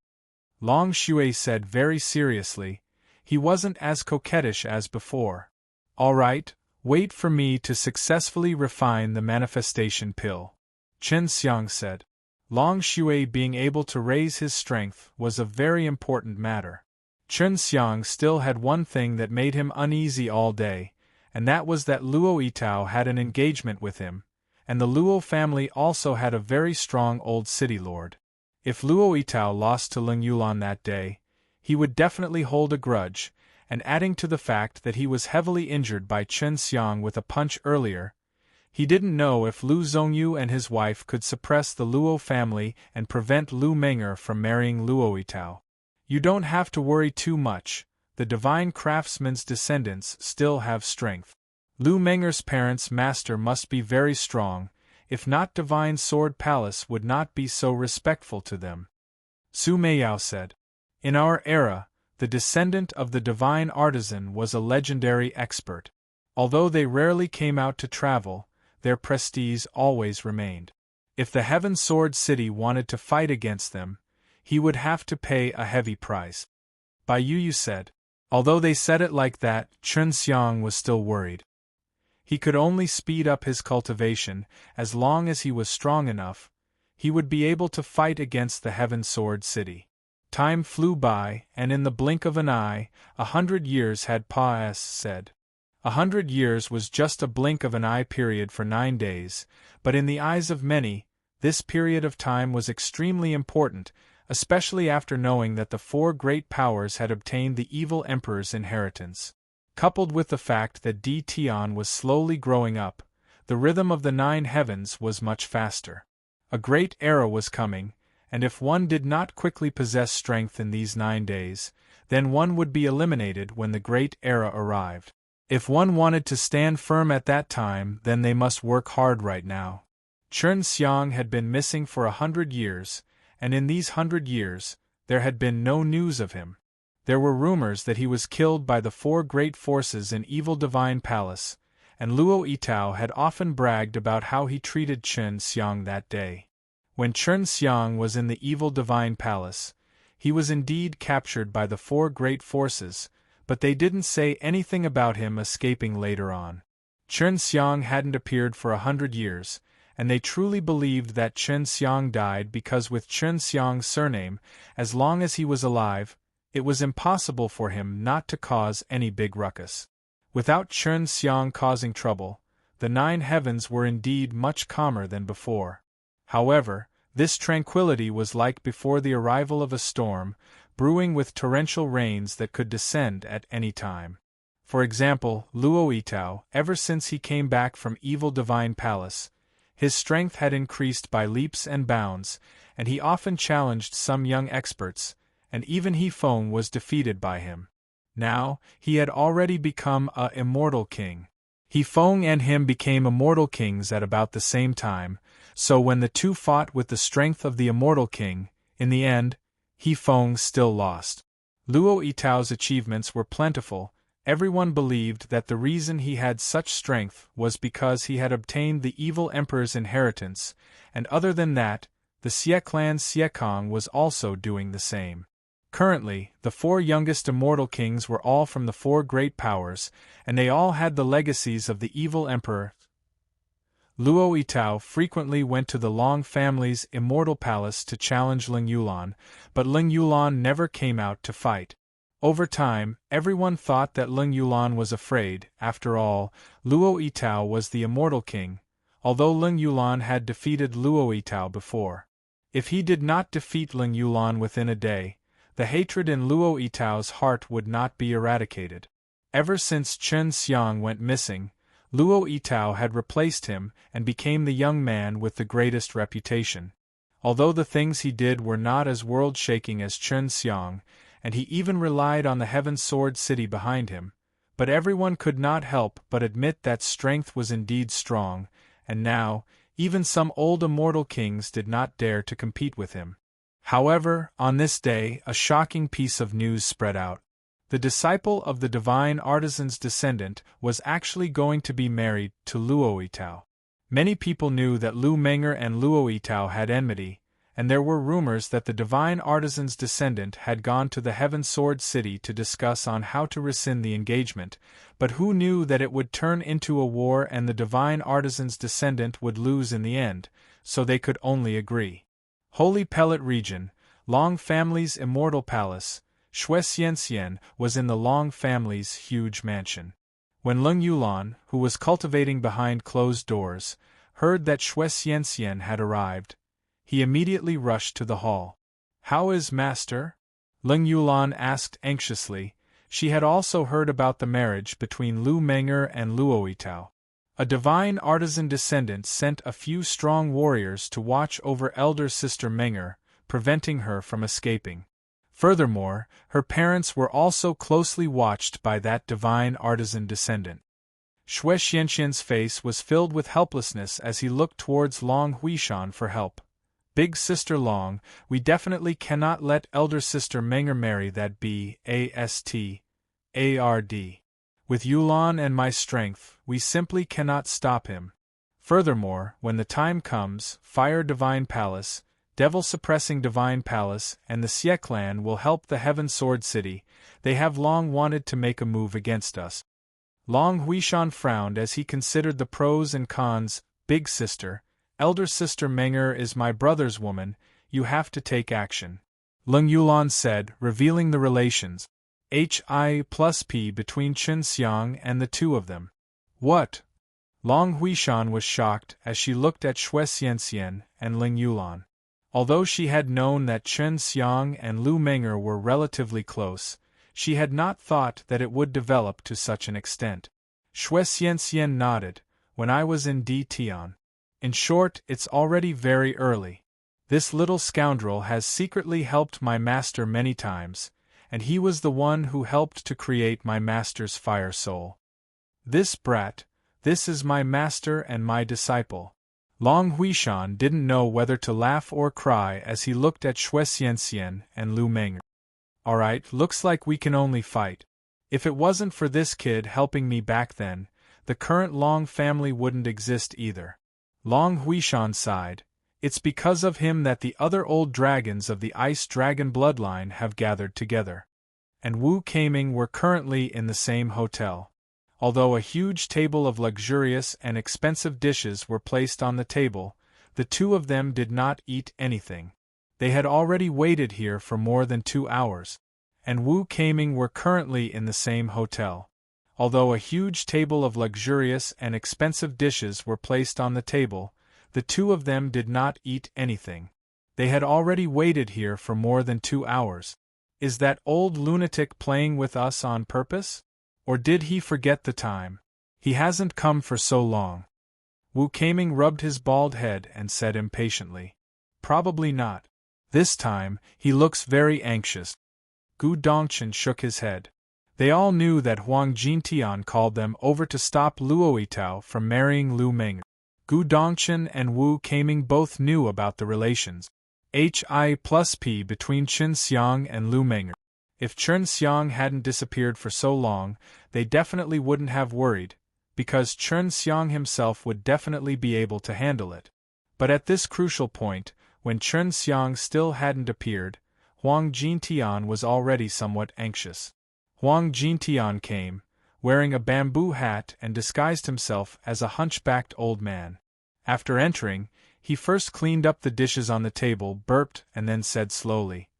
[SPEAKER 1] Long Shui said very seriously. He wasn't as coquettish as before. All right, wait for me to successfully refine the manifestation pill. Chen Xiang said. Long Shui being able to raise his strength was a very important matter. Chen Xiang still had one thing that made him uneasy all day, and that was that Luo Yitao had an engagement with him, and the Luo family also had a very strong old city lord. If Luo Yitao lost to Ling Yulan that day, he would definitely hold a grudge, and adding to the fact that he was heavily injured by Chen Xiang with a punch earlier, he didn't know if Lu Zhongyu and his wife could suppress the Luo family and prevent Lu Menger from marrying Luo Yitao. You don't have to worry too much, the divine craftsman's descendants still have strength. Lu Menger's parents' master must be very strong, if not Divine Sword Palace would not be so respectful to them. Su Meiyao said. In our era, the descendant of the divine artisan was a legendary expert. Although they rarely came out to travel, their prestige always remained. If the Heaven Sword City wanted to fight against them, he would have to pay a heavy price. Bai Yu said. Although they said it like that, Chen Xiang was still worried. He could only speed up his cultivation. As long as he was strong enough, he would be able to fight against the Heaven Sword City. Time flew by, and in the blink of an eye, 100 years had said. 100 years was just a blink of an eye period for 9 days, but in the eyes of many, this period of time was extremely important, especially after knowing that the 4 great powers had obtained the evil emperor's inheritance. Coupled with the fact that Di Tian was slowly growing up, the rhythm of the 9 heavens was much faster. A great era was coming, and if one did not quickly possess strength in these 9 days, then one would be eliminated when the great era arrived. If one wanted to stand firm at that time, then they must work hard right now. Chen Xiang had been missing for 100 years, and in these 100 years, there had been no news of him. There were rumors that he was killed by the 4 great forces in Evil Divine Palace, and Luo Yitao had often bragged about how he treated Chen Xiang that day. When Chen Xiang was in the Evil Divine Palace, he was indeed captured by the 4 great forces, but they didn't say anything about him escaping later on. Chen Xiang hadn't appeared for 100 years, and they truly believed that Chen Xiang died because with Chen Xiang's surname, as long as he was alive, it was impossible for him not to cause any big ruckus. Without Chen Xiang causing trouble, the 9 heavens were indeed much calmer than before. However, this tranquility was like before the arrival of a storm, brewing with torrential rains that could descend at any time. For example, Luo Yitao, ever since he came back from Evil Divine Palace, His strength had increased by leaps and bounds, and he often challenged some young experts, and even He Feng was defeated by him. Now, he had already become a immortal king. He Feng and him became immortal kings at about the same time, so when the two fought with the strength of the immortal king, in the end, He Feng still lost. Luo Yitao's achievements were plentiful. Everyone believed that the reason he had such strength was because he had obtained the evil emperor's inheritance, and other than that, the Xie clan Xie Kong was also doing the same. Currently, the four youngest immortal kings were all from the four great powers, and they all had the legacies of the evil emperor. Luo Yitao frequently went to the Long family's immortal palace to challenge Ling Yulan, but Ling Yulan never came out to fight. Over time, everyone thought that Ling Yulan was afraid. After all, Luo Yitao was the immortal king, although Ling Yulan had defeated Luo Yitao before. If he did not defeat Ling Yulan within a day, the hatred in Luo Yitao's heart would not be eradicated. Ever since Chen Xiang went missing, Luo Yitao had replaced him and became the young man with the greatest reputation. Although the things he did were not as world-shaking as Chen Xiang, and he even relied on the Heaven Sword City behind him, but everyone could not help but admit that strength was indeed strong, and now, even some old immortal kings did not dare to compete with him. However, on this day, a shocking piece of news spread out. The disciple of the divine artisan's descendant was actually going to be married to Luo Yitao. Many people knew that Lu Meng'er and Luo Yitao had enmity, and there were rumors that the divine artisan's descendant had gone to the Heaven Sword City to discuss on how to rescind the engagement, but who knew that it would turn into a war and the divine artisan's descendant would lose in the end, so they could only agree. Holy Pellet Region, Long family's immortal palace, Shui Xianxian was in the Long family's huge mansion. When Ling Yulan, who was cultivating behind closed doors, heard that Shui Xianxian had arrived, he immediately rushed to the hall. "How is Master?" Ling Yulan asked anxiously. She had also heard about the marriage between Lu Meng'er and Luo Yitao. A divine artisan descendant sent a few strong warriors to watch over elder sister Meng'er, preventing her from escaping. Furthermore, her parents were also closely watched by that divine artisan descendant. Shui Xianxian's face was filled with helplessness as he looked towards Long Huishan for help. "Big Sister Long, we definitely cannot let elder sister Meng'er marry that bastard. With Yulan and my strength, we simply cannot stop him. Furthermore, when the time comes, Fire Divine Palace, Devil Suppressing Divine Palace, and the Xie clan will help the Heaven Sword City. They have long wanted to make a move against us." Long Huishan frowned as he considered the pros and cons. "Big Sister, elder sister Meng'er is my brother's woman, you have to take action," Ling Yulan said, revealing the relations Hi+P between Chen Xiang and the two of them. "What?" Long Huishan was shocked as she looked at Shui Xianxian and Ling Yulan. Although she had known that Chen Xiang and Lu Meng'er were relatively close, she had not thought that it would develop to such an extent. Shui Xianxian nodded. "When I was in Tian. In short, it's already very early. This little scoundrel has secretly helped my master many times, and he was the one who helped to create my master's fire soul. This brat, this is my master and my disciple." Long Huishan didn't know whether to laugh or cry as he looked at Shui Xianxian and Lu Meng'er. "Alright, looks like we can only fight. If it wasn't for this kid helping me back then, the current Long family wouldn't exist either." Long Huishan sighed. "It's because of him that the other old dragons of the Ice Dragon bloodline have gathered together." And Wu Keiming were currently in the same hotel. Although a huge table of luxurious and expensive dishes were placed on the table, the two of them did not eat anything. They had already waited here for more than 2 hours. And Wu Keiming were currently in the same hotel. Although a huge table of luxurious and expensive dishes were placed on the table, the two of them did not eat anything. They had already waited here for more than 2 hours. Is that old lunatic playing with us on purpose? Or did he forget the time? He hasn't come for so long. Wu Kaming rubbed his bald head and said impatiently. Probably not. This time, he looks very anxious. Gu Dongchen shook his head. They all knew that Huang Jintian called them over to stop Luo Yitao from marrying Lu Meng. Gu Dongchen and Wu Kaming both knew about the relations Hi+P between Qin Xiang and Lu Meng. If Qin Xiang hadn't disappeared for so long, they definitely wouldn't have worried, because Qin Xiang himself would definitely be able to handle it. But at this crucial point, when Qin Xiang still hadn't appeared, Huang Jintian was already somewhat anxious. Huang Jintian came, wearing a bamboo hat and disguised himself as a hunchbacked old man. After entering, he first cleaned up the dishes on the table, burped, and then said slowly,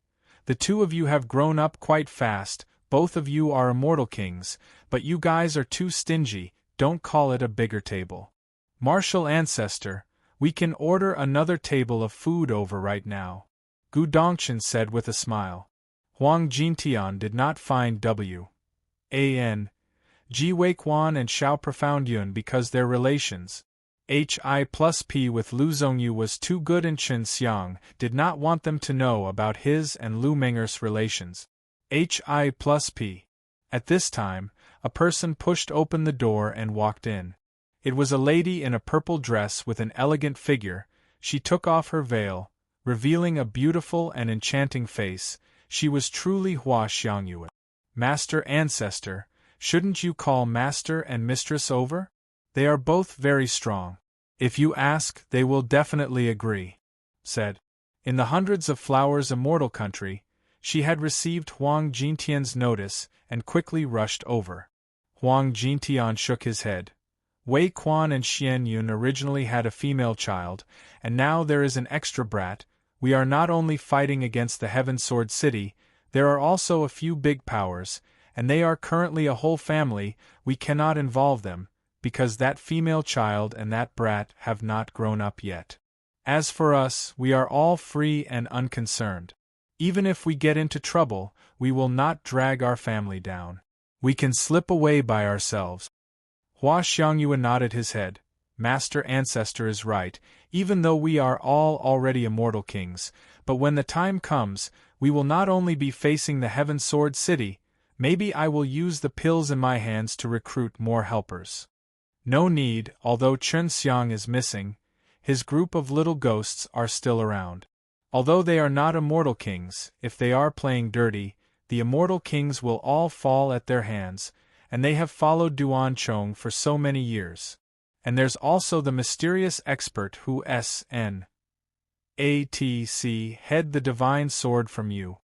[SPEAKER 1] "The two of you have grown up quite fast, both of you are immortal kings, but you guys are too stingy, don't call it a bigger table. Martial ancestor, we can order another table of food over right now," Gu Dongchen said with a smile. Huang Jintian did not find Wan, Ji Weiquan and Xiao Profound Yun because their relations Hi+P with Lu Zhongyu was too good, and Qin Xiang did not want them to know about his and Lu Menger's relations Hi+P. At this time, a person pushed open the door and walked in. It was a lady in a purple dress with an elegant figure. She took off her veil, revealing a beautiful and enchanting face. She was truly Hua Xiangyue. "Master Ancestor, shouldn't you call Master and Mistress over? They are both very strong. If you ask, they will definitely agree," said. In the Hundreds of Flowers Immortal Country, she had received Huang Jintian's notice and quickly rushed over. Huang Jintian shook his head. Wei Quan and Xian Yun originally had a female child, and now there is an extra brat. We are not only fighting against the Heaven Sword City, there are also a few big powers, and they are currently a whole family. We cannot involve them, because that female child and that brat have not grown up yet. As for us, we are all free and unconcerned. Even if we get into trouble, we will not drag our family down. We can slip away by ourselves. Hua Xiangyue nodded his head. Master Ancestor is right, even though we are all already immortal kings, but when the time comes, we will not only be facing the Heaven Sword City, maybe I will use the pills in my hands to recruit more helpers. No need, although Qin Xiang is missing, his group of little ghosts are still around. Although they are not immortal kings, if they are playing dirty, the immortal kings will all fall at their hands, and they have followed Duan Chong for so many years. And there's also the mysterious expert who SNATC hid the divine sword from you.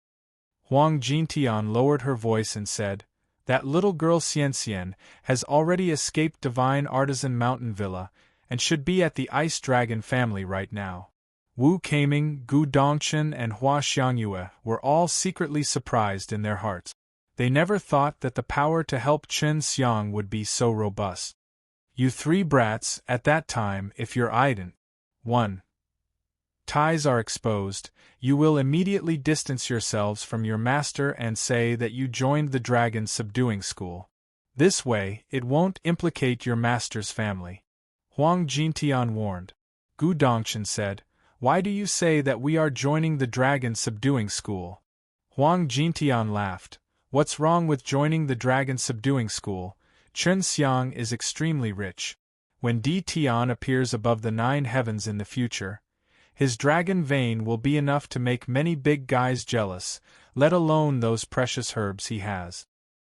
[SPEAKER 1] Huang Jintian lowered her voice and said, "That little girl Xian has already escaped Divine Artisan Mountain Villa, and should be at the Ice Dragon family right now." Wu Kaming, Gu Dongchen and Hua Xiangyue were all secretly surprised in their hearts. They never thought that the power to help Qin Xiang would be so robust. You three brats, at that time, if your identities are exposed, you will immediately distance yourselves from your master and say that you joined the dragon subduing school. This way, it won't implicate your master's family. Huang Jintian warned. Gu Dongchen said, "Why do you say that we are joining the dragon subduing school?" Huang Jintian laughed. "What's wrong with joining the dragon subduing school? Qin Xiang is extremely rich. When Di Tian appears above the 9 heavens in the future, his dragon vein will be enough to make many big guys jealous, let alone those precious herbs he has."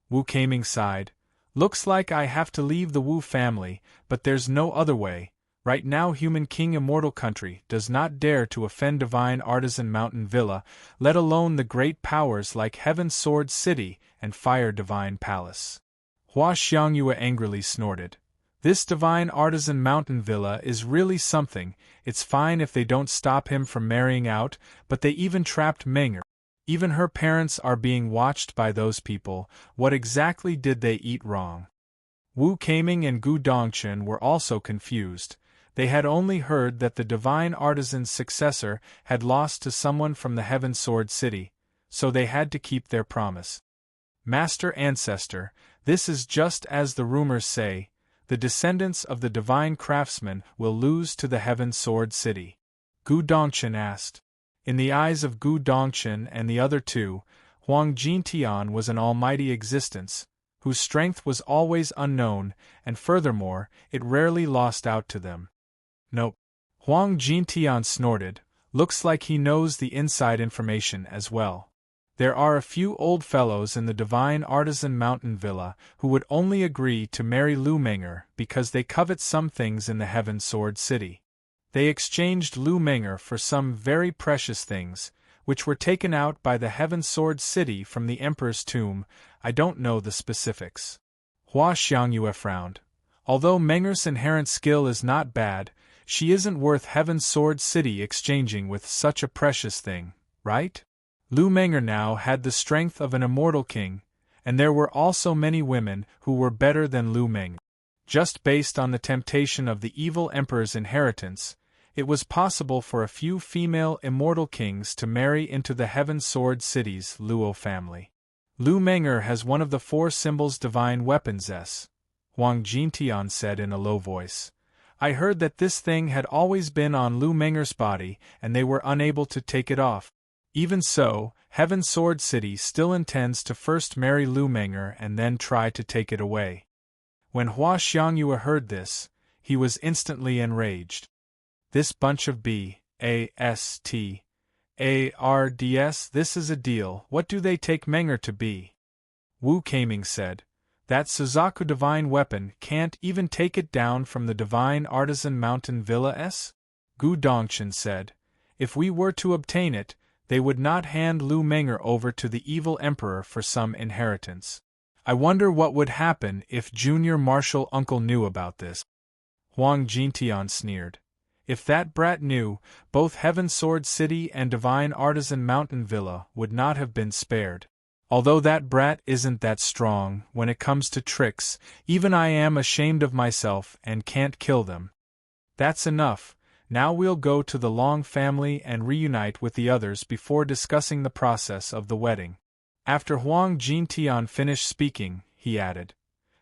[SPEAKER 1] Wu Kaming sighed. "Looks like I have to leave the Wu family, but there's no other way. Right now Human King Immortal Country does not dare to offend Divine Artisan Mountain Villa, let alone the great powers like Heaven Sword City and Fire Divine Palace." Hua Xiangyue angrily snorted. "This Divine Artisan Mountain Villa is really something. It's fine if they don't stop him from marrying out, but they even trapped Menger. Even her parents are being watched by those people. What exactly did they eat wrong?" Wu Kaming and Gu Dongchen were also confused. They had only heard that the Divine Artisan's successor had lost to someone from the Heaven Sword City, so they had to keep their promise. "Master Ancestor, this is just as the rumors say. the descendants of the divine craftsman will lose to the Heaven Sword City? Gu Dongchen asked. In the eyes of Gu Dongchen and the other two, Huang Jintian was an almighty existence, whose strength was always unknown, and furthermore, it rarely lost out to them. Nope. Huang Jintian snorted. Looks like he knows the inside information as well. There are a few old fellows in the Divine Artisan Mountain Villa who would only agree to marry Lu Menger because they covet some things in the Heaven Sword City. They exchanged Lu Menger for some very precious things, which were taken out by the Heaven Sword City from the Emperor's tomb. I don't know the specifics. Hua Xiangyue frowned. Although Menger's inherent skill is not bad, she isn't worth Heaven Sword City exchanging with such a precious thing, right? Lu Menger now had the strength of an immortal king, and there were also many women who were better than Lu Menger. Just based on the temptation of the evil emperor's inheritance, it was possible for a few female immortal kings to marry into the Heaven Sword City's Luo family. Lu Menger has one of the four symbols divine weapons S. Huang Jintian said in a low voice. I heard that this thing had always been on Lu Menger's body and they were unable to take it off. Even so, Heaven Sword City still intends to first marry Lu Menger and then try to take it away. When Hua Xiangyue heard this, he was instantly enraged. This bunch of bastards, this is a deal. What do they take Menger to be? Wu Kaming said. That Suzaku divine weapon can't even take it down from the Divine Artisan Mountain Villa S? Gu Dongchen said. If we were to obtain it, they would not hand Lu Menger over to the evil emperor for some inheritance. I wonder what would happen if Junior Marshal Uncle knew about this. Huang Jintian sneered. If that brat knew, both Heaven Sword City and Divine Artisan Mountain Villa would not have been spared. Although that brat isn't that strong when it comes to tricks, even I am ashamed of myself and can't kill them. That's enough. Now we'll go to the Long family and reunite with the others before discussing the process of the wedding. After Huang Jintian finished speaking, he added,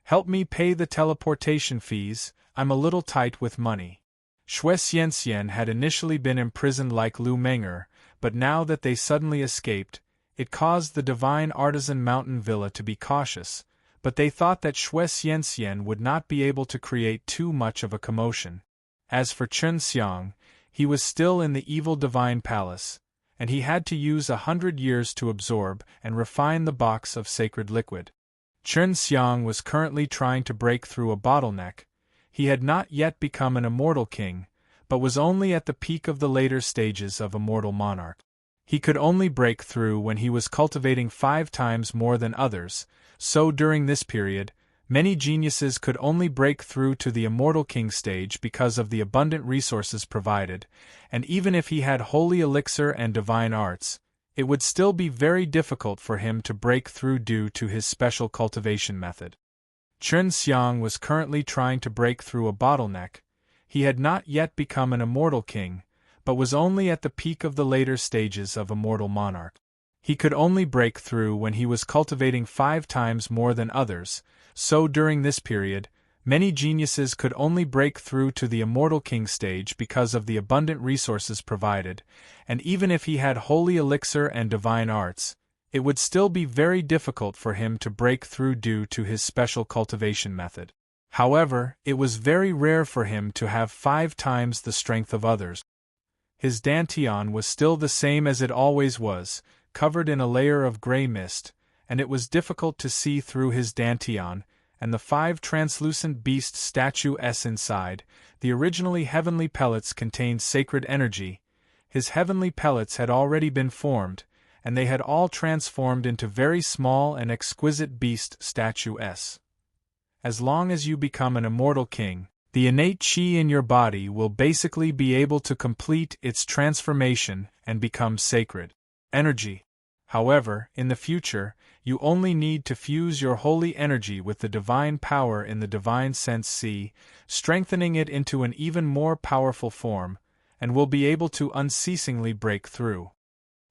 [SPEAKER 1] help me pay the teleportation fees, I'm a little tight with money. Xue Xianxian had initially been imprisoned like Lu Menger, but now that they suddenly escaped, it caused the Divine Artisan Mountain Villa to be cautious, but they thought that Xue Xianxian would not be able to create too much of a commotion. As for Chen Xiang, he was still in the evil divine palace, and he had to use 100 years to absorb and refine the box of sacred liquid. Chen Xiang was currently trying to break through a bottleneck. He had not yet become an immortal king, but was only at the peak of the later stages of immortal monarch. He could only break through when he was cultivating 5 times more than others, so during this period, many geniuses could only break through to the immortal king stage because of the abundant resources provided, and even if he had holy elixir and divine arts, it would still be very difficult for him to break through due to his special cultivation method. Chen Xiang was currently trying to break through a bottleneck. He had not yet become an immortal king, but was only at the peak of the later stages of immortal monarch. He could only break through when he was cultivating 5 times more than others, so during this period, many geniuses could only break through to the immortal king stage because of the abundant resources provided, and even if he had holy elixir and divine arts, it would still be very difficult for him to break through due to his special cultivation method. However, it was very rare for him to have 5 times the strength of others. His dantian was still the same as it always was, covered in a layer of gray mist, and it was difficult to see through his dantian, and the 5 translucent beast statues inside. The originally heavenly pellets contained sacred energy. His heavenly pellets had already been formed, and they had all transformed into very small and exquisite beast statues. As long as you become an immortal king, the innate qi in your body will basically be able to complete its transformation and become sacred energy. However, in the future, you only need to fuse your holy energy with the divine power in the divine sense C, strengthening it into an even more powerful form, and will be able to unceasingly break through.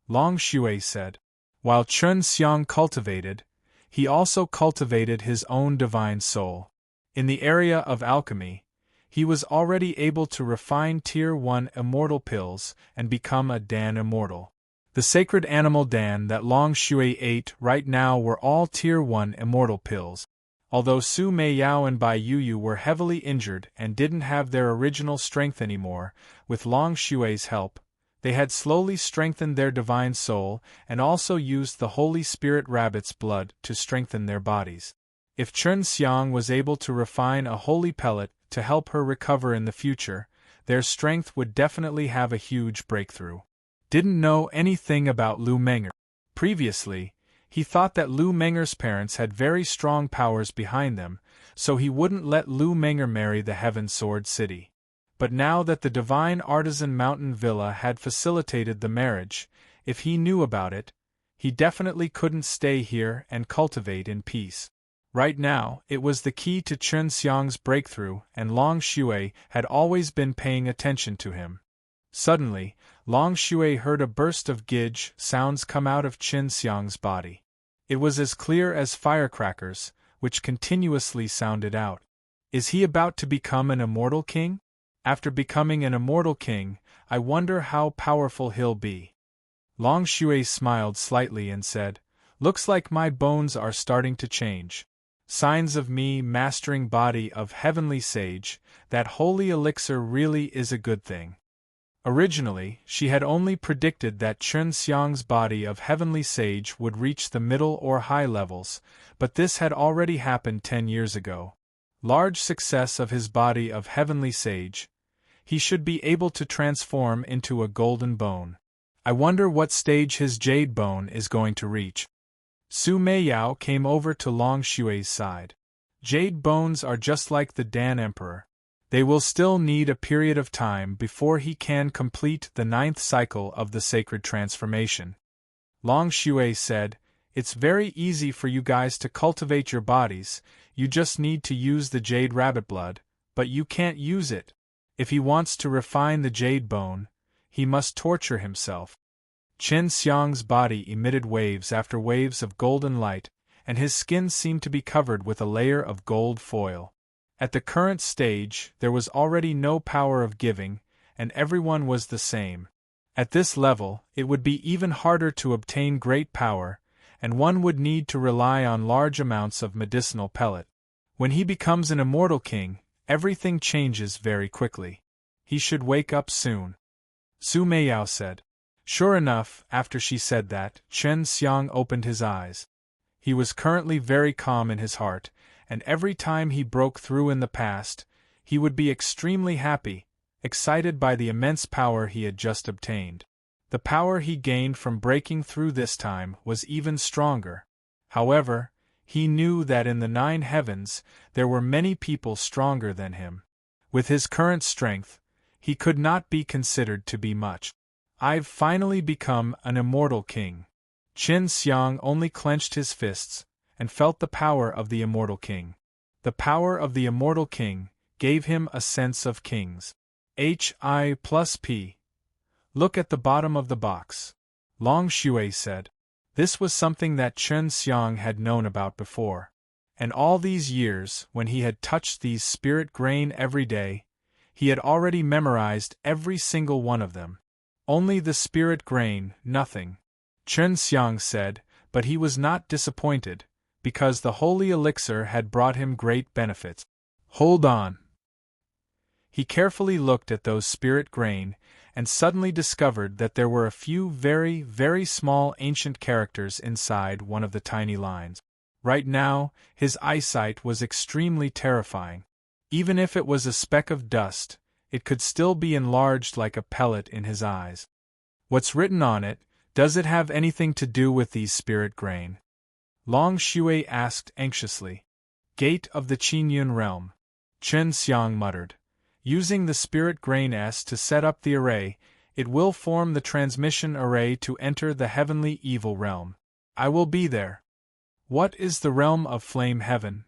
[SPEAKER 1] Long Xue said. While Chen Xiang cultivated, he also cultivated his own divine soul. In the area of alchemy, he was already able to refine Tier 1 immortal pills and become a Dan immortal. The sacred animal Dan that Long Shui ate right now were all Tier 1 immortal pills. Although Su Meiyao and Bai Yuyu were heavily injured and didn't have their original strength anymore, with Long Shui's help, they had slowly strengthened their divine soul and also used the Holy Spirit Rabbit's blood to strengthen their bodies. If Chen Xiang was able to refine a holy pellet to help her recover in the future, their strength would definitely have a huge breakthrough. Didn't know anything about Lu Menger. Previously, he thought that Lu Menger's parents had very strong powers behind them, so he wouldn't let Lu Menger marry the Heaven Sword City. But now that the Divine Artisan Mountain Villa had facilitated the marriage, if he knew about it, he definitely couldn't stay here and cultivate in peace. Right now, it was the key to Chen Xiang's breakthrough, and Long Shui had always been paying attention to him. Suddenly, Long Shui heard a burst of gij sounds come out of Chen Xiang's body. It was as clear as firecrackers, which continuously sounded out. Is he about to become an immortal king? After becoming an immortal king, I wonder how powerful he'll be. Long Shui smiled slightly and said, "Looks like my bones are starting to change. Signs of me mastering body of heavenly sage, that holy elixir really is a good thing." Originally, she had only predicted that Chen Xiang's body of heavenly sage would reach the middle or high levels, but this had already happened 10 years ago. Large success of his body of heavenly sage. He should be able to transform into a golden bone. I wonder what stage his jade bone is going to reach. Su Meiyao came over to Long Shui's side. Jade bones are just like the Dan Emperor. They will still need a period of time before he can complete the 9th cycle of the sacred transformation. Long Shui said, "It's very easy for you guys to cultivate your bodies, you just need to use the jade rabbit blood, but you can't use it. If he wants to refine the jade bone, he must torture himself." Chen Xiang's body emitted waves after waves of golden light, and his skin seemed to be covered with a layer of gold foil. At the current stage, there was already no power of giving, and everyone was the same. At this level, it would be even harder to obtain great power, and one would need to rely on large amounts of medicinal pellet. When he becomes an immortal king, everything changes very quickly. He should wake up soon. Su Meiyao said. Sure enough, after she said that, Chen Xiang opened his eyes. He was currently very calm in his heart, and every time he broke through in the past, he would be extremely happy, excited by the immense power he had just obtained. The power he gained from breaking through this time was even stronger. However, he knew that in the 9 heavens there were many people stronger than him. With his current strength, he could not be considered to be much. I've finally become an immortal king. Chen Xiang only clenched his fists, and felt the power of the immortal king. The power of the immortal king gave him a sense of kings. Hi+P. Look at the bottom of the box. Long Shui said. This was something that Chen Xiang had known about before. And all these years, when he had touched these spirit grain every day, he had already memorized every single one of them. Only the spirit grain, nothing. Chen Xiang said, but he was not disappointed, because the holy elixir had brought him great benefits. Hold on. He carefully looked at those spirit grain, and suddenly discovered that there were a few very, very small ancient characters inside one of the tiny lines. Right now, his eyesight was extremely terrifying. Even if it was a speck of dust, it could still be enlarged like a pellet in his eyes. What's written on it? Does it have anything to do with these spirit grain? Long Shui asked anxiously. Gate of the Qinyun realm. Chen Xiang muttered. Using the spirit grain S to set up the array, it will form the transmission array to enter the heavenly evil realm. I will be there. What is the realm of flame heaven?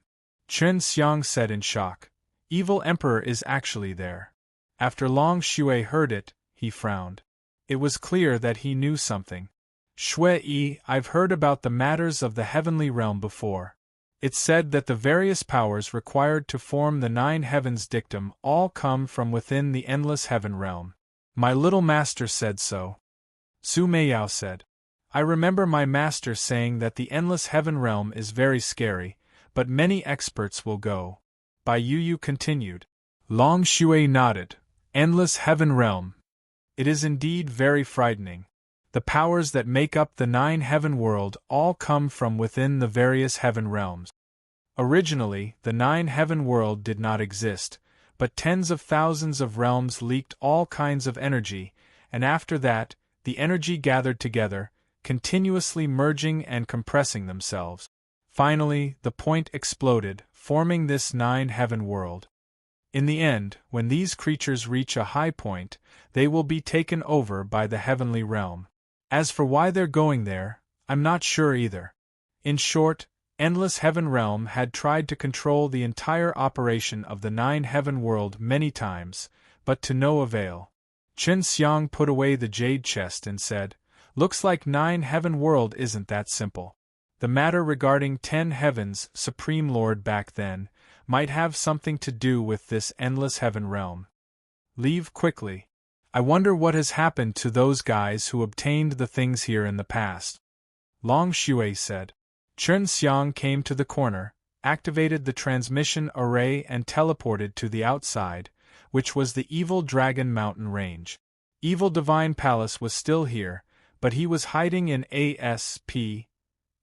[SPEAKER 1] Chen Xiang said in shock. Evil Emperor is actually there. After Long Shui heard it, he frowned. It was clear that he knew something. Shui, I've heard about the matters of the heavenly realm before. It's said that the various powers required to form the 9 heavens dictum all come from within the endless heaven realm. My little master said so. Su Meiyao said. I remember my master saying that the endless heaven realm is very scary, but many experts will go. Bai Yu continued. Long Shui nodded. Endless heaven realm. It is indeed very frightening. The powers that make up the 9 heaven world all come from within the various heaven realms. Originally, the 9 heaven world did not exist, but tens of thousands of realms leaked all kinds of energy, and after that, the energy gathered together, continuously merging and compressing themselves. Finally, the point exploded, forming this 9 heaven world. In the end, when these creatures reach a high point, they will be taken over by the heavenly realm. As for why they're going there, I'm not sure either. In short, Endless Heaven Realm had tried to control the entire operation of the 9 heaven world many times, but to no avail. Chen Xiang put away the jade chest and said, Looks like 9 heaven world isn't that simple. The matter regarding 10 heavens, Supreme Lord back then, might have something to do with this Endless Heaven Realm. Leave quickly. I wonder what has happened to those guys who obtained the things here in the past. Long Shui said. Chen Xiang came to the corner, activated the transmission array and teleported to the outside, which was the Evil Dragon Mountain Range. Evil Divine Palace was still here, but he was hiding in ASP,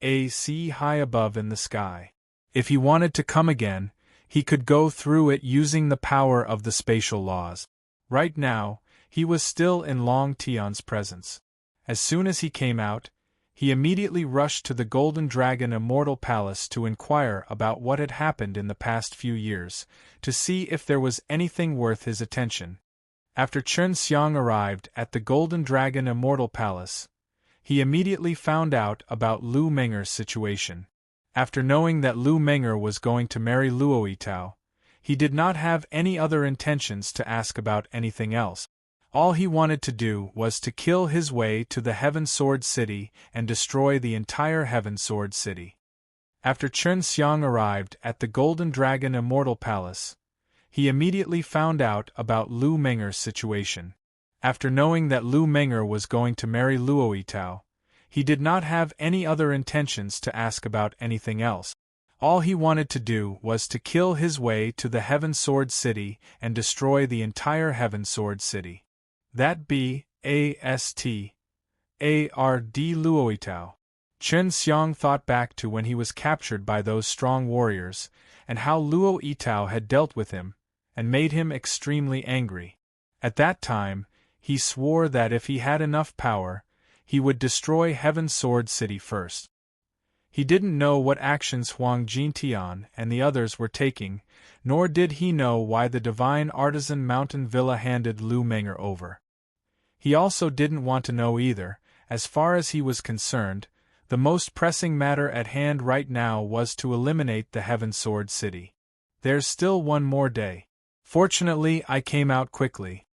[SPEAKER 1] AC high above in the sky. If he wanted to come again, he could go through it using the power of the spatial laws. Right now, he was still in Long Tian's presence. As soon as he came out, he immediately rushed to the Golden Dragon Immortal Palace to inquire about what had happened in the past few years, to see if there was anything worth his attention. After Chen Xiang arrived at the Golden Dragon Immortal Palace, he immediately found out about Lu Menger's situation. After knowing that Lu Menger was going to marry Luo Yitao, he did not have any other intentions to ask about anything else. All he wanted to do was to kill his way to the Heaven Sword City and destroy the entire Heaven Sword City. After Chen Xiang arrived at the Golden Dragon Immortal Palace, he immediately found out about Lu Menger's situation. After knowing that Lu Menger was going to marry Luo Yitao, he did not have any other intentions to ask about anything else. All he wanted to do was to kill his way to the Heaven Sword City and destroy the entire Heaven Sword City. That be, A.S.T. A.R.D. Luo Yitao. Chen Xiang thought back to when he was captured by those strong warriors, and how Luo Yitao had dealt with him, and made him extremely angry. At that time, he swore that if he had enough power, he would destroy Heaven Sword City first. He didn't know what actions Huang Jintian and the others were taking, nor did he know why the Divine Artisan Mountain Villa handed Lu Menger over. He also didn't want to know either. As far as he was concerned, the most pressing matter at hand right now was to eliminate the Heaven Sword City. There's still one more day. Fortunately, I came out quickly.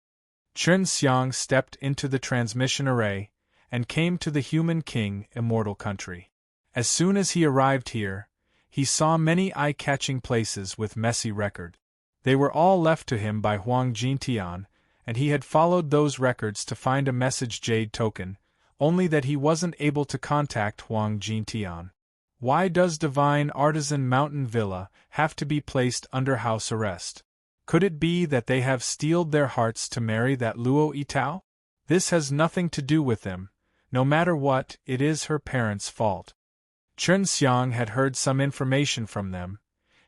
[SPEAKER 1] Chen Xiang stepped into the transmission array, and came to the Human King Immortal Country. As soon as he arrived here, he saw many eye-catching places with messy record. They were all left to him by Huang Jintian, and he had followed those records to find a message jade token, only that he wasn't able to contact Huang Jintian. Why does Divine Artisan Mountain Villa have to be placed under house arrest? Could it be that they have steeled their hearts to marry that Luo Yitao? This has nothing to do with them. No matter what, it is her parents' fault. Chen Xiang had heard some information from them.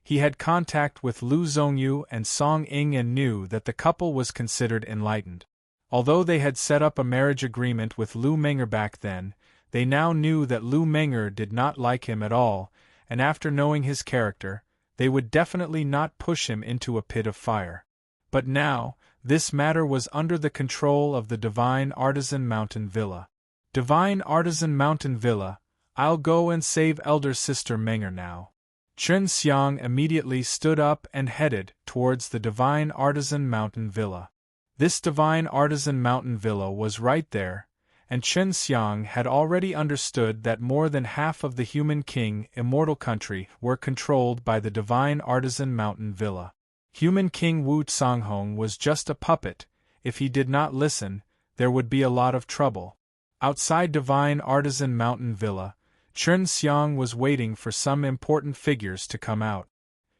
[SPEAKER 1] He had contact with Lu Zhongyu and Song Ying and knew that the couple was considered enlightened. Although they had set up a marriage agreement with Lu Menger back then, they now knew that Lu Menger did not like him at all, and after knowing his character, they would definitely not push him into a pit of fire. But now, this matter was under the control of the Divine Artisan Mountain Villa. Divine Artisan Mountain Villa, I'll go and save elder sister Menger now. Chen Xiang immediately stood up and headed towards the Divine Artisan Mountain Villa. This Divine Artisan Mountain Villa was right there, and Chen Xiang had already understood that more than half of the human king immortal country were controlled by the divine artisan mountain villa. Human king Wu Canghong was just a puppet. If he did not listen, there would be a lot of trouble. Outside divine artisan mountain villa, Chen Xiang was waiting for some important figures to come out.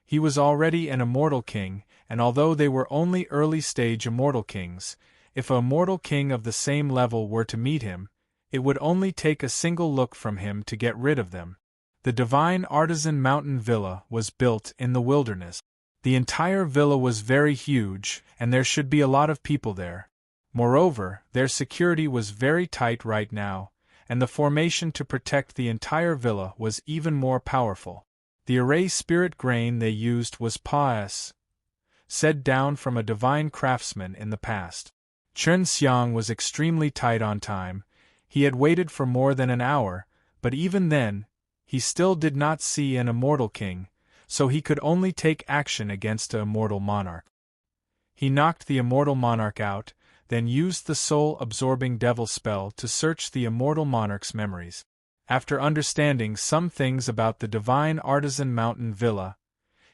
[SPEAKER 1] He was already an immortal king, and although they were only early-stage immortal kings, if a mortal king of the same level were to meet him, it would only take a single look from him to get rid of them. The divine artisan mountain villa was built in the wilderness. The entire villa was very huge, and there should be a lot of people there. Moreover, their security was very tight right now, and the formation to protect the entire villa was even more powerful. The array spirit grain they used was pas, said down from a divine craftsman in the past. Chen Xiang was extremely tight on time. He had waited for more than an hour, but even then, he still did not see an immortal king, so he could only take action against an immortal monarch. He knocked the immortal monarch out, then used the soul-absorbing devil spell to search the immortal monarch's memories. After understanding some things about the divine artisan mountain villa,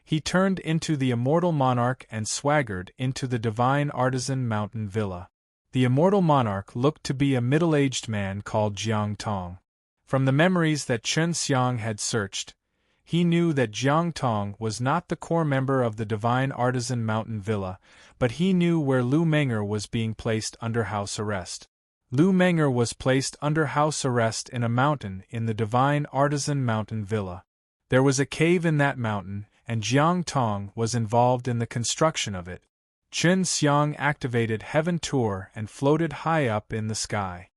[SPEAKER 1] he turned into the immortal monarch and swaggered into the divine artisan mountain villa. The immortal monarch looked to be a middle-aged man called Jiang Tong. From the memories that Chen Xiang had searched, he knew that Jiang Tong was not the core member of the divine artisan mountain villa, but he knew where Lu Menger was being placed under house arrest. Lu Menger was placed under house arrest in a mountain in the divine artisan mountain villa. There was a cave in that mountain, and Jiang Tong was involved in the construction of it. Chen Xiang activated Heaven Tour and floated high up in the sky.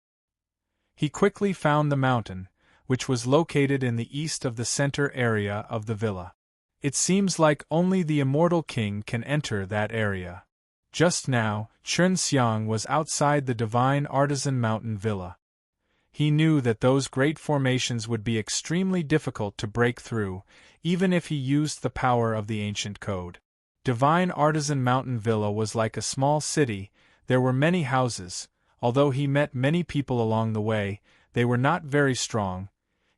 [SPEAKER 1] He quickly found the mountain, which was located in the east of the center area of the villa. It seems like only the immortal king can enter that area. Just now, Chen Xiang was outside the divine artisan mountain villa. He knew that those great formations would be extremely difficult to break through, even if he used the power of the ancient code. Divine artisan mountain villa was like a small city. There were many houses. Although he met many people along the way, they were not very strong.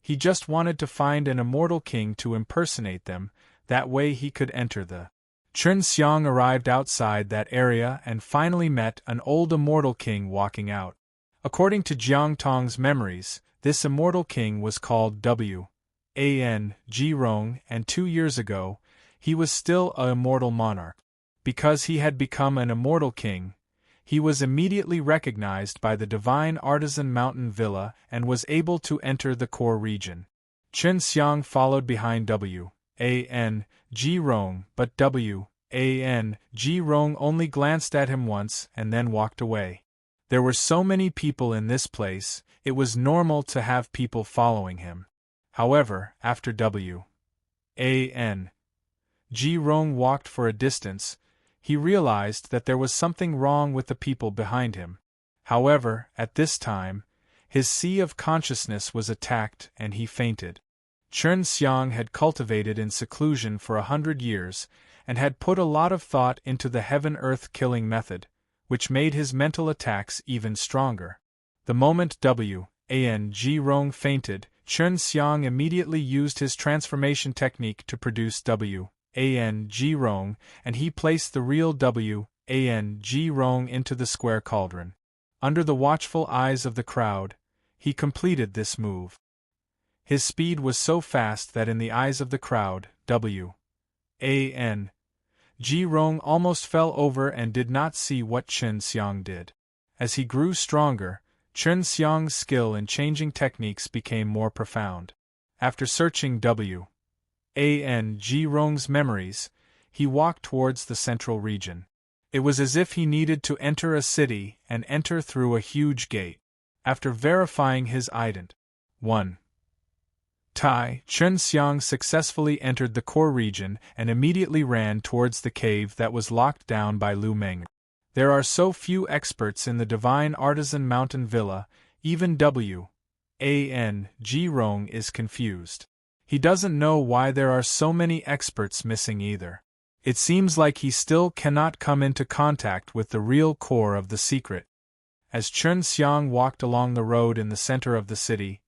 [SPEAKER 1] He just wanted to find an immortal king to impersonate them, that way he could enter the. Chen Xiang arrived outside that area and finally met an old immortal king walking out. According to Jiang Tong's memories, this immortal king was called W.A.N. Jirong, and 2 years ago, he was still an immortal monarch. Because he had become an immortal king, he was immediately recognized by the divine artisan mountain villa and was able to enter the core region. Chen Xiang followed behind W.A.N. Jirong, but W.A.N. Jirong only glanced at him once and then walked away. There were so many people in this place, it was normal to have people following him. However, after W.A.N. Jirong walked for a distance, he realized that there was something wrong with the people behind him. However, at this time, his sea of consciousness was attacked and he fainted. Chen Xiang had cultivated in seclusion for 100 years, and had put a lot of thought into the heaven-earth killing method, which made his mental attacks even stronger. The moment W.A.N. Jirong fainted, Chen Xiang immediately used his transformation technique to produce W.A.N. Jirong, and he placed the real W.A.N. Jirong into the square cauldron. Under the watchful eyes of the crowd, he completed this move. His speed was so fast that in the eyes of the crowd, W.A.N. Jirong almost fell over and did not see what Chen Xiang did. As he grew stronger, Chen Xiang's skill in changing techniques became more profound. After searching W.A.N. Jirong's memories, he walked towards the central region. It was as if he needed to enter a city and enter through a huge gate. After verifying his ident. 1. Chen Xiang successfully entered the core region and immediately ran towards the cave that was locked down by Lu Meng. There are so few experts in the divine artisan mountain villa, even W.A.N. Jirong is confused. He doesn't know why there are so many experts missing either. It seems like he still cannot come into contact with the real core of the secret. As Chun Xiang walked along the road in the center of the city,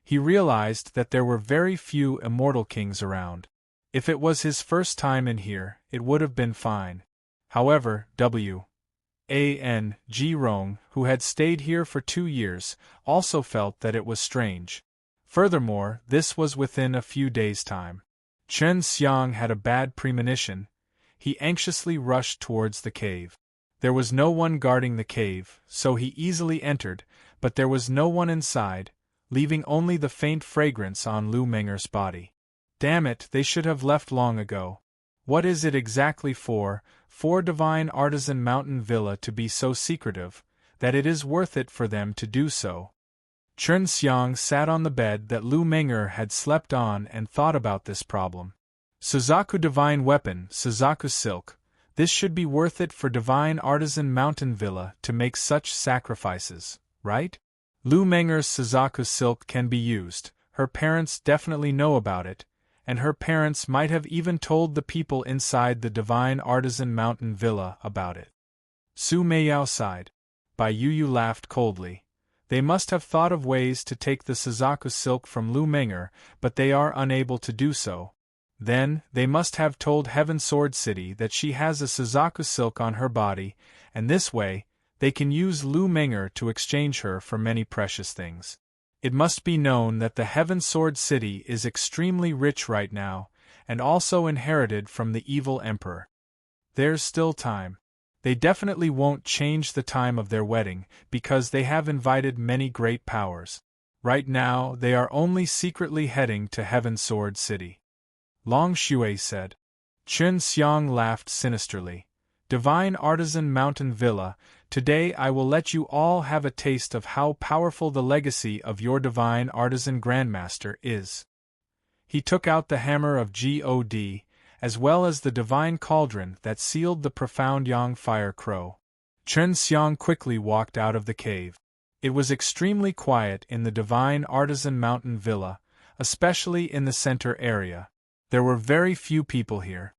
[SPEAKER 1] he realized that there were very few immortal kings around. If it was his first time in here, it would have been fine. However, G. Rong, who had stayed here for 2 years, also felt that it was strange. Furthermore, this was within a few days' time. Chun Xiang had a bad premonition. He anxiously rushed towards the cave. There was no one guarding the cave, so he easily entered, but there was no one inside, leaving only the faint fragrance on Lu Menger's body. Damn it, they should have left long ago. What is it exactly for Divine Artisan Mountain Villa to be so secretive, that it is worth it for them to do so? Chun Xiang sat on the bed that Lu Menger had slept on and thought about this problem. Suzaku Divine Weapon, Suzaku Silk, this should be worth it for Divine Artisan Mountain Villa to make such sacrifices, right? Lu Menger's Suzaku Silk can be used, her parents definitely know about it, and her parents might have even told the people inside the Divine Artisan Mountain Villa about it. Su Meiyao sighed. Bai Yu laughed coldly. They must have thought of ways to take the Suzaku silk from Lu Menger, but they are unable to do so. Then, they must have told Heaven Sword City that she has a Suzaku silk on her body, and this way, they can use Lu Menger to exchange her for many precious things. It must be known that the Heaven Sword City is extremely rich right now, and also inherited from the evil emperor. There's still time. They definitely won't change the time of their wedding, because they have invited many great powers. Right now, they are only secretly heading to Heaven Sword City. Long Shui said. Chun Xiang laughed sinisterly. Divine Artisan Mountain Villa, today I will let you all have a taste of how powerful the legacy of your Divine Artisan Grandmaster is. He took out the hammer of God, as well as the divine cauldron that sealed the profound Yang Fire Crow. Chun Xiang quickly walked out of the cave. It was extremely quiet in the Divine Artisan Mountain Villa, especially in the center area. There were very few people here.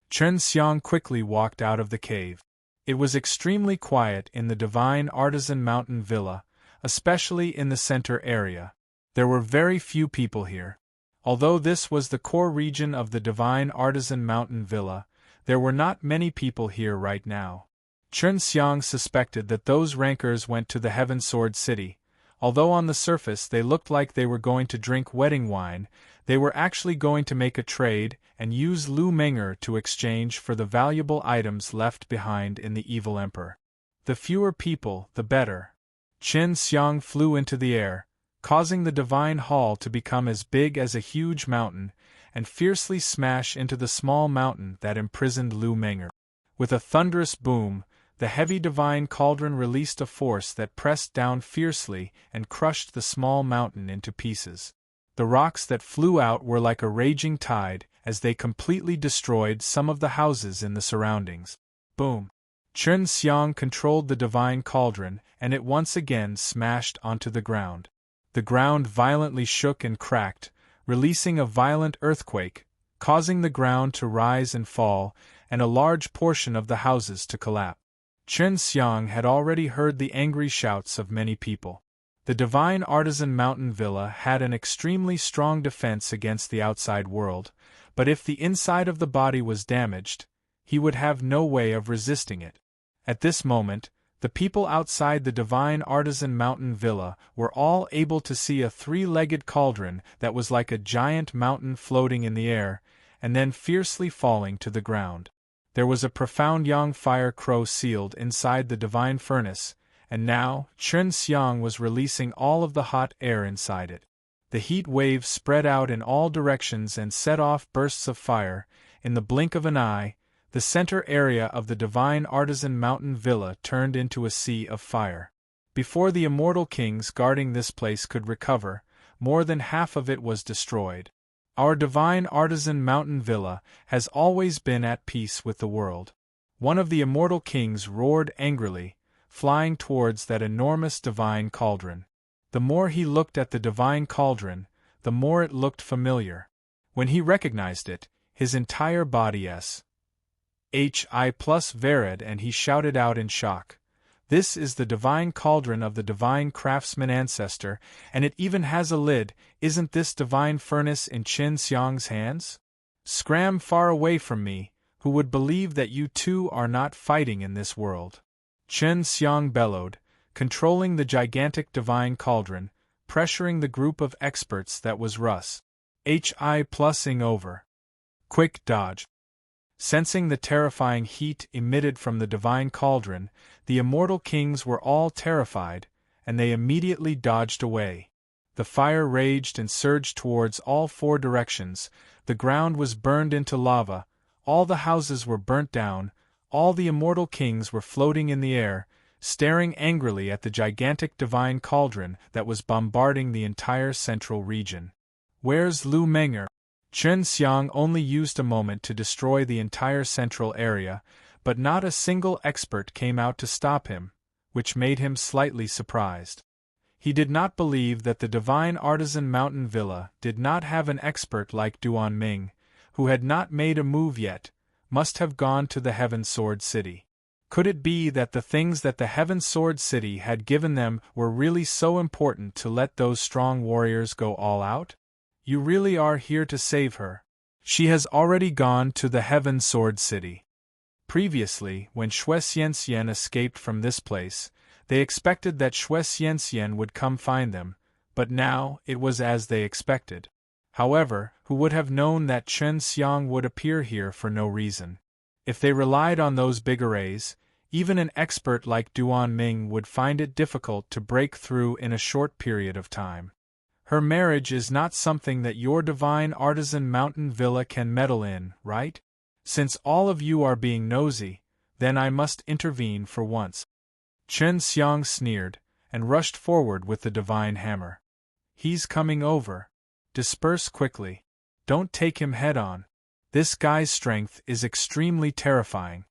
[SPEAKER 1] Chun Xiang quickly walked out of the cave. It was extremely quiet in the Divine Artisan Mountain Villa, especially in the center area. There were very few people here. Although this was the core region of the Divine Artisan Mountain Villa, there were not many people here right now. Chun Xiang suspected that those rankers went to the Heaven Sword City. Although on the surface they looked like they were going to drink wedding wine, they were actually going to make a trade and use Lu Menger to exchange for the valuable items left behind in the evil emperor. The fewer people, the better. Chun Xiang flew into the air, causing the divine hall to become as big as a huge mountain, and fiercely smash into the small mountain that imprisoned Lu Menger. With a thunderous boom, the heavy divine cauldron released a force that pressed down fiercely and crushed the small mountain into pieces. The rocks that flew out were like a raging tide, as they completely destroyed some of the houses in the surroundings. Boom! Chun Xiang controlled the divine cauldron, and it once again smashed onto the ground. The ground violently shook and cracked, releasing a violent earthquake, causing the ground to rise and fall, and a large portion of the houses to collapse. Chun Xiang had already heard the angry shouts of many people. The Divine Artisan Mountain Villa had an extremely strong defense against the outside world, but if the inside of the body was damaged, he would have no way of resisting it. At this moment, the people outside the Divine Artisan Mountain Villa were all able to see a three-legged cauldron that was like a giant mountain floating in the air, and then fiercely falling to the ground. There was a profound Yang Fire Crow sealed inside the divine furnace, and now Chun Xiang was releasing all of the hot air inside it. The heat waves spread out in all directions and set off bursts of fire. In the blink of an eye, the center area of the Divine Artisan Mountain Villa turned into a sea of fire. Before the immortal kings guarding this place could recover, more than half of it was destroyed. Our Divine Artisan Mountain Villa has always been at peace with the world. One of the immortal kings roared angrily, flying towards that enormous divine cauldron. The more he looked at the divine cauldron, the more it looked familiar. When he recognized it, his entire body varied and he shouted out in shock. This is the divine cauldron of the divine craftsman ancestor, and it even has a lid. Isn't this divine furnace in Qin Xiang's hands? Scram far away from me, who would believe that you two are not fighting in this world? Qin Xiang bellowed, controlling the gigantic divine cauldron, pressuring the group of experts that was Russ. Hi+ing over. Quick dodge. Sensing the terrifying heat emitted from the divine cauldron, the immortal kings were all terrified, and they immediately dodged away. The fire raged and surged towards all four directions, the ground was burned into lava, all the houses were burnt down, all the immortal kings were floating in the air, staring angrily at the gigantic divine cauldron that was bombarding the entire central region. Where's Lu Meng'er? Qin Xiang only used a moment to destroy the entire central area, but not a single expert came out to stop him, which made him slightly surprised. He did not believe that the divine artisan mountain villa did not have an expert like Duan Ming, who had not made a move yet, must have gone to the Heaven Sword City. Could it be that the things that the Heaven Sword City had given them were really so important to let those strong warriors go all out? You really are here to save her. She has already gone to the Heaven Sword City. Previously, when Xue Xianxian escaped from this place, they expected that Xue Xianxian would come find them, but now it was as they expected. However, who would have known that Qin Xiang would appear here for no reason? If they relied on those big arrays, even an expert like Duan Ming would find it difficult to break through in a short period of time. Her marriage is not something that your divine artisan mountain villa can meddle in, right? Since all of you are being nosy, then I must intervene for once. Qin Xiang sneered, and rushed forward with the divine hammer. He's coming over. Disperse quickly. Don't take him head-on. This guy's strength is extremely terrifying.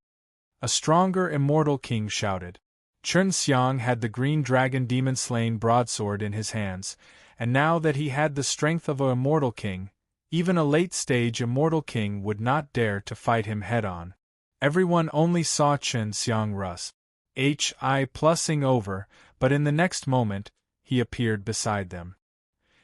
[SPEAKER 1] A stronger immortal king shouted. Qin Xiang had the green dragon demon-slain broadsword in his hands, and now that he had the strength of an immortal king, even a late-stage immortal king would not dare to fight him head-on. Everyone only saw Qin Xiang Russ. Hi+ing over, but in the next moment, he appeared beside them.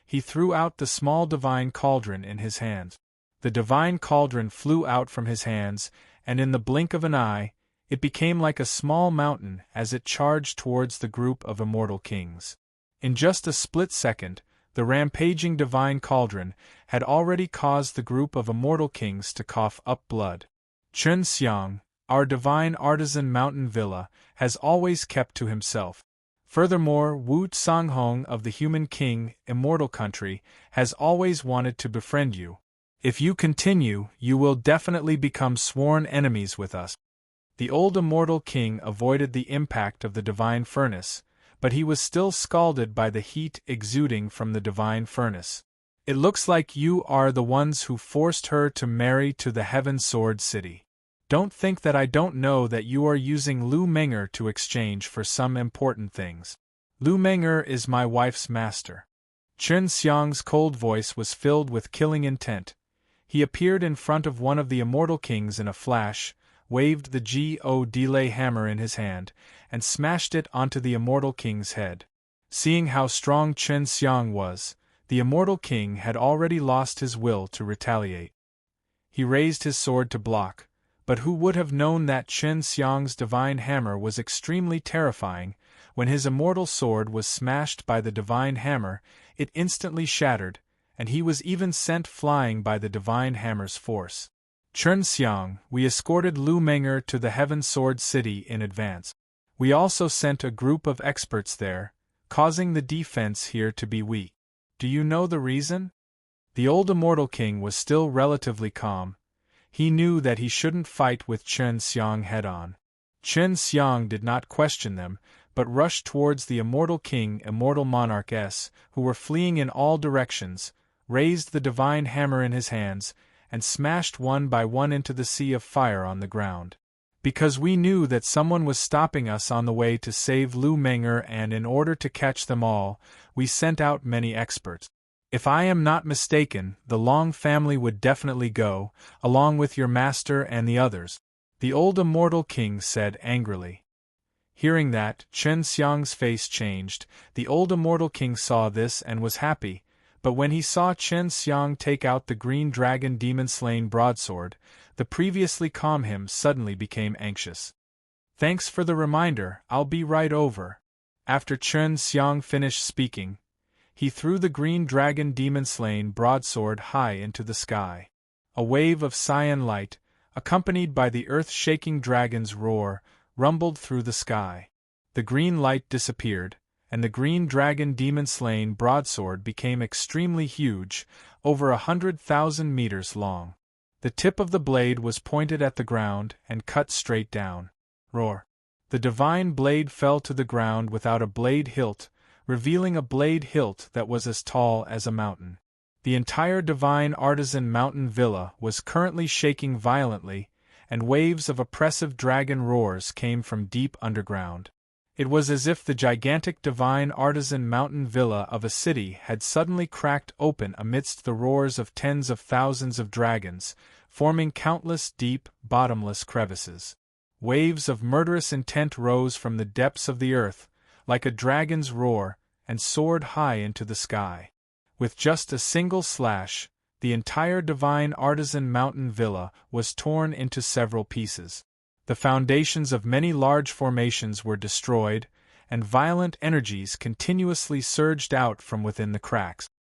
[SPEAKER 1] He threw out the small divine cauldron in his hands. The divine cauldron flew out from his hands, and in the blink of an eye, it became like a small mountain as it charged towards the group of immortal kings. In just a split second, the rampaging divine cauldron had already caused the group of immortal kings to cough up blood. Qin Xiang, our divine artisan mountain villa, has always kept to himself. Furthermore, Wu Canghong of the Human King, Immortal Country, has always wanted to befriend you. If you continue, you will definitely become sworn enemies with us. The old immortal king avoided the impact of the divine furnace, but he was still scalded by the heat exuding from the divine furnace. It looks like you are the ones who forced her to marry to the Heaven Sword City. Don't think that I don't know that you are using Lu Meng'er to exchange for some important things. Lu Meng'er is my wife's master. Qin Xiang's cold voice was filled with killing intent. He appeared in front of one of the immortal kings in a flash, waved the God hammer in his hand, and smashed it onto the immortal king's head. Seeing how strong Qin Xiang was, the immortal king had already lost his will to retaliate. He raised his sword to block, but who would have known that Qin Xiang's divine hammer was extremely terrifying? When his immortal sword was smashed by the divine hammer, it instantly shattered, and he was even sent flying by the divine hammer's force. Qin Xiang, we escorted Lu Meng'er to the Heaven Sword City in advance. We also sent a group of experts there, causing the defense here to be weak. Do you know the reason? The old immortal king was still relatively calm. He knew that he shouldn't fight with Qin Xiang head-on. Qin Xiang did not question them, but rushed towards the immortal king, immortal monarch S, who were fleeing in all directions, raised the divine hammer in his hands, and smashed one by one into the sea of fire on the ground. Because we knew that someone was stopping us on the way to save Lu Meng'er, and in order to catch them all, we sent out many experts. If I am not mistaken, the Long family would definitely go, along with your master and the others, the old immortal king said angrily. Hearing that, Chen Xiang's face changed. The old immortal king saw this and was happy, but when he saw Chen Xiang take out the green dragon demon-slain broadsword, the previously calm him suddenly became anxious. "Thanks for the reminder, I'll be right over." After Chen Xiang finished speaking, he threw the green dragon demon-slain broadsword high into the sky. A wave of cyan light, accompanied by the earth-shaking dragon's roar, rumbled through the sky. The green light disappeared, and the green dragon demon-slain broadsword became extremely huge, over 100,000 meters long. The tip of the blade was pointed at the ground and cut straight down. Roar! The divine blade fell to the ground without a blade hilt, revealing a blade hilt that was as tall as a mountain. The entire divine artisan mountain villa was currently shaking violently, and waves of oppressive dragon roars came from deep underground. It was as if the gigantic divine artisan mountain villa of a city had suddenly cracked open amidst the roars of tens of thousands of dragons, forming countless deep, bottomless crevices. Waves of murderous intent rose from the depths of the earth, like a dragon's roar, and soared high into the sky. With just a single slash, the entire divine artisan mountain villa was torn into several pieces. The foundations of many large formations were destroyed, and violent energies continuously surged out from within the cracks.